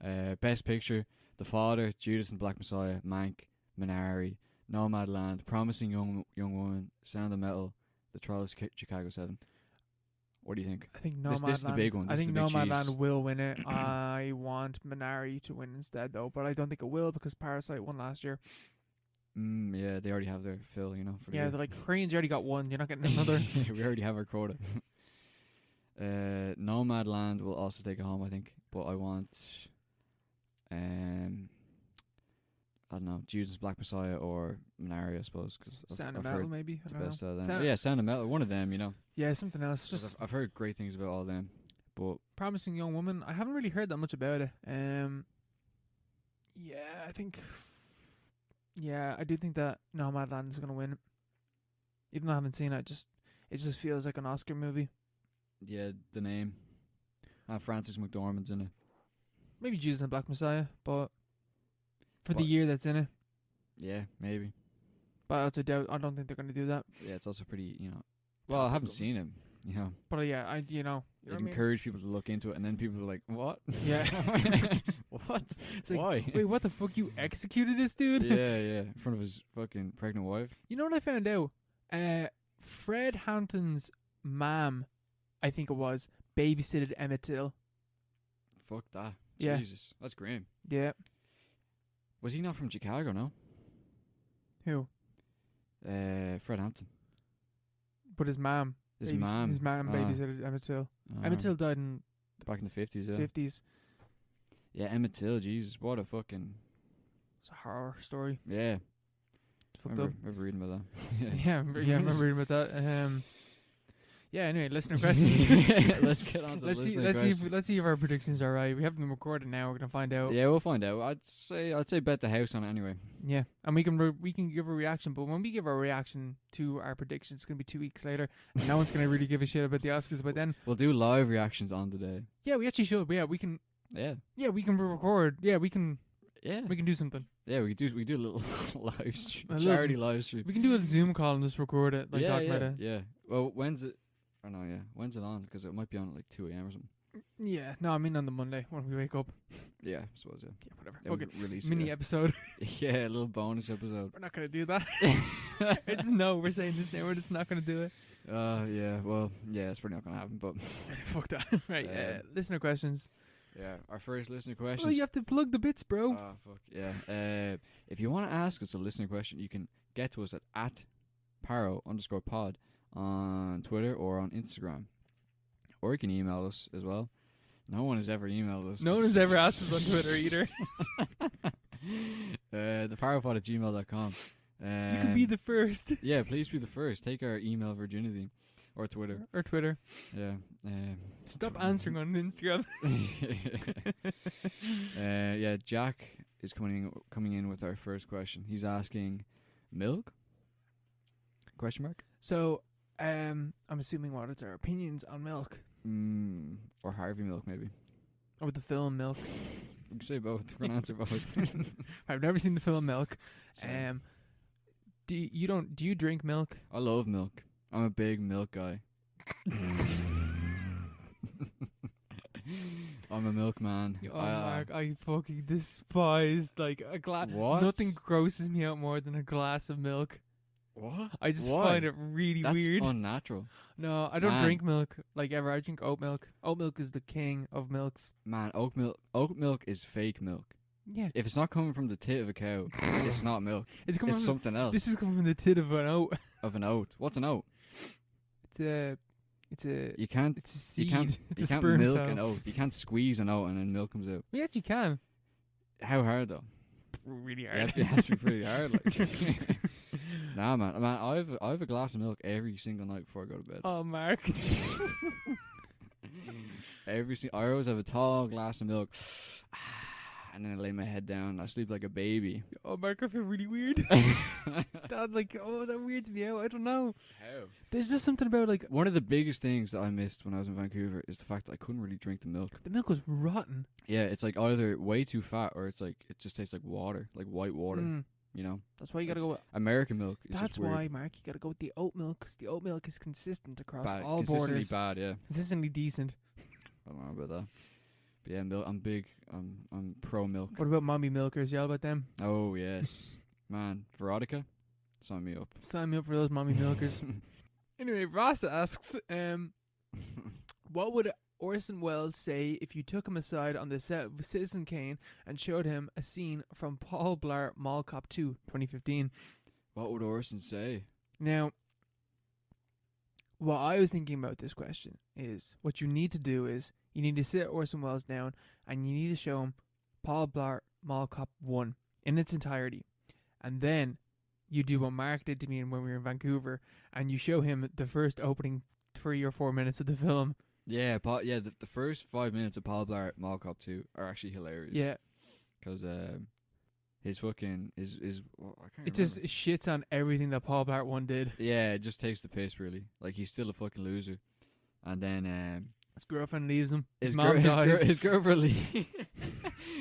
that. Best Picture: The Father, Judas and the Black Messiah, Mank, Minari, Nomadland, Promising Young Woman, Sound of Metal, The Trial of Chicago 7. What do you think? I think Nomadland. This is the big one. I think Nomadland will win it. I want Minari to win instead, though, but I don't think it will because Parasite won last year. Yeah, they already have their fill, for they're like, Koreans already got one. You're not getting another. We already have our quota. Nomadland will also take it home, I think, but I want, I don't know, Judas Black Messiah or Minari, I suppose, because Sound of Metal, maybe. The best of them. Yeah, Sound of Metal, one of them, Yeah, something else. Just I've heard great things about all them, but Promising Young Woman, I haven't really heard that much about it. Yeah, I think. Yeah, I do think that Nomadland is gonna win. Even though I haven't seen it, it just feels like an Oscar movie. Yeah, the name. Francis McDormand's in it. Maybe Judas and the Black Messiah, but for the year that's in it. Yeah, maybe. But I also doubt. I don't think they're gonna do that. Yeah, it's also pretty. Well, I haven't seen him. But yeah, I'd encourage people to look into it, and then people are like, "What? Yeah, what? It's like, why? Wait, what the fuck? You executed this dude? Yeah, in front of his fucking pregnant wife. You know what I found out? Fred Hampton's mom, I think it was, babysitted Emmett Till. Fuck that. Yeah. Jesus, that's grim. Yeah. Was he not from Chicago? No. Who? Fred Hampton. But his mom. His mom babysitted Emmett Till. Emmett Till died in back in the 50s. Yeah. 50s. Yeah, Emmett Till. Jesus, what a fucking. It's a horror story. Yeah. Remember reading about that. I remember reading about that. Yeah, anyway, listener questions. Let's get on to listener questions. Let's see if our predictions are right. We have them recorded now. We're gonna find out. Yeah, we'll find out. I'd say bet the house on it anyway. Yeah, and we can give a reaction, but when we give our reaction to our predictions, it's gonna be 2 weeks later, and no one's gonna really give a shit about the Oscars. But then we'll do live reactions on the day. Yeah, we actually should. Yeah, we can. Yeah. Yeah, we can record. Yeah, we can. Yeah, we can do something. Yeah, we do a little live stream, charity live stream. We can do a Zoom call and just record it. Like yeah. Well, when's it? Oh no, yeah. When's it on? Because it might be on at like 2 a.m. or something. Yeah, no, I mean on the Monday when we wake up. Yeah, I suppose, yeah. Yeah, whatever. Yeah, Okay. release Mini episode. Yeah, a little bonus episode. We're not going to do that. It's no, we're saying this now. We're just not going to do it. Yeah, well, yeah, it's probably not going to happen, but... Fuck that. Right, listener questions. Yeah, our first listener questions. Well, you have to plug the bits, bro. Oh, fuck, yeah. If you want to ask us a listener question, you can get to us at @paro_pod on Twitter or on Instagram. Or you can email us as well. No one has ever emailed us. No one has ever asked us on Twitter either. theparopod@gmail.com. You can be the first. Yeah, please be the first. Take our email virginity. Or Twitter. Or Twitter. Yeah. Stop answering on Instagram. Yeah, Jack is coming in with our first question. He's asking, milk? Question mark? So, I'm assuming what it's our opinions on milk. Or Harvey Milk, maybe. Or the film Milk. We can say both. We're gonna answer both. I've never seen the film Milk. Same. Do you drink milk? I love milk. I'm a big milk guy. I'm a milkman. Oh, Mark, I fucking despise like a glass. What? Nothing grosses me out more than a glass of milk. What? I just Why? find it really weird. That's unnatural. No, I don't drink milk like ever. I drink oat milk. Oat milk is the king of milks. Man, oat milk is fake milk. Yeah. If it's not coming from the tit of a cow, it's not milk. It's coming from something else. This is coming from the tit of an oat. Of an oat. What's an oat? It's a seed. You can't sperm milk cell. an oat. You can't squeeze an oat and then milk comes out. We actually can. How hard though? Really Yeah, hard. it has to be pretty hard. Like. Nah, man. I have a glass of milk every single night before I go to bed. Oh, Mark. I always have a tall glass of milk. And then I lay my head down. I sleep like a baby. Oh, Mark, I feel really weird. That weirds me out. I don't know. How? There's just something about like one of the biggest things that I missed when I was in Vancouver is the fact that I couldn't really drink the milk. The milk was rotten. Yeah, it's like either way too fat or it's like it just tastes like water, like white water. You know. That's why you gotta go with American milk. Is that's just weird. why, Mark, you gotta go with the oat milk. 'Cause the oat milk is consistent across all consistently borders. bad, yeah. Consistently decent. I don't know about that. But yeah, milk. I'm big. I'm pro milk. What about mommy milkers? You all about them? Oh yes, man. Verotika, sign me up. Sign me up for those mommy milkers. Anyway, Ross asks, what would Orson Welles say if you took him aside on the set of Citizen Kane and showed him a scene from Paul Blart Mall Cop 2, 2015? What would Orson say? Now, what I was thinking about this question is, what you need to do is, you need to sit Orson Welles down and you need to show him Paul Blart Mall Cop 1 in its entirety. And then you do what Mark did to me when we were in Vancouver and you show him the first opening 3 or 4 minutes of the film. Yeah, the first 5 minutes of Paul Blart Mall Cop 2 are actually hilarious. Yeah. Because his fucking I can't it remember. just shits on everything that Paul Blart 1 did. Yeah, it just takes the piss really. Like he's still a fucking loser. And then his girlfriend leaves him. His mom dies. His girlfriend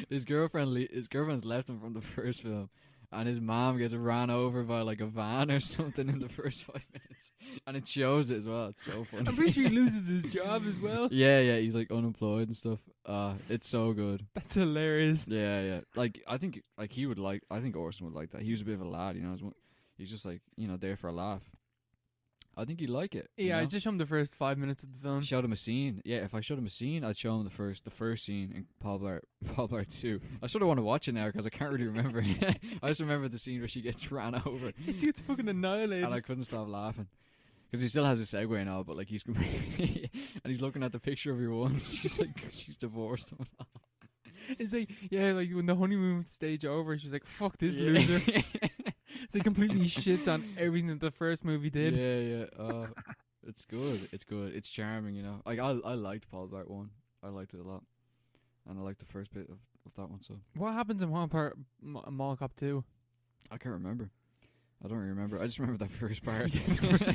his girlfriend's left him from the first film. And his mom gets ran over by like a van or something in the first 5 minutes. And it shows it as well. It's so funny. I'm pretty sure he loses his job as well. Yeah, he's like unemployed and stuff. It's so good. That's hilarious. Yeah. Like I think Orson would like that. He was a bit of a lad, you know. He's just like, you know, there for a laugh. I think he'd like it. Yeah, you know? I just showed him the first 5 minutes of the film. Showed him a scene. Yeah, if I showed him a scene, I'd show him the first scene in Paul Blart 2. I sort of want to watch it now because I can't really remember. I just remember the scene where she gets ran over. She gets fucking annihilated. And I couldn't stop laughing. Because he still has a segue and all, but like he's completely... and he's looking at the picture of your one. She's like, she's divorced. It's like, yeah, like when the honeymoon stage over, she's like, fuck this loser. It's like completely shits on everything that the first movie did. Yeah. It's good. It's charming, you know. Like I liked Paul Blart 1. I liked it a lot. And I liked the first bit of that one, so. What happens in one part Mall Cop 2? I can't remember. I don't really remember. I just remember that first part.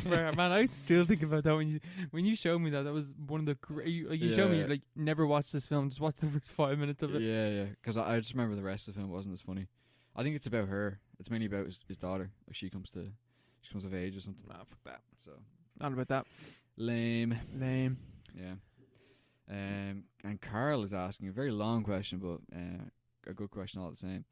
Man, I still think about that when you showed me that. That was one of the great. You showed me like never watch this film. Just watch the first 5 minutes of it. Yeah. Because I just remember the rest of the film wasn't as funny. I think it's about her. It's mainly about his daughter. Like she comes of age or something. Nah, fuck that. So Not about that. lame. Yeah. And Carl is asking a very long question, but a good question all the same.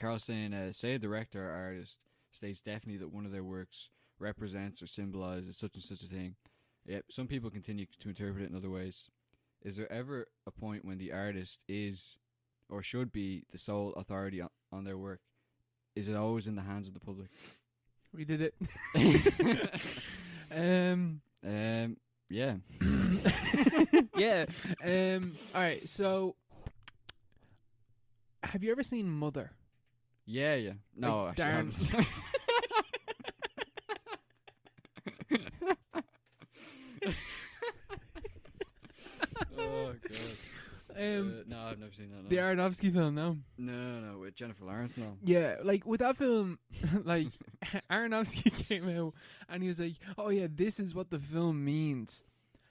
Carl's saying, say a director or artist states definitely that one of their works represents or symbolizes such and such a thing. Yet some people continue to interpret it in other ways. Is there ever a point when the artist is or should be the sole authority on their work? Is it always in the hands of the public? We did it. Yeah. Yeah. All right. So, have you ever seen Mother? Yeah. No, like, actually, I haven't. Oh god. No, I've never seen that. No. The Aronofsky film, no. No, with Jennifer Lawrence now. Yeah, like with that film, like Aronofsky came out and he was like, "Oh yeah, this is what the film means,"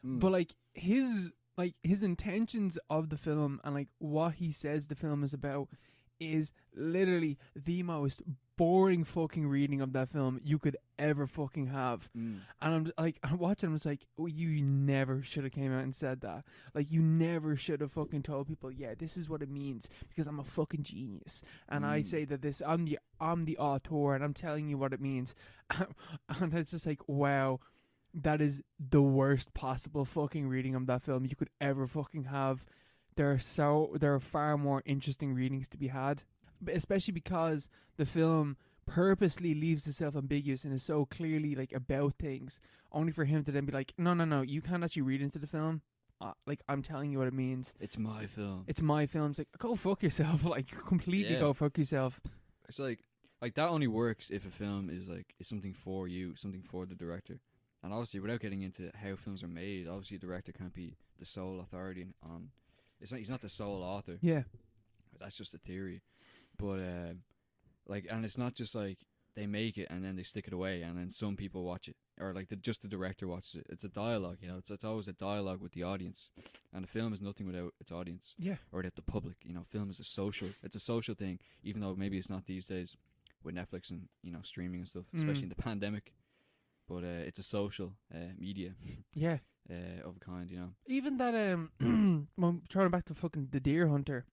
but like his intentions of the film and like what he says the film is about is literally the most boring fucking reading of that film you could ever fucking have. And I'm watching, I'm just like, oh, you never should have came out and said that. Like, you never should have fucking told people, yeah, this is what it means because I'm a fucking genius and I say that this, I'm the auteur and I'm telling you what it means. And it's just like, wow, that is the worst possible fucking reading of that film you could ever fucking have. There are far more interesting readings to be had, but especially because the film purposely leaves itself ambiguous and is so clearly like about things, only for him to then be like, no, you can't actually read into the film. Like, I'm telling you what it means. It's my film. It's my film. It's like, go fuck yourself. Like, completely go fuck yourself. It's like that only works if a film is something for you, something for the director. And obviously, without getting into how films are made, obviously the director can't be the sole authority on. He's not the sole author. Yeah, that's just a theory. But and it's not just like they make it and then they stick it away and then some people watch it, or like just the director watches it. It's a dialogue, you know. It's always a dialogue with the audience, and a film is nothing without its audience. Yeah, or without the public. You know, film is a social thing, even though maybe it's not these days with Netflix and streaming and stuff, especially in the pandemic. But it's a social media. Yeah. Of a kind, you know. Even that, well, throwing back to fucking The Deer Hunter.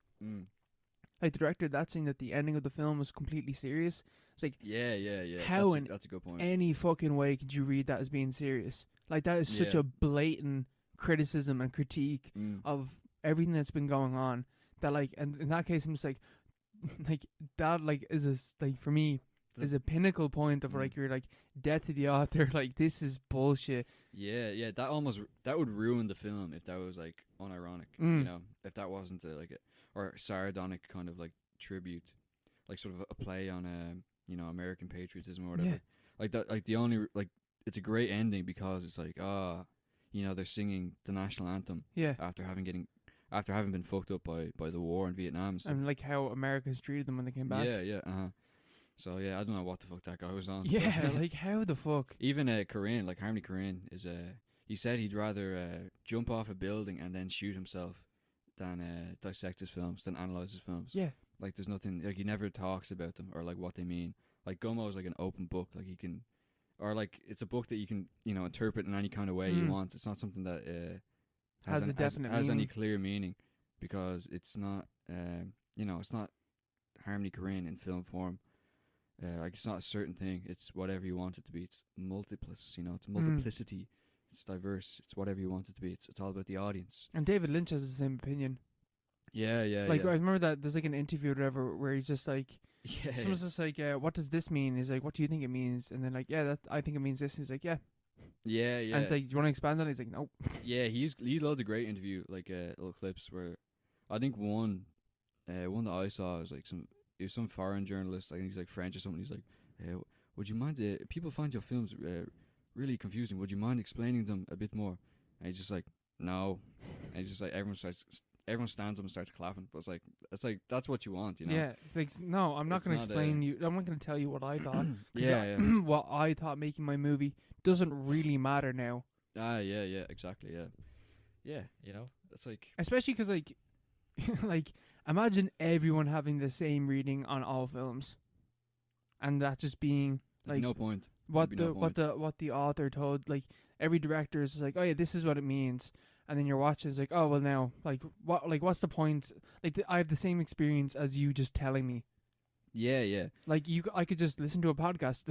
Like, the director of that scene that the ending of the film was completely serious. It's like, yeah. How that's a good point. Any fucking way could you read that as being serious? Like, that is such a blatant criticism and critique of everything that's been going on. That, like, and in that case, I'm just like that, like, is a, like, for me, is a pinnacle point of like, you're like, death to the author. Like, this is bullshit. Yeah, that would ruin the film if that was like unironic, you know, if that wasn't or sardonic kind of like tribute, like sort of a play on American patriotism or whatever. Yeah. Like that, like the only like it's a great ending because it's like they're singing the national anthem after having been fucked up by the war in Vietnam and like how America's treated them when they came back. So yeah, I don't know what the fuck that guy was on. Yeah, like how the fuck? Even Korine, like Harmony Korine, is he said he'd rather jump off a building and then shoot himself than dissect his films, than analyze his films. Yeah, like there's nothing, like he never talks about them or like what they mean. Like Gummo is like an open book, like he can, or like it's a book that you can interpret in any kind of way you want. It's not something that has any clear meaning because it's not it's not Harmony Korine in film form. Like it's not a certain thing. It's whatever you want it to be. It's multiplice. It's multiplicity. It's diverse. It's whatever you want it to be. It's all about the audience. And David Lynch has the same opinion. Yeah. Like I remember that there's like an interview or whatever where he's just like, someone's just like, what does this mean? He's like, what do you think it means? And then like, I think it means this. He's like, yeah. And it's like, do you want to expand on it? He's like, nope. Yeah, he's loads of great interview little clips where I think one that I saw was like some foreign journalist, I think he's like French or something. He's like, would you mind, people find your films really confusing, would you mind explaining them a bit more? And he's just like, no. And he's just like, everyone stands up and starts clapping. But it's like that's what you want, Yeah, like, no, I'm not going to explain you. I'm not going to tell you what I thought. What I thought making my movie doesn't really matter now. Yeah, exactly, yeah, it's like, especially because like like, imagine everyone having the same reading on all films, and that just being like no point. What the author told, like every director is like, oh yeah, this is what it means, and then you're watching. It's like, oh well, now what's the point? Like I have the same experience as you just telling me. Yeah. Like I could just listen to a podcast.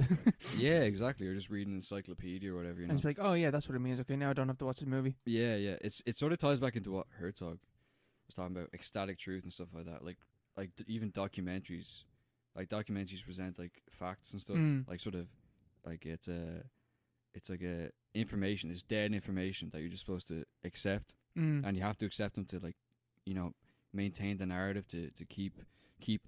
Yeah, exactly. Or just read an encyclopedia or whatever. You know. And it's like, oh yeah, that's what it means. Okay, now I don't have to watch the movie. Yeah. It sort of ties back into what Herzog was talking about, ecstatic truth and stuff like that. Like even documentaries, present like facts and stuff. Like sort of like it's like a information. It's dead information that you're just supposed to accept, and you have to accept them to like, you know, maintain the narrative to keep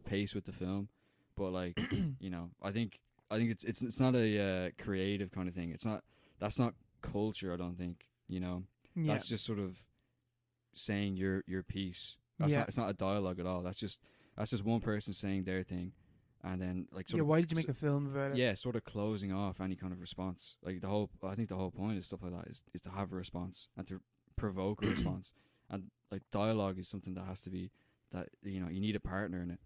pace with the film. But like, you know, I think it's not a creative kind of thing. That's not culture. I don't think, you know. Yeah. That's just sort of saying your piece. It's not a dialogue at all. That's just one person saying their thing, and then like sort of, why did you make a film about it? Yeah, sort of closing off any kind of response. Like I think the whole point of stuff like that is to have a response and to provoke a response. And like dialogue is something that has to be that, you know, you need a partner in it,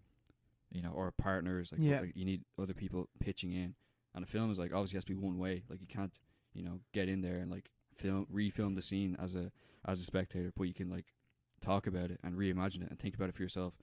you know, or partners. Like, like you need other people pitching in. And a film is like obviously has to be one way. Like you can't, you know, get in there and like refilm the scene as a spectator, but you can like talk about it and reimagine it and think about it for yourself.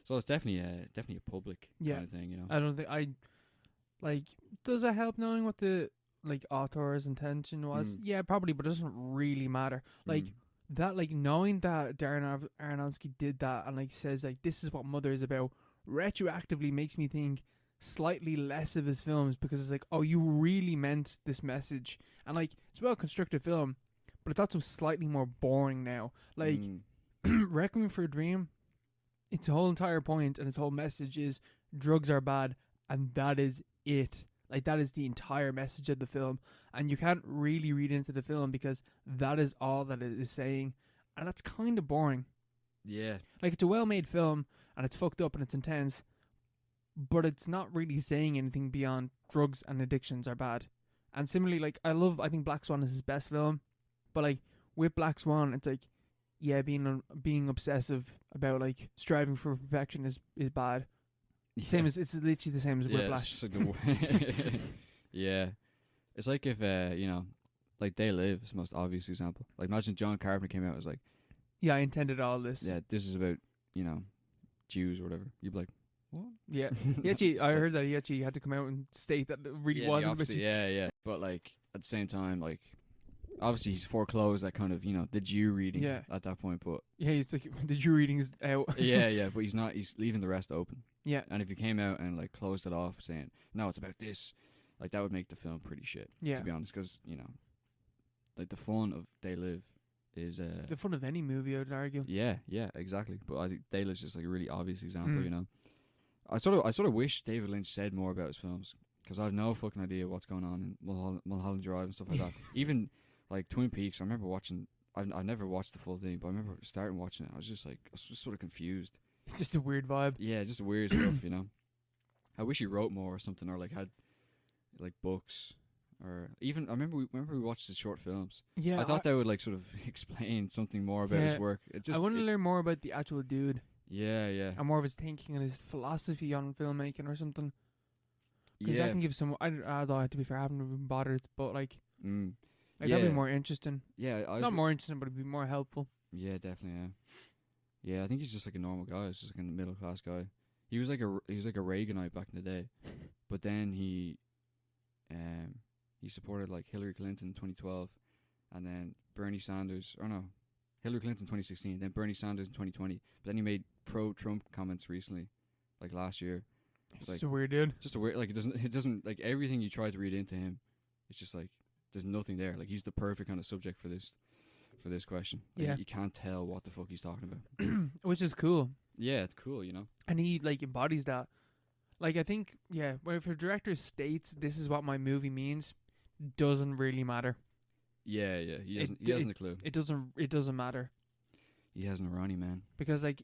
So it's definitely a public kind of thing, you know. I don't think does it help knowing what the like author's intention was? Yeah, probably, but it doesn't really matter. Like that, like knowing that Darren Aronofsky did that and like says like this is what Mother is about, retroactively makes me think slightly less of his films, because it's like, oh, you really meant this message. And like it's a well constructed film, but it's also slightly more boring now. Like Requiem for a Dream, its whole entire point and its whole message is drugs are bad, and that is it. Like that is the entire message of the film, and you can't really read into the film because that is all that it is saying, and that's kind of boring. Yeah, like it's a well-made film and it's fucked up and it's intense, but it's not really saying anything beyond drugs and addictions are bad. And similarly, like I think Black Swan is his best film, but like with Black Swan, it's like, yeah, being obsessive about like striving for perfection is bad. Yeah. It's literally the same as Whiplash. Yeah, it's like if you know, like They Live is the most obvious example. Like imagine John Carpenter came out and was like, yeah, I intended all this. Yeah, this is about, you know, Jews or whatever. You'd be like, what? Yeah, I heard that he actually had to come out and state that it really wasn't. Yeah. But like at the same time, like obviously he's foreclosed that kind of, you know, the Jew reading at that point. But yeah, he's like the Jew reading is out. yeah, but he's not. He's leaving the rest open. Yeah, and if he came out and like closed it off saying no, it's about this, like that would make the film pretty shit. Yeah, to be honest, because you know, like the fun of They Live is the fun of any movie, I would argue. Yeah, exactly. But I think They Live's just like a really obvious example. You know, I sort of wish David Lynch said more about his films, because I have no fucking idea what's going on in Mulholland Drive and stuff like that. Even like Twin Peaks, I remember watching. I never watched the full thing, but I remember starting watching it. I was just sort of confused. It's just a weird vibe. Yeah, just weird stuff, you know. I wish he wrote more or something, or like had like books, or even I remember we watched his short films. Yeah, I thought that would like sort of explain something more about his work. I want to learn more about the actual dude. Yeah. And more of his thinking and his philosophy on filmmaking or something. Because that can give some. Although to be fair, I haven't even bothered, but like. That'd be more interesting. Yeah, not more interesting, but it'd be more helpful. Yeah, definitely. Yeah, I think he's just like a normal guy. He's just like a middle class guy. He was like a Reaganite back in the day, but then he supported like Hillary Clinton in 2012, and then Bernie Sanders. Or no, Hillary Clinton 2016. Then Bernie Sanders in 2020. But then he made pro-Trump comments recently, like last year. It's like, a weird dude. Just a weird. Like it doesn't like everything you try to read into him. It's just like. There's nothing there. Like he's the perfect kind of subject for this question. Like, yeah, you can't tell what the fuck he's talking about, which is cool. Yeah, it's cool, you know. And he like embodies that. Like I think, yeah, if a director states this is what my movie means, doesn't really matter. Yeah, he hasn't a clue. It doesn't matter. He hasn't a Ronnie, man. Because like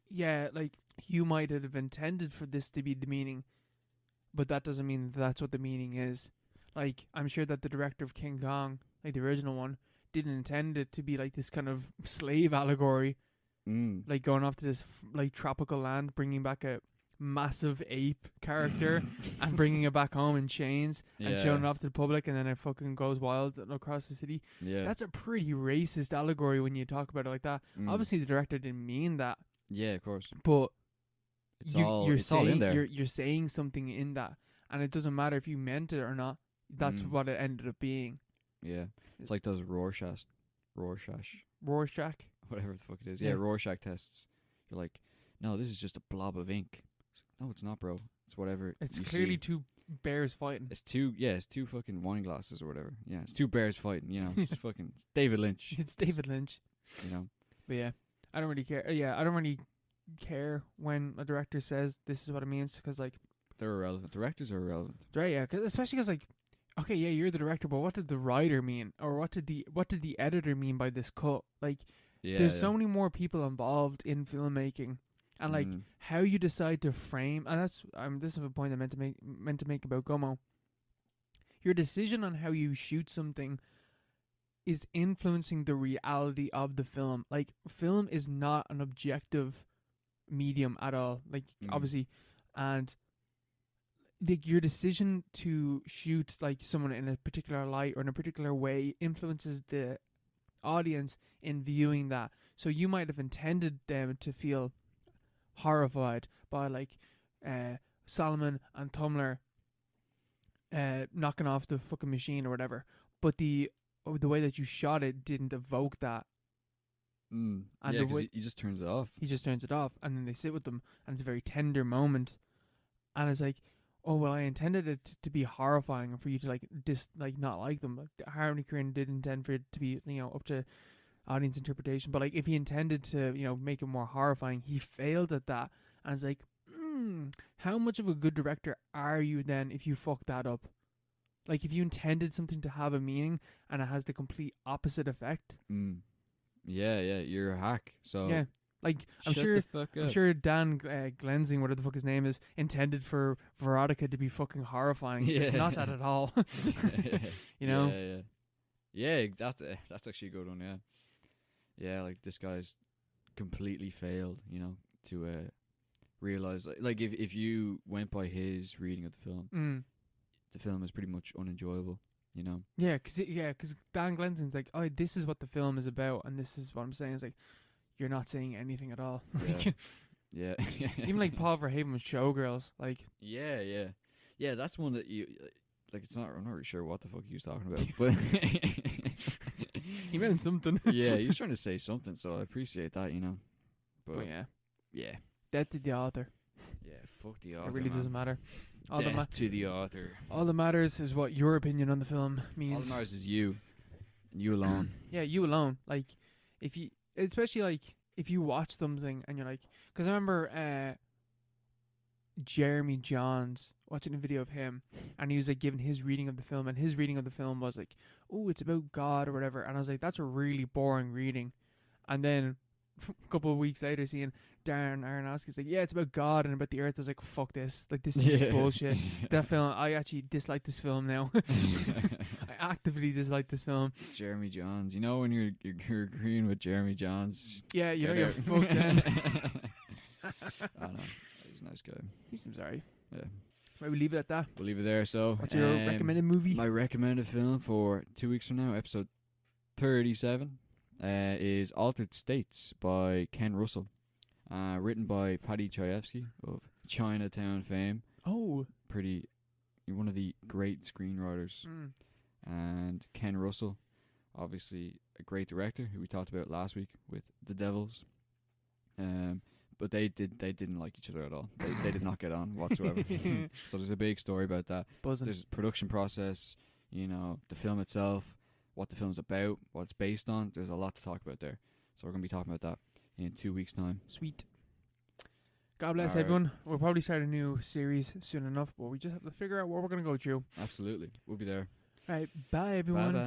you might have intended for this to be the meaning, but that doesn't mean that's what the meaning is. Like, I'm sure that the director of King Kong, like the original one, didn't intend it to be like this kind of slave allegory, like going off to this like tropical land, bringing back a massive ape character and bringing it back home in chains and showing it off to the public, and then it fucking goes wild across the city. Yeah, that's a pretty racist allegory when you talk about it like that. Obviously, the director didn't mean that. Yeah, of course. But it's all in there. You're saying something in that, and it doesn't matter if you meant it or not. That's what it ended up being. Yeah, it's like those Rorschach, Rorschach, whatever the fuck it is. Yeah, Rorschach tests. You're like, no, this is just a blob of ink. No, it's not, bro. It's whatever. It's clearly two bears fighting. It's two fucking wine glasses or whatever. Yeah, it's two bears fighting. You know, it's fucking David Lynch. It's David Lynch. You know. But yeah, I don't really care. Yeah, I don't really care when a director says this is what it means, because like they're irrelevant. Directors are irrelevant. Right? Yeah, especially because like, okay, yeah, you're the director, but what did the writer mean, or what did the editor mean by this cut? Like, there's so many more people involved in filmmaking. And like how you decide to frame, and that's this is a point I meant to make about Gummo. Your decision on how you shoot something is influencing the reality of the film. Like, film is not an objective medium at all. Like, obviously, and like your decision to shoot like someone in a particular light or in a particular way influences the audience in viewing that. So you might have intended them to feel horrified by like Solomon and Tumblr knocking off the fucking machine or whatever, but the way that you shot it didn't evoke that. And yeah, because he just turns it off. He just turns it off, and then they sit with them, and it's a very tender moment, and it's like, oh well, I intended it to be horrifying and for you to like not like them. Like, Harmony Korine did intend for it to be, you know, up to audience interpretation, but like if he intended to, you know, make it more horrifying, he failed at that. And it's like, how much of a good director are you then if you fuck that up? Like, if you intended something to have a meaning and it has the complete opposite effect. Yeah, you're a hack. So yeah, like I'm sure Dan Glenzing, whatever the fuck his name is, intended for Verotika to be fucking horrifying. Yeah. It's not that at all. You know? Yeah, exactly. That's actually a good one. Yeah. Yeah, like this guy's completely failed, you know, to realize like if you went by his reading of the film, the film is pretty much unenjoyable, you know. Yeah, because Dan Glenzing's like, oh, this is what the film is about, and this is what I'm saying. It's like, you're not saying anything at all. Yeah. Even like Paul Verhoeven with Showgirls, like. Yeah. That's one that you like. It's not. I'm not really sure what the fuck he was talking about, but. He meant something. Yeah, he was trying to say something, so I appreciate that, you know. But yeah. Death to the author. Yeah, fuck the author. It really doesn't matter. Death to the author. All that matters is what your opinion on the film means. All that matters is you. And you alone. Yeah, you alone. Like, especially like if you watch something and you're like, because I remember Jeremy Johns watching a video of him, and he was like giving his reading of the film, and his reading of the film was like, oh, it's about God or whatever, and I was like, that's a really boring reading. And then a couple of weeks later, seeing Darren Aronofsky's like, yeah, it's about God and about the earth. I was like, fuck this, like this is bullshit. That film, I actually dislike this film now. I actively dislike this film. Jeremy Johns, you know when you're agreeing with Jeremy Johns. Yeah, you know you're fucked then. I know. He's a nice guy. He seems alright. Yeah. Right, we leave it at that. We'll leave it there. So, what's your recommended movie? My recommended film for 2 weeks from now, episode 37, is Altered States by Ken Russell. Written by Paddy Chayefsky of Chinatown fame. Oh. One of the great screenwriters. And Ken Russell, obviously a great director who we talked about last week with The Devils. But they didn't like each other at all. They did not get on whatsoever. So there's a big story about that. Buzzing. There's a production process, you know, the film itself, what the film's about, what it's based on. There's a lot to talk about there. So we're going to be talking about that in 2 weeks' time. Sweet. God bless everyone. We'll probably start a new series soon enough, but we just have to figure out what we're going to go through. Absolutely. We'll be there. All right. Bye, everyone. Bye-bye.